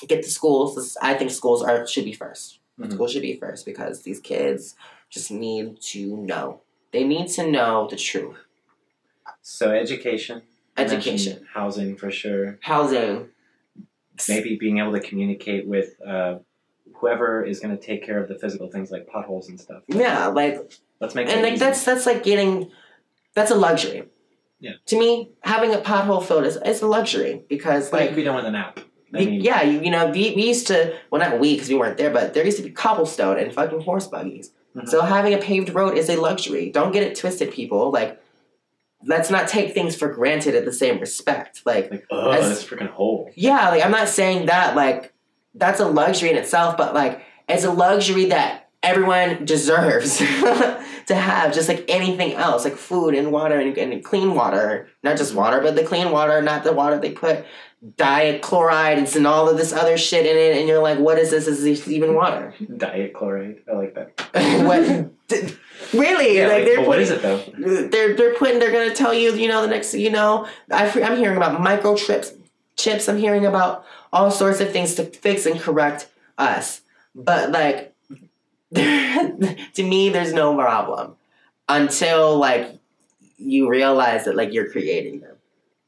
Speaker 2: get to schools. I think schools should be first. Mm-hmm. Schools should be first because these kids just need to know. They need to know the truth.
Speaker 3: So education, housing for sure.
Speaker 2: Housing.
Speaker 3: Maybe being able to communicate with whoever is going to take care of the physical things like potholes and stuff.
Speaker 2: Yeah, like
Speaker 3: let's make
Speaker 2: and like
Speaker 3: easy.
Speaker 2: that's like that's a luxury.
Speaker 3: Yeah.
Speaker 2: To me, having a pothole filled is a luxury because
Speaker 3: like it could be done with an app.
Speaker 2: We used to, well, not we because we weren't there, but there used to be cobblestone and fucking horse buggies. Mm-hmm. So having a paved road is a luxury. Don't get it twisted, people. Like. Let's not take things for granted at the same respect. Like
Speaker 3: this freaking hole.
Speaker 2: Yeah, like I'm not saying that like that's a luxury in itself, but like it's a luxury that everyone deserves to have, just like anything else, like food and water and clean water. Not just water, but the clean water, not the water they put diet chlorides and all of this other shit in it, and you're like, what is this? Is this even water?
Speaker 3: Diet chloride. I like that.
Speaker 2: What? Really?
Speaker 3: Yeah, like what is it though?
Speaker 2: They're gonna tell you, you know, the next, you know, I'm hearing about chips. I'm hearing about all sorts of things to fix and correct us. But like, to me, there's no problem until like you realize that like you're creating them.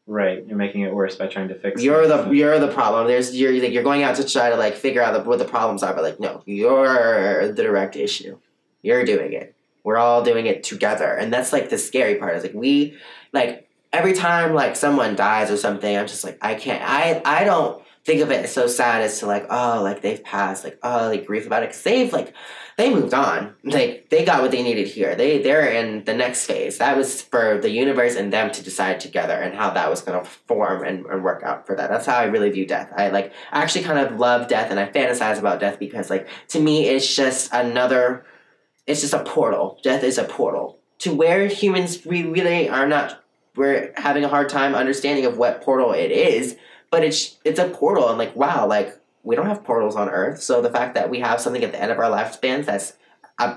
Speaker 3: Right, you're making it worse by trying to fix.
Speaker 2: You're the problem. You're going out to try to like figure out what the problems are, but like no, you're the direct issue. You're doing it. We're all doing it together, and that's like the scary part. Is like we like every time like someone dies or something, I'm just like I can't. I don't think of it as so sad as to like like they've passed, like like grief about it because they moved on. Like they got what they needed here. They're in the next phase. That was for the universe and them to decide together and how that was going to form and work out for that. That's how I really view death. I actually kind of love death and I fantasize about death because like to me it's just a portal. Death is a portal to where humans we really are not. We're having a hard time understanding of what portal it is, but it's a portal and like wow, like. We don't have portals on Earth, so the fact that we have something at the end of our lifespans that's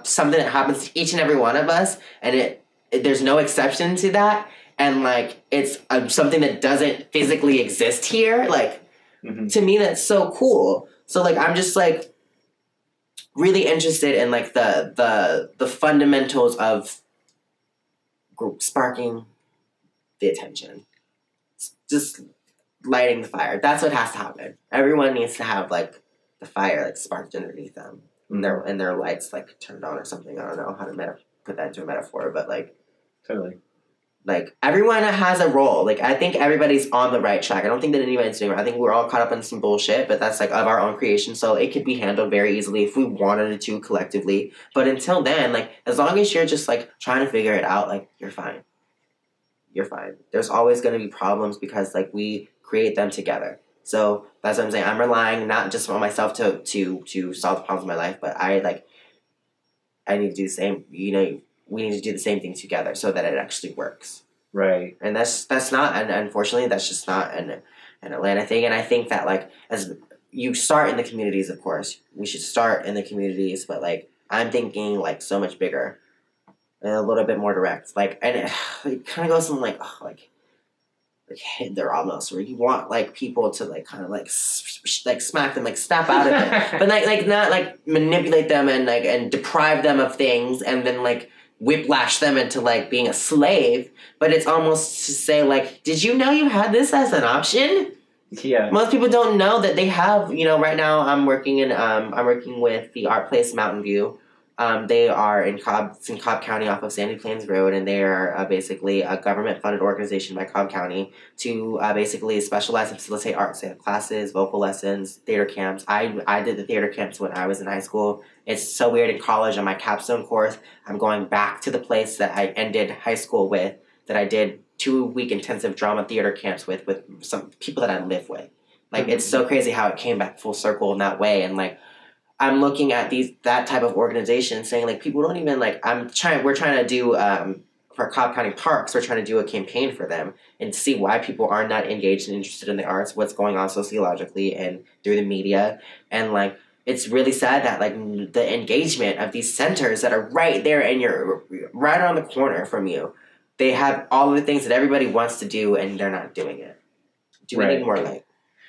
Speaker 2: something that happens to each and every one of us, and there's no exception to that, and like it's something that doesn't physically exist here. Like to me, that's so cool. So like I'm just like really interested in like the fundamentals of sparking the attention. Just lighting the fire. That's what has to happen. Everyone needs to have like the fire like sparked underneath them, and their lights like turned on or something. I don't know how to put that into a metaphor, but like
Speaker 3: totally.
Speaker 2: Like, everyone has a role. Like, I think everybody's on the right track. I don't think that anybody's doing it. I think we're all caught up in some bullshit, but that's, like, of our own creation. So it could be handled very easily if we wanted it to collectively. But until then, like, as long as you're just, like, trying to figure it out, like, you're fine. You're fine. There's always going to be problems because, like, we create them together. So that's what I'm saying. I'm relying not just on myself to solve the problems of my life, but I need to do the same, we need to do the same thing together so that it actually works.
Speaker 3: Right.
Speaker 2: And that's not, and unfortunately, that's just not an Atlanta thing. And I think that, like, as you start in the communities, of course, we should start in the communities, but, like, I'm thinking, like, so much bigger and a little bit more direct. Like, and it kind of goes from, like, hit there almost, where you want, like, people to, like, kind of, like, like, smack them, like, snap out of it. But, like, not, like, manipulate them and, like, and deprive them of things and then, like, whiplash them into, like, being a slave. But it's almost to say, like, did you know you had this as an option?
Speaker 3: Yeah.
Speaker 2: Most people don't know that they have, right now I'm working with the Art Place Mountain View. They are in Cobb County off of Sandy Plains Road, and they are basically a government-funded organization by Cobb County to basically specialize and facilitate arts. They have classes, vocal lessons, theater camps. I did the theater camps when I was in high school. It's so weird. In college, on my capstone course, I'm going back to the place that I ended high school with, that I did 2-week intensive drama theater camps with some people that I live with. Like, It's so crazy how it came back full circle in that way, and, like, I'm looking at that type of organization saying, like, people don't even, like, we're trying to do, for Cobb County Parks, we're trying to do a campaign for them and see why people are not engaged and interested in the arts, what's going on sociologically and through the media. And, like, it's really sad that, like, the engagement of these centers that are right there and you're right around the corner from you, they have all of the things that everybody wants to do and they're not doing it. Do we need more, like,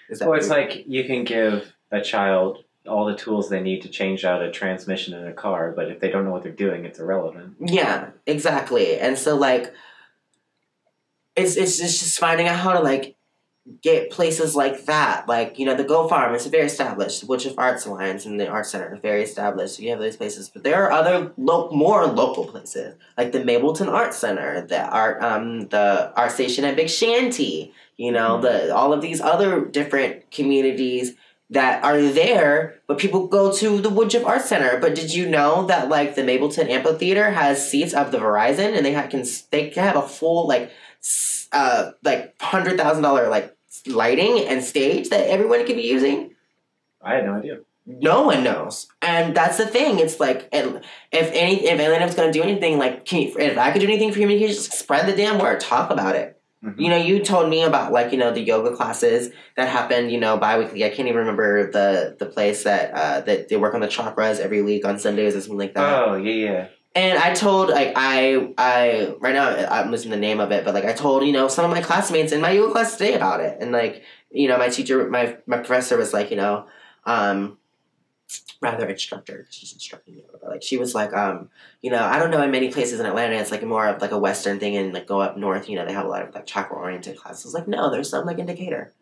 Speaker 2: is that
Speaker 3: well, it's like you can give a child all the tools they need to change out a transmission in a car, but if they don't know what they're doing, it's irrelevant.
Speaker 2: Yeah, exactly. And so, like, it's just finding out how to, like, get places like that. Like, the Go Farm is very established. The Woodruff Arts Alliance and the Arts Center are very established. You have these places. But there are other more local places, like the Mableton Arts Center, the Art Station at Big Shanty, all of these other different communities that are there, but people go to the Woodruff Arts Center. But did you know that, like, the Mableton Amphitheater has seats of the Verizon, and they can have a full, like $100,000 like lighting and stage that everyone can be using?
Speaker 3: I had no idea.
Speaker 2: No one knows, and that's the thing. It's like, if Atlanta's gonna do anything, like, if I could do anything for human, just spread the damn word, talk about it. Mm-hmm. You told me about, like, the yoga classes that happen, bi-weekly. I can't even remember the place that they work on the chakras every week on Sundays or something like that.
Speaker 3: Oh, yeah.
Speaker 2: And I told, like, I right now I'm losing the name of it, but, like, I told, some of my classmates in my yoga class today about it. And, like, my teacher, my professor was like, rather instructor, she's instructing me, but, like, she was like, I don't know in many places in Atlanta, it's, like, more of, like, a Western thing, and, like, go up north, they have a lot of, like, chakra-oriented classes. I was like, no, there's some, like, in Decatur.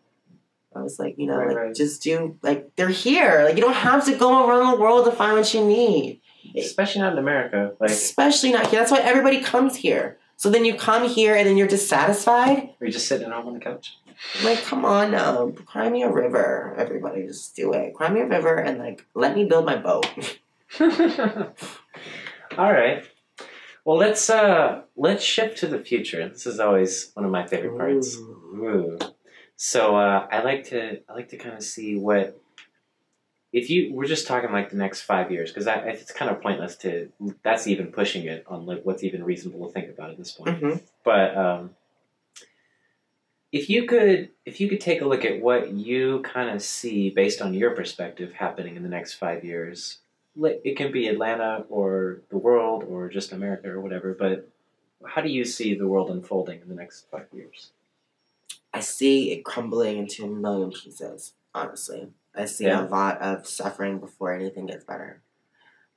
Speaker 2: I was like, right. Just do, like, they're here. Like, you don't have to go around the world to find what you need.
Speaker 3: Especially not in America. Like,
Speaker 2: especially not here. That's why everybody comes here. So then you come here and then you're dissatisfied.
Speaker 3: Or you're just sitting at home on the couch.
Speaker 2: Like, come on now. Cry me a river. Everybody just do it. Cry me a river and, like, let me build my boat.
Speaker 3: All right. Well, let's shift to the future. This is always one of my favorite parts. Ooh. So I like to kind of see what, if we're just talking, like, the next 5 years, because it's kind of pointless that's even pushing it on, like, what's even reasonable to think about at this point. Mm-hmm. But if you could take a look at what you kind of see based on your perspective happening in the next 5 years, it can be Atlanta or the world or just America or whatever, but how do you see the world unfolding in the next 5 years?
Speaker 2: I see it crumbling into a million pieces, honestly. I see a lot of suffering before anything gets better.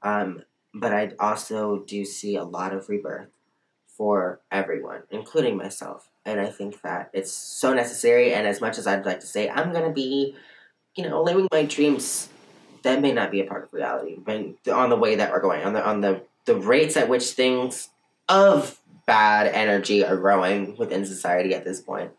Speaker 2: But I also do see a lot of rebirth for everyone, including myself. And I think that it's so necessary, and as much as I'd like to say, I'm going to be, living my dreams, that may not be a part of reality, but on the way that we're going, on the rates at which things of bad energy are growing within society at this point.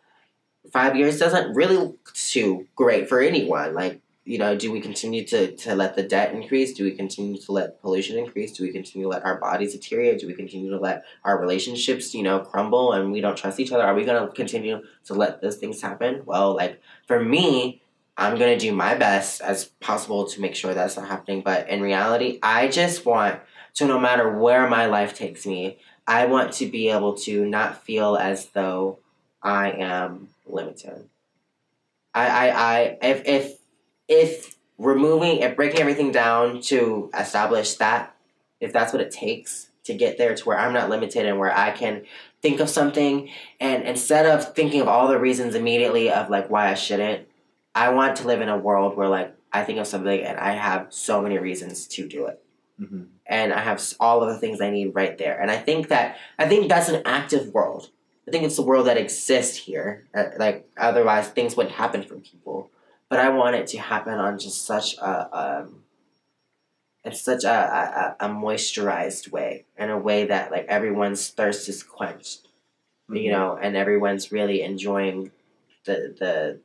Speaker 2: 5 years doesn't really look too great for anyone. Like, you know, do we continue to let the debt increase? Do we continue to let pollution increase? Do we continue to let our bodies deteriorate? Do we continue to let our relationships, you know, crumble and we don't trust each other? Are we going to continue to let those things happen? Well, like, for me, I'm going to do my best as possible to make sure that's not happening. But in reality, I just want to, no matter where my life takes me, I want to be able to not feel as though I am limited. If breaking everything down to establish that, if that's what it takes to get there to where I'm not limited and where I can think of something, and instead of thinking of all the reasons immediately of like why I shouldn't, I want to live in a world where like I think of something and I have so many reasons to do it.
Speaker 3: Mm-hmm.
Speaker 2: And I have all of the things I need right there. And I think that's an active world. I think it's the world that exists here. Like, otherwise things wouldn't happen for people. But I want it to happen on just such a moisturized way, in a way that like everyone's thirst is quenched, mm-hmm. you know, and everyone's really enjoying the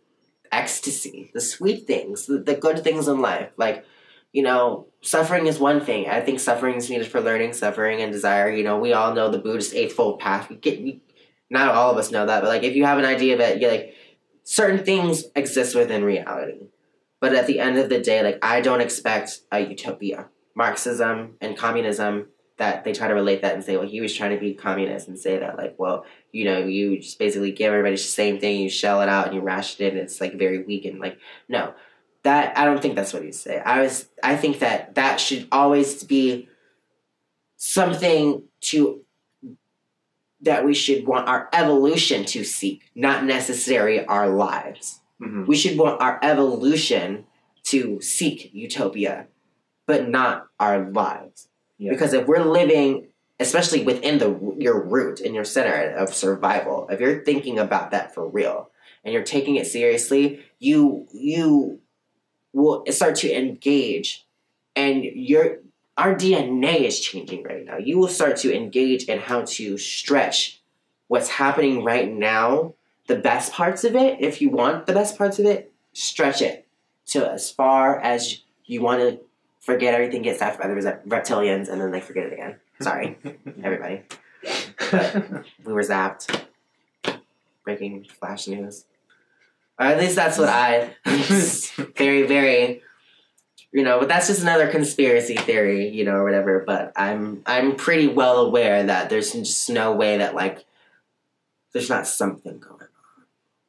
Speaker 2: ecstasy, the sweet things, the good things in life. Like, you know, suffering is one thing. I think suffering is needed for learning, suffering and desire. You know, we all know the Buddhist Eightfold Path. Not all of us know that, but like if you have an idea that you're like, certain things exist within reality. But at the end of the day, like, I don't expect a utopia. Marxism and communism, that they try to relate that and say, well, he was trying to be communist and say that, like, well, you know, you just basically give everybody the same thing, you shell it out and you ration it, and it's, like, very weak and, like, no. That, I don't think that's what he's saying. I think that should always be something that we should want our evolution to seek, not necessarily our lives. Mm-hmm. We should want our evolution to seek utopia, but not our lives. Yeah. Because if we're living, especially within your root, in your center of survival, if you're thinking about that for real, and you're taking it seriously, you will start to engage, and our DNA is changing right now. You will start to engage in how to stretch what's happening right now, the best parts of it. If you want the best parts of it, stretch it to as far as you want to forget everything gets zapped by the reptilians, and then they forget it again. Sorry, everybody. But we were zapped. Breaking flash news. Or at least that's what very, very, you know, but that's just another conspiracy theory, you know, or whatever. But I'm pretty well aware that there's just no way that, like, there's not something going on.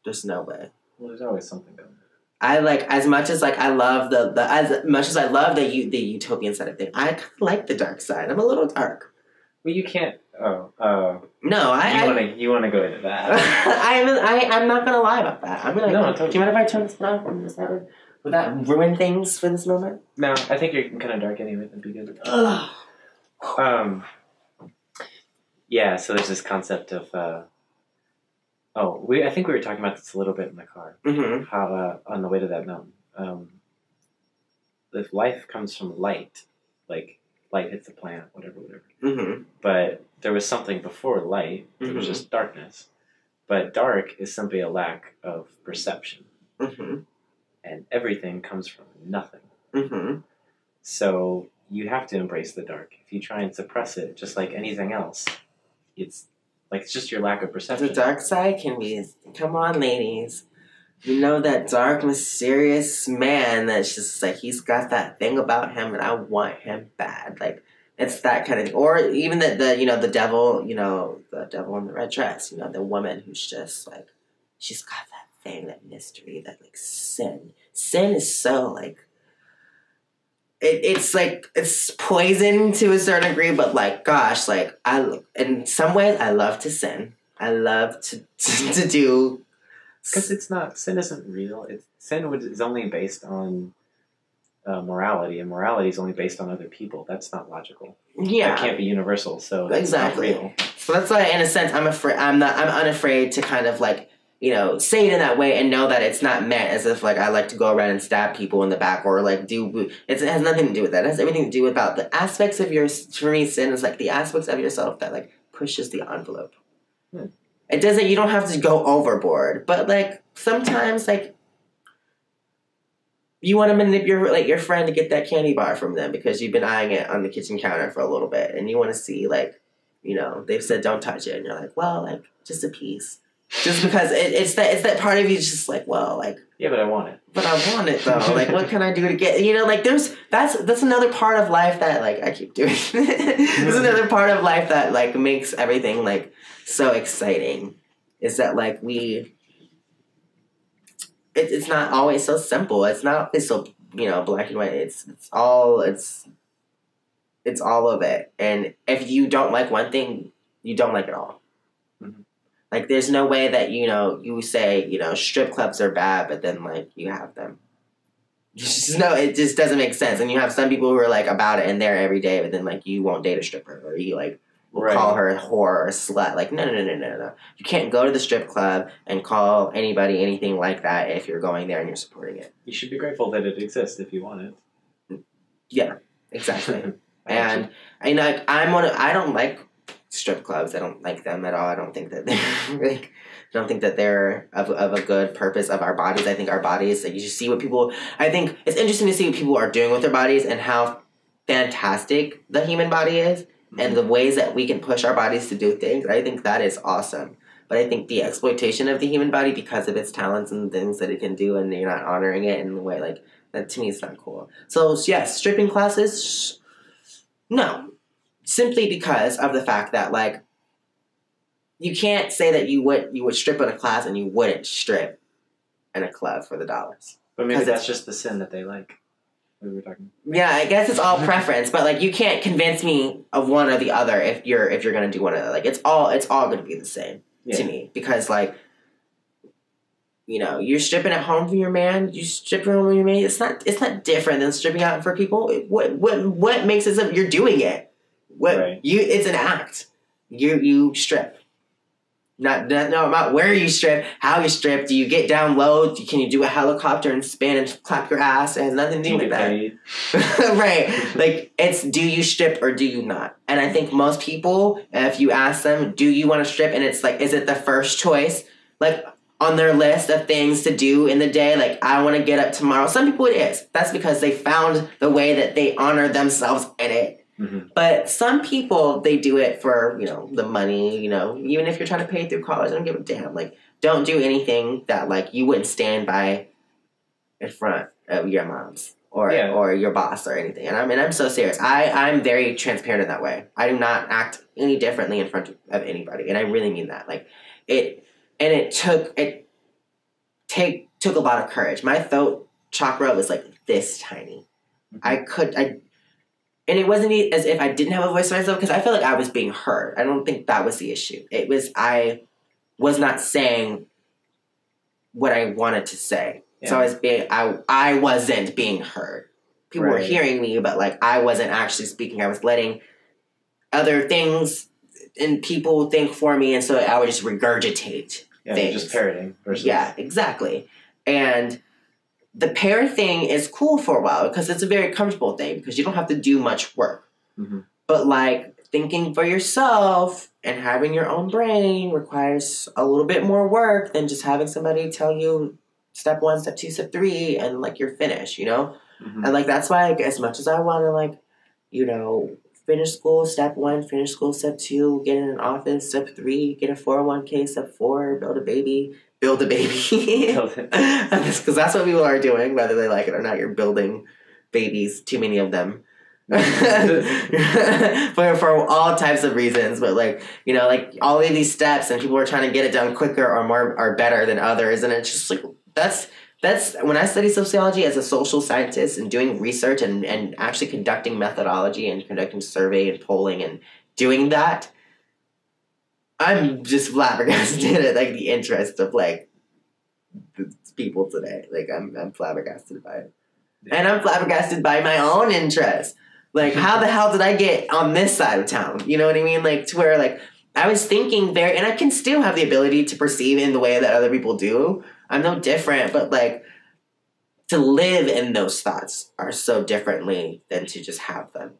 Speaker 2: There's no way.
Speaker 3: Well, there's always something going on.
Speaker 2: I like, as much as like I love the utopian side of things, I kind of like the dark side. I'm a little dark.
Speaker 3: Well, you can't. No, you want to go into that?
Speaker 2: I'm not gonna lie about that. I'm gonna.
Speaker 3: No,
Speaker 2: do you mind if I turn this off? Would that ruin things for this moment?
Speaker 3: No, I think you're kind of dark anyway. That'd be good. Yeah. So there's this concept of. I think we were talking about this a little bit in the car. Mm-hmm. How on the way to that mountain, if life comes from light, like light hits a plant, whatever. Mm-hmm. But there was something before light. It was just darkness. But dark is simply a lack of perception. Mm-hmm. And everything comes from nothing. Mm-hmm. So you have to embrace the dark. If you try and suppress it, just like anything else, it's just your lack of perception.
Speaker 2: The dark side can be, come on, ladies. You know that dark, mysterious man that's just like, he's got that thing about him and I want him bad. Like, it's that kind of thing. Or even the devil, the devil in the red dress, the woman who's just like, she's got that thing, that mystery, that like sin. Sin is so like, it's like, it's poison to a certain degree, but like, gosh, like, in some ways, I love to sin. I love to do.
Speaker 3: Because sin isn't real. Sin is only based on morality, and morality is only based on other people. That's not logical.
Speaker 2: Yeah.
Speaker 3: That can't be universal, so it's
Speaker 2: exactly.
Speaker 3: not real.
Speaker 2: So that's why, in a sense, I'm unafraid to kind of like, say it in that way and know that it's not meant as if like I like to go around and stab people in the back or like it has nothing to do with that. It has everything to do about the aspects of for me, sin is like the aspects of yourself that like pushes the envelope.
Speaker 3: Hmm.
Speaker 2: It doesn't, you don't have to go overboard, but like sometimes like you want to manipulate like your friend to get that candy bar from them because you've been eyeing it on the kitchen counter for a little bit and you want to see like, you know, they've said don't touch it and you're like, well, like just a piece. Just because it's that part of you just like, well, like,
Speaker 3: yeah, but I want it.
Speaker 2: But I want it though. Like, what can I do to get? You know, like that's another part of life that like I keep doing. There's another part of life that like makes everything like so exciting. Is that like it's not always so simple. It's not always so, you know, black and white. It's all of it. And if you don't like one thing, you don't like it all.
Speaker 3: Mm-hmm.
Speaker 2: Like, there's no way that, you know, you say, you know, strip clubs are bad, but then, like, you have them. No, it just doesn't make sense. And you have some people who are, like, about it and there every day, but then, like, you won't date a stripper. Or you, like, call her a whore or a slut. Like, no. You can't go to the strip club and call anybody anything like that if you're going there and you're supporting it.
Speaker 3: You should be grateful that it exists if you want it.
Speaker 2: Yeah, exactly. And, like, I don't like strip clubs. I don't like them at all. I don't think that they're like, I don't think that they're of a good purpose of our bodies. I think our bodies, like, you should see what people, I think it's interesting to see what people are doing with their bodies and how fantastic the human body is and the ways that we can push our bodies to do things. I think that is awesome. But I think the exploitation of the human body because of its talents and things that it can do and you're not honoring it in the way, like, that to me is not cool. So, yes, stripping classes, no. Simply because of the fact that, like, you can't say that you would strip in a class and you wouldn't strip in a club for the dollars.
Speaker 3: But maybe that's just the sin that they like. We were talking.
Speaker 2: Yeah, I guess it's all preference, but like you can't convince me of one or the other if you're gonna do one or the other. Like it's all gonna be the same to me because like, you know, you're stripping at home for your man. You strip at home for your man. It's not different than stripping out for people. What makes it? You're doing it. It's an act. You strip. Not about where you strip, how you strip. Do you get down low? Can you do a helicopter and spin and clap your ass? It has nothing to do with that. Right. Like, it's do you strip or do you not? And I think most people, if you ask them, do you want to strip? And it's like, is it the first choice? Like, on their list of things to do in the day, like, I want to get up tomorrow. Some people it is. That's because they found the way that they honor themselves in it. Mm-hmm. But some people, they do it for, you know, the money, you know, even if you're trying to pay through college, I don't give a damn. Like, don't do anything that, like, you wouldn't stand by in front of your moms or your boss or anything. And I'm so serious. I'm very transparent in that way. I do not act any differently in front of anybody. And I really mean that. Like, it took a lot of courage. My throat chakra was, like, this tiny. Mm-hmm. And it wasn't as if I didn't have a voice for myself because I felt like I was being heard. I don't think that was the issue. It was I was not saying what I wanted to say. Yeah. So I wasn't being heard. People were hearing me, but like I wasn't actually speaking. I was letting other things and people think for me, and so I would just regurgitate things.
Speaker 3: Just parroting.
Speaker 2: Yeah, exactly. And the pair thing is cool for a while because it's a very comfortable thing because you don't have to do much work. Mm-hmm. But, like, thinking for yourself and having your own brain requires a little bit more work than just having somebody tell you step 1, step 2, step 3, and, like, you're finished, you know? Mm-hmm. And, like, that's why, like, as much as I want to, like, you know, finish school, step 1, finish school, step 2, get in an office, step 3, get a 401k, step 4, build a baby. Build a baby. Because that's what people are doing, whether they like it or not. You're building babies, too many of them. for all types of reasons. But, like, you know, like, all of these steps, and people are trying to get it done quicker or more or better than others. And it's just, like, that's when I study sociology as a social scientist and doing research and actually conducting methodology and conducting survey and polling and doing that, I'm just flabbergasted at, like, the interest of, like, the people today. Like, I'm flabbergasted by it. And I'm flabbergasted by my own interest. Like, how the hell did I get on this side of town? You know what I mean? Like, to where, like, I was thinking and I can still have the ability to perceive in the way that other people do. I'm no different, but, like, to live in those thoughts are so differently than to just have them.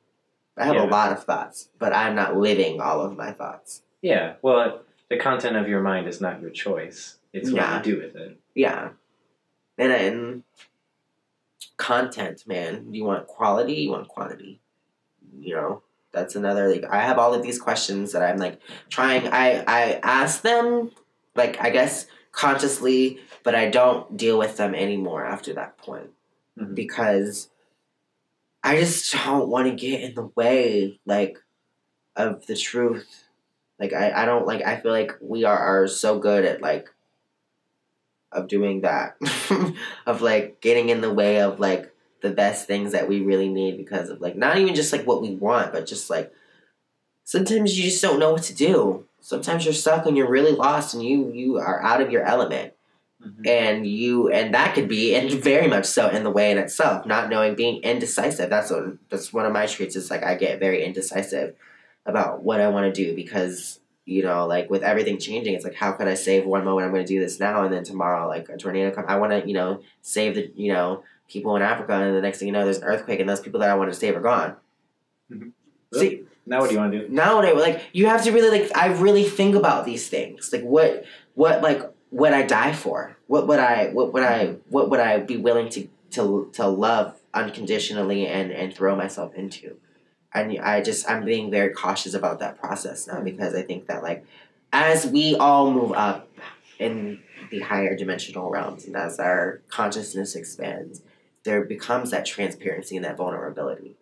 Speaker 2: I have a lot of thoughts, but I'm not living all of my thoughts.
Speaker 3: Yeah, well, the content of your mind is not your choice. It's what you do with it.
Speaker 2: Yeah. And content, man. You want quality, you want quantity. You know, that's another, like, I have all of these questions that I'm, like, trying, I ask them, like, I guess, consciously, but I don't deal with them anymore after that point. Mm-hmm. Because I just don't want to get in the way, like, of the truth. Like, I don't, like, I feel like we are so good at, like, of doing that. Of, like, getting in the way of, like, the best things that we really need because of, like, not even just, like, what we want, but just, like, sometimes you just don't know what to do. Sometimes you're stuck and you're really lost and you are out of your element. Mm-hmm. And that could be, and very much so, in the way in itself, not knowing, being indecisive. That's one of my traits, is, like, I get very indecisive about what I want to do because, you know, like, with everything changing, it's like, how could I save one moment? I'm going to do this now, and then tomorrow, like, a tornado comes. I want to, you know, save the, you know, people in Africa, and the next thing you know, there's an earthquake, and those people that I wanted to save are gone.
Speaker 3: Mm-hmm. See, now what do you want to do?
Speaker 2: Now like, you have to really, like, I really think about these things. Like, what like, would I die for? What would I be willing to love unconditionally and throw myself into? And I'm being very cautious about that process now, because I think that, like, as we all move up in the higher dimensional realms and as our consciousness expands, there becomes that transparency and that vulnerability.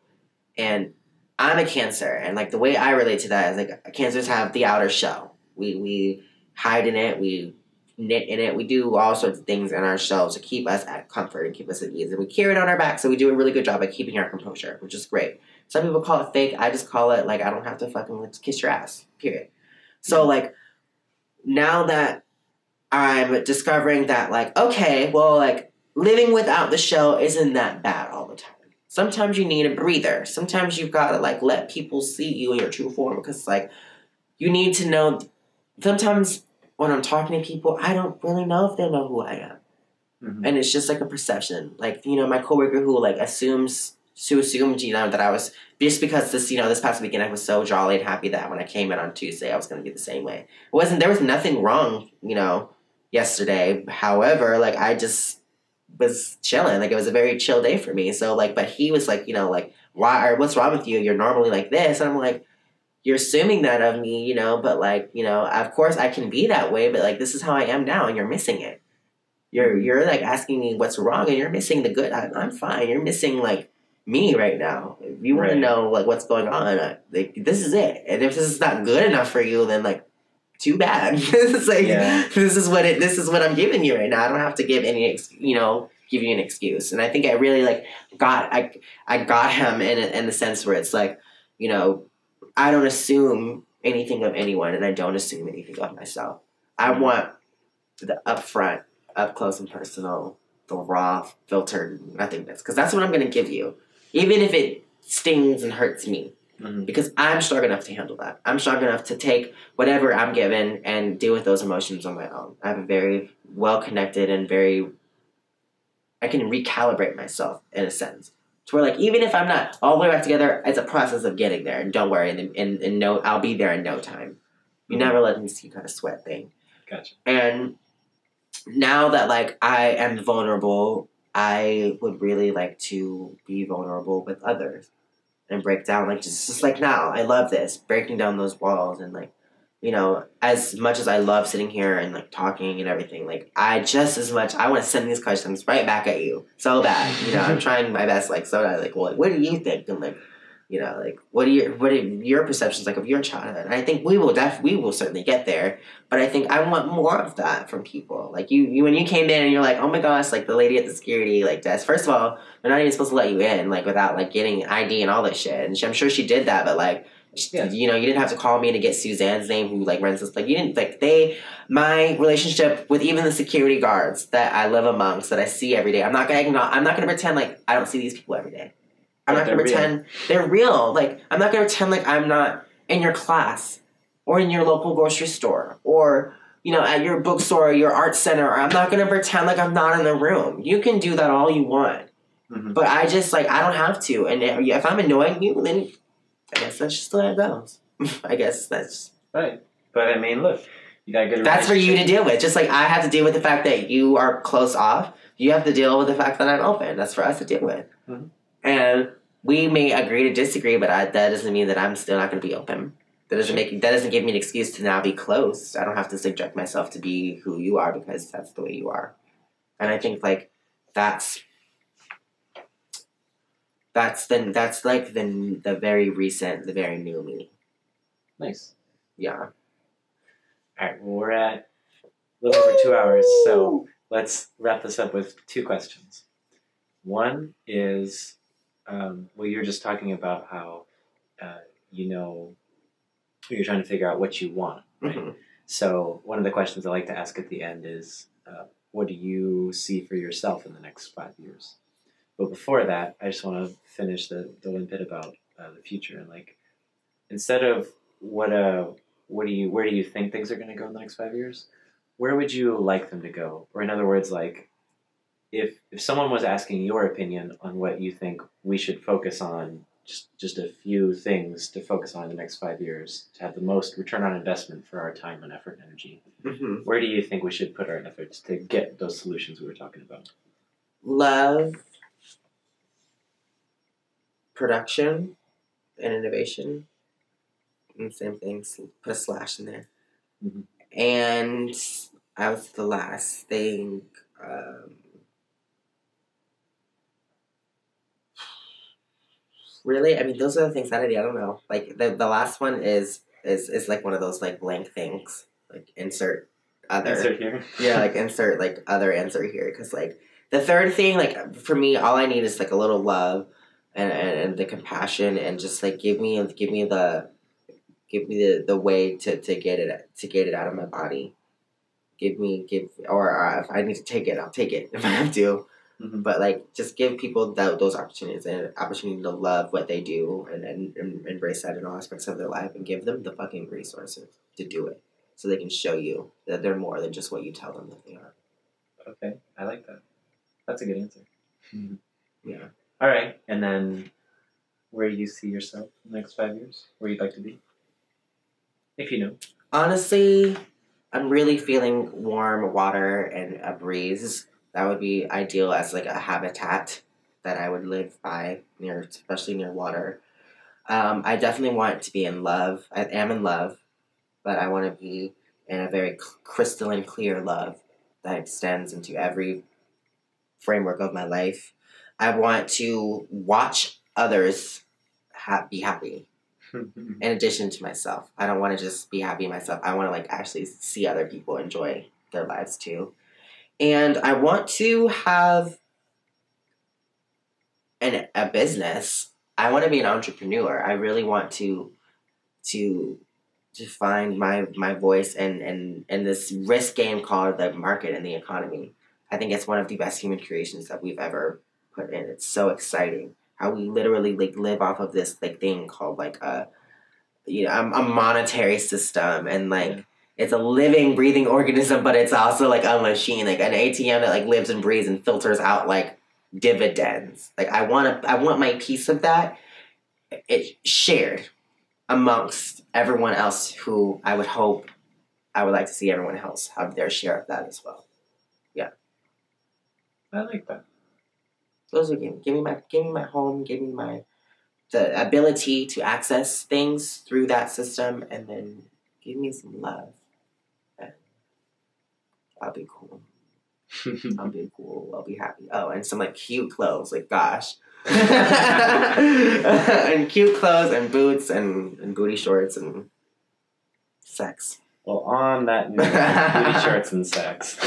Speaker 2: And I'm a Cancer, and, like, the way I relate to that is, like, Cancers have the outer shell. We hide in it, we knit in it, we do all sorts of things in our shells to keep us at comfort and keep us at ease, and we carry it on our back, so we do a really good job at keeping our composure, which is great. Some people call it fake. I just call it, like, I don't have to fucking kiss your ass, period. So, like, now that I'm discovering that, like, okay, well, like, living without the shell isn't that bad all the time. Sometimes you need a breather. Sometimes you've got to, like, let people see you in your true form, because, like, you need to know. Sometimes when I'm talking to people, I don't really know if they know who I am. Mm-hmm. And it's just, like, a perception. Like, you know, my coworker who, like, assumed, you know, that I was, just because this past weekend I was so jolly and happy that when I came in on Tuesday, I was going to be the same way. There was nothing wrong, you know, yesterday. However, like, I just was chilling. Like, it was a very chill day for me. So, like, but he was like, you know, like, what's wrong with you? You're normally like this. And I'm like, you're assuming that of me, you know, but, like, you know, of course I can be that way, but, like, this is how I am now, and you're missing it. You're like asking me what's wrong, and you're missing the good. I'm fine. You're missing, like, me right now. If you want to know, like, what's going on, like, this is it. And if this is not good enough for you, then, like, too bad. It's like, this is what I'm giving you right now. I don't have to give you an excuse. And I think I really, like, I got him in the sense where it's like, you know, I don't assume anything of anyone, and I don't assume anything of myself. I want the upfront, up close and personal, the raw, filtered nothingness, because that's what I'm going to give you, even if it stings and hurts me. Mm-hmm. Because I'm strong enough to handle that. I'm strong enough to take whatever I'm given and deal with those emotions on my own. I have a very well-connected and I can recalibrate myself, in a sense. To where, like, even if I'm not all the way back together, it's a process of getting there. And don't worry, and I'll be there in no time. You never let me see kind of sweat thing.
Speaker 3: Gotcha.
Speaker 2: And now that, like, I am vulnerable, I would really like to be vulnerable with others. And break down, like, just like now, I love this, breaking down those walls. And, like, you know, as much as I love sitting here and, like, talking and everything, like, I want to send these questions right back at you so bad. You know, I'm trying my best, like, so bad, like, well, what do you think? And, like, you know, like, what are your perceptions, like, of your childhood? And I think we will certainly get there, but I think I want more of that from people. Like, you when you came in and you're like, oh my gosh, like, the lady at the security, like, desk, first of all, they're not even supposed to let you in, like, without, like, getting ID and all this shit. And I'm sure she did that, but, like, you know, you didn't have to call me to get Suzanne's name, who, like, runs this. Like, you didn't, like, my relationship with even the security guards that I live amongst, that I see every day, I'm not gonna pretend like I don't see these people every day. I'm not going to pretend they're real. Like, I'm not going to pretend like I'm not in your class or in your local grocery store or, you know, at your bookstore or your art center. Or I'm not going to pretend like I'm not in the room. You can do that all you want. Mm-hmm. But I just, like, I don't have to. And if I'm annoying you, then I guess that's just the way it goes. I guess that's...
Speaker 3: Right. But I mean, look, you got a good
Speaker 2: That's for you to
Speaker 3: relationship.
Speaker 2: deal with. Just like I have to deal with the fact that you are closed off, you have to deal with the fact that I'm open. That's for us to deal with.
Speaker 3: Mm-hmm.
Speaker 2: And we may agree to disagree, but that doesn't mean that I'm still not going to be open. That doesn't give me an excuse to now be closed. I don't have to subject myself to be who you are because that's the way you are. And I think like that's like the very recent, the very new me.
Speaker 3: Nice.
Speaker 2: Yeah.
Speaker 3: All right. Well, we're at a little over 2 hours, so let's wrap this up with 2 questions. One is, well, you were just talking about how, you're trying to figure out what you want, right?
Speaker 2: Mm-hmm.
Speaker 3: So one of the questions I like to ask at the end is, what do you see for yourself in the next 5 years? But before that, I just want to finish the one bit about the future, and like, instead of where do you think things are going to go in the next 5 years? Where would you like them to go? Or in other words, like, if someone was asking your opinion on what you think we should focus on, just a few things to focus on in the next 5 years to have the most return on investment for our time and effort and energy,
Speaker 2: Mm-hmm.
Speaker 3: where do you think we should put our efforts to get those solutions we were talking about?
Speaker 2: Love, production, and innovation. And same thing. Put a slash in there.
Speaker 3: Mm-hmm.
Speaker 2: And I was the last thing. Really, I mean, those are the things that I do. I don't know. Like the last one is like one of those like blank things. Like insert other.
Speaker 3: Insert here.
Speaker 2: Yeah, like insert like other answer here. Because like the third thing, like for me, all I need is like a little love and the compassion and just like give me the way to get it out of my body. Or if I need to take it, I'll take it if I have to. Mm-hmm. But like, just give people those opportunities and opportunity to love what they do and embrace that in all aspects of their life and give them the fucking resources to do it so they can show you that they're more than just what you tell them that they are.
Speaker 3: Okay, I like that. That's a good answer.
Speaker 2: Mm-hmm. Yeah.
Speaker 3: All right, and then where do you see yourself in the next 5 years? Where you'd like to be? If you know.
Speaker 2: Honestly, I'm really feeling warm water and a breeze. That would be ideal as like a habitat that I would live by especially near water. I definitely want to be in love. I am in love, but I want to be in a very crystalline clear love that extends into every framework of my life. I want to watch others be happy. In addition to myself. I don't want to just be happy myself. I want to like actually see other people enjoy their lives too. And I want to have a business. I want to be an entrepreneur. I really want to find my voice in this risk game called the market and the economy. I think it's one of the best human creations that we've ever put in. It's so exciting how we literally like live off of this like thing called like a monetary system, and like it's a living, breathing organism, but it's also like a machine, like an ATM that like lives and breathes and filters out like dividends. Like I want my piece of that. It shared amongst everyone else who I would like to see everyone else have their share of that as well. Yeah,
Speaker 3: I like that.
Speaker 2: Those are give me my home, give me the ability to access things through that system, and then give me some love. And I'll be cool. I'll be cool. I'll be happy. Oh, and some like cute clothes. Like gosh, and cute clothes and boots and booty shorts and sex.
Speaker 3: Well, on that note, booty shorts and sex.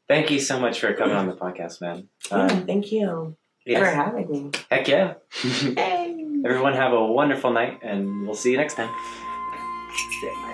Speaker 3: Thank you so much for coming on the podcast, man.
Speaker 2: Thank you.
Speaker 3: Yes.
Speaker 2: For having me.
Speaker 3: Heck yeah.
Speaker 2: Hey.
Speaker 3: Everyone have a wonderful night, and we'll see you next time.
Speaker 2: Sick.